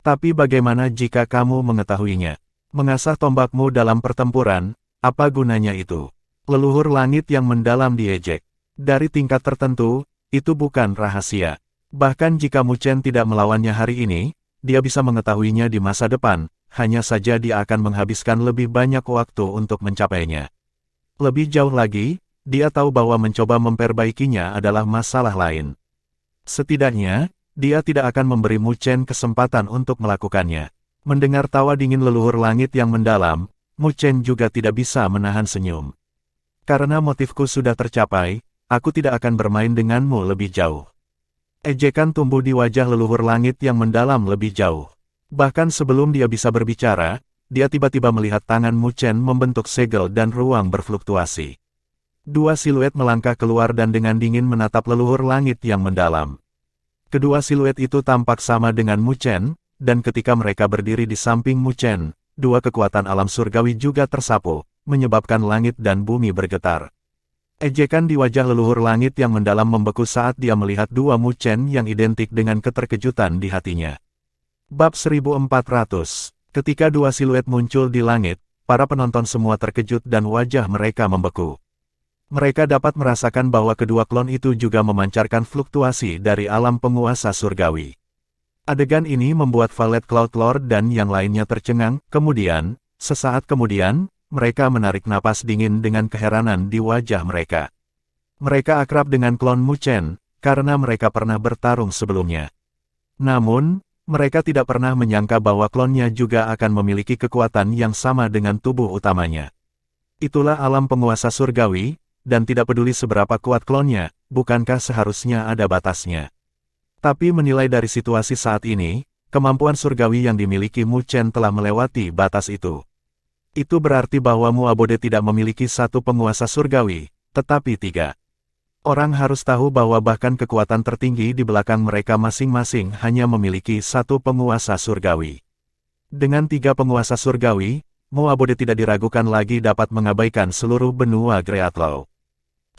Tapi bagaimana jika kamu mengetahuinya? Mengasah tombakmu dalam pertempuran, apa gunanya itu? Leluhur langit yang mendalam diejek. Dari tingkat tertentu, itu bukan rahasia. Bahkan jika Mu Chen tidak melawannya hari ini, dia bisa mengetahuinya di masa depan, hanya saja dia akan menghabiskan lebih banyak waktu untuk mencapainya. Lebih jauh lagi, dia tahu bahwa mencoba memperbaikinya adalah masalah lain. Setidaknya, dia tidak akan memberi Mu Chen kesempatan untuk melakukannya. Mendengar tawa dingin leluhur langit yang mendalam, Mu Chen juga tidak bisa menahan senyum. Karena motifku sudah tercapai, aku tidak akan bermain denganmu lebih jauh. Ejekan tumbuh di wajah leluhur langit yang mendalam lebih jauh. Bahkan sebelum dia bisa berbicara, dia tiba-tiba melihat tangan Mu Chen membentuk segel dan ruang berfluktuasi. Dua siluet melangkah keluar dan dengan dingin menatap leluhur langit yang mendalam. Kedua siluet itu tampak sama dengan Mu Chen, dan ketika mereka berdiri di samping Mu Chen, dua kekuatan alam surgawi juga tersapu, menyebabkan langit dan bumi bergetar. Ejekan di wajah leluhur langit yang mendalam membeku saat dia melihat dua Mu Chen yang identik dengan keterkejutan di hatinya. Bab 1400. Ketika dua siluet muncul di langit, para penonton semua terkejut dan wajah mereka membeku. Mereka dapat merasakan bahwa kedua klon itu juga memancarkan fluktuasi dari alam penguasa surgawi. Adegan ini membuat Violet Cloud Lord dan yang lainnya tercengang, kemudian, sesaat kemudian, mereka menarik napas dingin dengan keheranan di wajah mereka. Mereka akrab dengan klon Mu Chen, karena mereka pernah bertarung sebelumnya. Namun, mereka tidak pernah menyangka bahwa klonnya juga akan memiliki kekuatan yang sama dengan tubuh utamanya. Itulah alam penguasa surgawi, dan tidak peduli seberapa kuat klonnya, bukankah seharusnya ada batasnya? Tapi menilai dari situasi saat ini, kemampuan surgawi yang dimiliki Mu Chen telah melewati batas itu. Itu berarti bahwa Mu Abode tidak memiliki satu penguasa surgawi, tetapi tiga. Orang harus tahu bahwa bahkan kekuatan tertinggi di belakang mereka masing-masing hanya memiliki satu penguasa surgawi. Dengan tiga penguasa surgawi, Mu Abode tidak diragukan lagi dapat mengabaikan seluruh benua Greatlaw.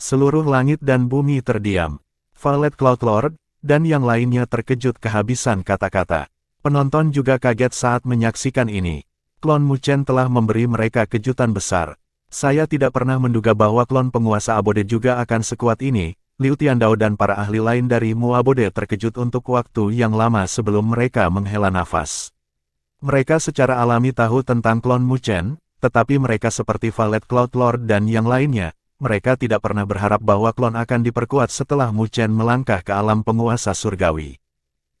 Seluruh langit dan bumi terdiam. Violet Cloud Lord, dan yang lainnya terkejut kehabisan kata-kata. Penonton juga kaget saat menyaksikan ini. Klon Mu Chen telah memberi mereka kejutan besar. Saya tidak pernah menduga bahwa klon penguasa Abode juga akan sekuat ini. Liu Tiandao dan para ahli lain dari Mu Abode terkejut untuk waktu yang lama sebelum mereka menghela nafas. Mereka secara alami tahu tentang klon Mu Chen, tetapi mereka seperti Violet Cloud Lord dan yang lainnya, mereka tidak pernah berharap bahwa klon akan diperkuat setelah Mu Chen melangkah ke alam penguasa surgawi.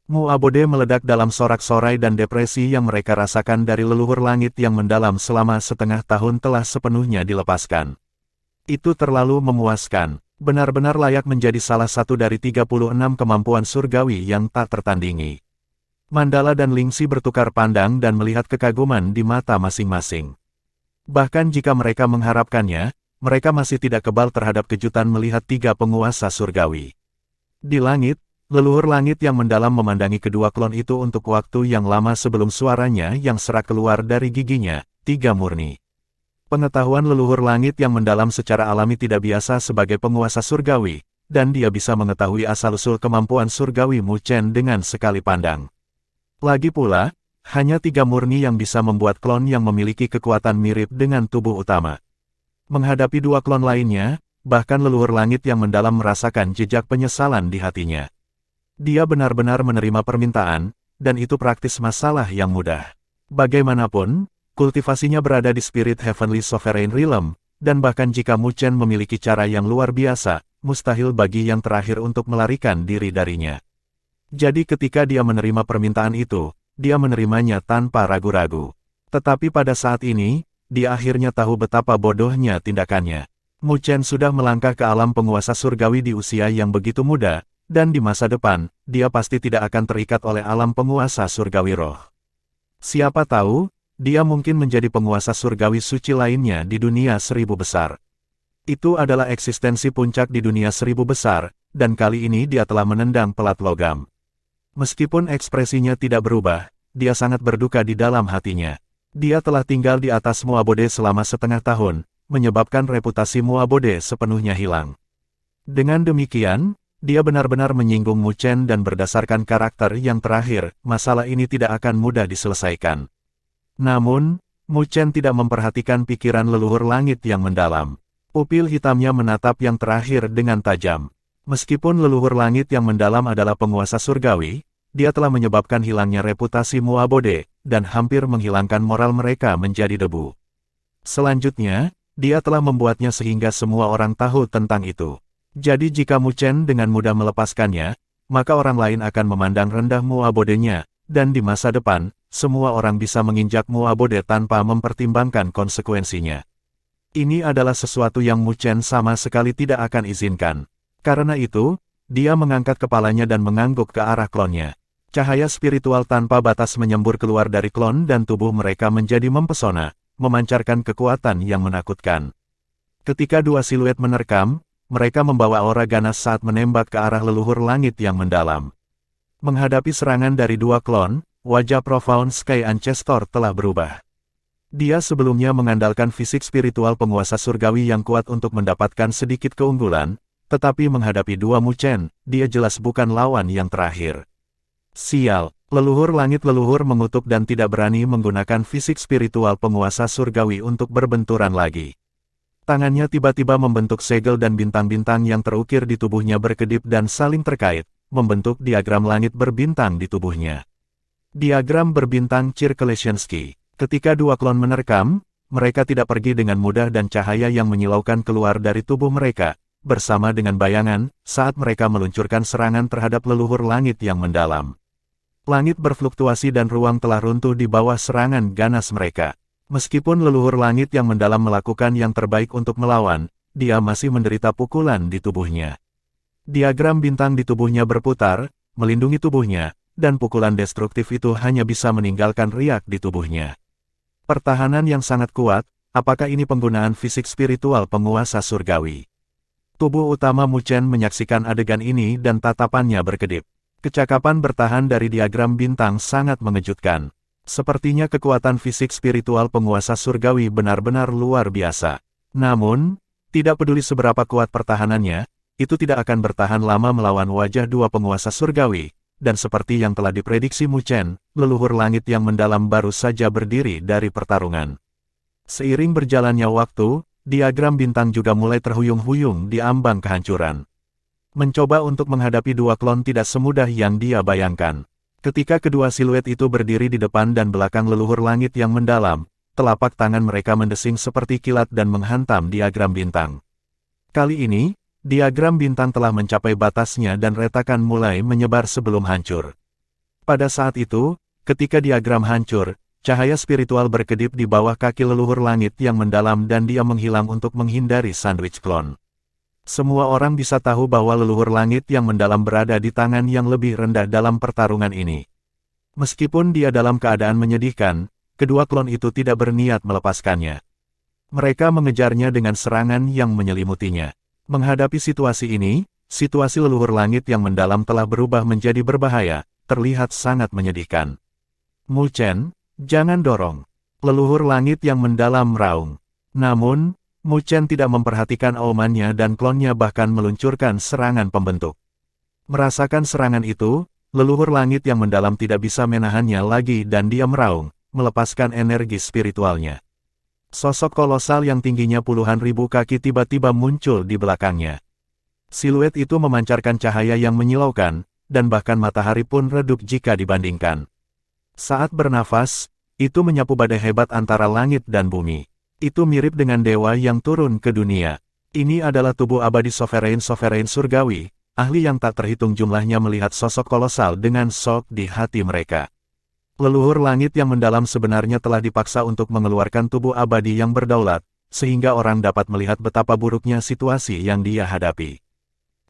Mu Abode meledak dalam sorak-sorai dan depresi yang mereka rasakan dari leluhur langit yang mendalam selama setengah tahun telah sepenuhnya dilepaskan. Itu terlalu memuaskan, benar-benar layak menjadi salah satu dari 36 kemampuan surgawi yang tak tertandingi. Mandala dan Lingxi bertukar pandang dan melihat kekaguman di mata masing-masing. Bahkan jika mereka mengharapkannya, mereka masih tidak kebal terhadap kejutan melihat tiga penguasa surgawi. Di langit, leluhur langit yang mendalam memandangi kedua klon itu untuk waktu yang lama sebelum suaranya yang serak keluar dari giginya, tiga murni. Pengetahuan leluhur langit yang mendalam secara alami tidak biasa sebagai penguasa surgawi, dan dia bisa mengetahui asal-usul kemampuan surgawi Mu Chen dengan sekali pandang. Lagi pula, hanya 3 murni yang bisa membuat klon yang memiliki kekuatan mirip dengan tubuh utama. Menghadapi 2 klon lainnya, bahkan leluhur langit yang mendalam merasakan jejak penyesalan di hatinya. Dia benar-benar menerima permintaan, dan itu praktis masalah yang mudah. Bagaimanapun, kultivasinya berada di Spirit Heavenly Sovereign Realm, dan bahkan jika Mu Chen memiliki cara yang luar biasa, mustahil bagi yang terakhir untuk melarikan diri darinya. Jadi ketika dia menerima permintaan itu, dia menerimanya tanpa ragu-ragu. Tetapi pada saat ini, dia akhirnya tahu betapa bodohnya tindakannya. Mu Chen sudah melangkah ke alam penguasa surgawi di usia yang begitu muda, dan di masa depan, dia pasti tidak akan terikat oleh alam penguasa surgawi roh. Siapa tahu, dia mungkin menjadi penguasa surgawi suci lainnya di dunia 1000 besar. Itu adalah eksistensi puncak di dunia 1000 besar, dan kali ini dia telah menendang pelat logam. Meskipun ekspresinya tidak berubah, dia sangat berduka di dalam hatinya. Dia telah tinggal di atas Muabode selama setengah tahun, menyebabkan reputasi Muabode sepenuhnya hilang. Dengan demikian, dia benar-benar menyinggung Mu Chen dan berdasarkan karakter yang terakhir, masalah ini tidak akan mudah diselesaikan. Namun, Mu Chen tidak memperhatikan pikiran leluhur langit yang mendalam. Pupil hitamnya menatap yang terakhir dengan tajam. Meskipun leluhur langit yang mendalam adalah penguasa surgawi, dia telah menyebabkan hilangnya reputasi Muabode, dan hampir menghilangkan moral mereka menjadi debu. Selanjutnya, dia telah membuatnya sehingga semua orang tahu tentang itu. Jadi jika Mu Chen dengan mudah melepaskannya, maka orang lain akan memandang rendah Muabodenya, dan di masa depan, semua orang bisa menginjak Muabode tanpa mempertimbangkan konsekuensinya. Ini adalah sesuatu yang Mu Chen sama sekali tidak akan izinkan. Karena itu, dia mengangkat kepalanya dan mengangguk ke arah klonnya. Cahaya spiritual tanpa batas menyembur keluar dari klon dan tubuh mereka menjadi mempesona, memancarkan kekuatan yang menakutkan. Ketika 2 siluet menerkam, mereka membawa aura ganas saat menembak ke arah leluhur langit yang mendalam. Menghadapi serangan dari 2 klon, wajah Profound Sky Ancestor telah berubah. Dia sebelumnya mengandalkan fisik spiritual penguasa surgawi yang kuat untuk mendapatkan sedikit keunggulan, tetapi menghadapi 2 Mu Chen, dia jelas bukan lawan yang terakhir. Sial, leluhur langit leluhur mengutuk dan tidak berani menggunakan fisik spiritual penguasa surgawi untuk berbenturan lagi. Tangannya tiba-tiba membentuk segel dan bintang-bintang yang terukir di tubuhnya berkedip dan saling terkait, membentuk diagram langit berbintang di tubuhnya. Diagram berbintang Circulationski. Ketika 2 klon menerkam, mereka tidak pergi dengan mudah dan cahaya yang menyilaukan keluar dari tubuh mereka, bersama dengan bayangan, saat mereka meluncurkan serangan terhadap leluhur langit yang mendalam. Langit berfluktuasi dan ruang telah runtuh di bawah serangan ganas mereka. Meskipun leluhur langit yang mendalam melakukan yang terbaik untuk melawan, dia masih menderita pukulan di tubuhnya. Diagram bintang di tubuhnya berputar, melindungi tubuhnya, dan pukulan destruktif itu hanya bisa meninggalkan riak di tubuhnya. Pertahanan yang sangat kuat, apakah ini penggunaan fisik spiritual penguasa surgawi? Tubuh utama Mu Chen menyaksikan adegan ini dan tatapannya berkedip. Kecakapan bertahan dari diagram bintang sangat mengejutkan. Sepertinya kekuatan fisik spiritual penguasa surgawi benar-benar luar biasa. Namun, tidak peduli seberapa kuat pertahanannya, itu tidak akan bertahan lama melawan wajah 2 penguasa surgawi, dan seperti yang telah diprediksi Mu Chen, leluhur langit yang mendalam baru saja berdiri dari pertarungan. Seiring berjalannya waktu, diagram bintang juga mulai terhuyung-huyung di ambang kehancuran. Mencoba untuk menghadapi 2 klon tidak semudah yang dia bayangkan. Ketika kedua siluet itu berdiri di depan dan belakang leluhur langit yang mendalam, telapak tangan mereka mendesing seperti kilat dan menghantam diagram bintang. Kali ini, diagram bintang telah mencapai batasnya dan retakan mulai menyebar sebelum hancur. Pada saat itu, ketika diagram hancur, cahaya spiritual berkedip di bawah kaki leluhur langit yang mendalam dan dia menghilang untuk menghindari sandwich klon. Semua orang bisa tahu bahwa leluhur langit yang mendalam berada di tangan yang lebih rendah dalam pertarungan ini. Meskipun dia dalam keadaan menyedihkan, kedua klon itu tidak berniat melepaskannya. Mereka mengejarnya dengan serangan yang menyelimutinya. Menghadapi situasi ini, situasi leluhur langit yang mendalam telah berubah menjadi berbahaya, terlihat sangat menyedihkan. Mu Chen, jangan dorong. Leluhur langit yang mendalam meraung. Namun, Mu Chen tidak memperhatikan aumannya dan klonnya bahkan meluncurkan serangan pembentuk. Merasakan serangan itu, leluhur langit yang mendalam tidak bisa menahannya lagi dan dia meraung, melepaskan energi spiritualnya. Sosok kolosal yang tingginya puluhan ribu kaki tiba-tiba muncul di belakangnya. Siluet itu memancarkan cahaya yang menyilaukan, dan bahkan matahari pun redup jika dibandingkan. Saat bernafas, itu menyapu badai hebat antara langit dan bumi. Itu mirip dengan dewa yang turun ke dunia. Ini adalah tubuh abadi sovereign surgawi, ahli yang tak terhitung jumlahnya melihat sosok kolosal dengan shock di hati mereka. Leluhur langit yang mendalam sebenarnya telah dipaksa untuk mengeluarkan tubuh abadi yang berdaulat, sehingga orang dapat melihat betapa buruknya situasi yang dia hadapi.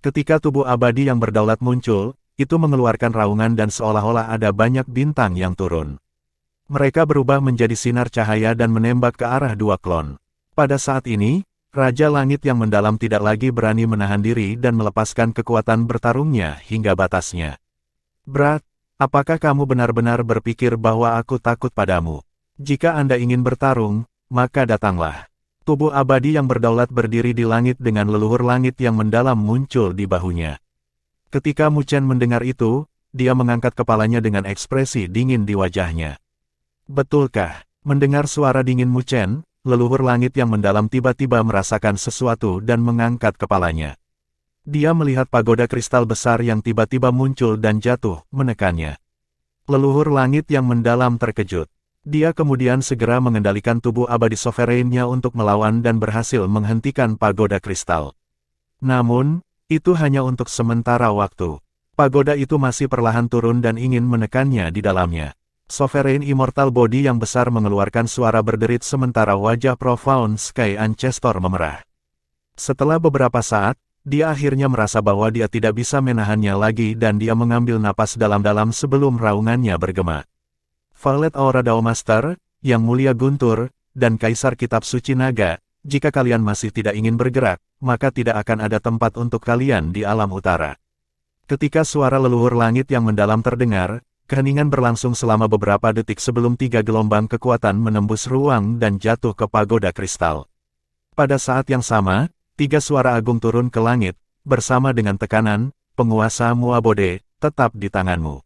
Ketika tubuh abadi yang berdaulat muncul, itu mengeluarkan raungan dan seolah-olah ada banyak bintang yang turun. Mereka berubah menjadi sinar cahaya dan menembak ke arah dua klon. Pada saat ini, Raja Langit yang mendalam tidak lagi berani menahan diri dan melepaskan kekuatan bertarungnya hingga batasnya. Brat, apakah kamu benar-benar berpikir bahwa aku takut padamu? Jika Anda ingin bertarung, maka datanglah. Tubuh abadi yang berdaulat berdiri di langit dengan leluhur langit yang mendalam muncul di bahunya. Ketika Mu Chen mendengar itu, dia mengangkat kepalanya dengan ekspresi dingin di wajahnya. Betulkah? Mendengar suara dingin Mu Chen, leluhur langit yang mendalam tiba-tiba merasakan sesuatu dan mengangkat kepalanya. Dia melihat pagoda kristal besar yang tiba-tiba muncul dan jatuh, menekannya. Leluhur langit yang mendalam terkejut. Dia kemudian segera mengendalikan tubuh abadi sovereignnya untuk melawan dan berhasil menghentikan pagoda kristal. Namun, itu hanya untuk sementara waktu. Pagoda itu masih perlahan turun dan ingin menekannya di dalamnya. Sovereign Immortal Body yang besar mengeluarkan suara berderit sementara wajah Profound Sky Ancestor memerah. Setelah beberapa saat, dia akhirnya merasa bahwa dia tidak bisa menahannya lagi dan dia mengambil napas dalam-dalam sebelum raungannya bergema. Violet Aura Dao Master, Yang Mulia Guntur, dan Kaisar Kitab Suci Naga, jika kalian masih tidak ingin bergerak, maka tidak akan ada tempat untuk kalian di alam utara. Ketika suara leluhur langit yang mendalam terdengar, keheningan berlangsung selama beberapa detik sebelum 3 gelombang kekuatan menembus ruang dan jatuh ke pagoda kristal. Pada saat yang sama, 3 suara agung turun ke langit, bersama dengan tekanan, penguasa Muabode, tetap di tanganmu.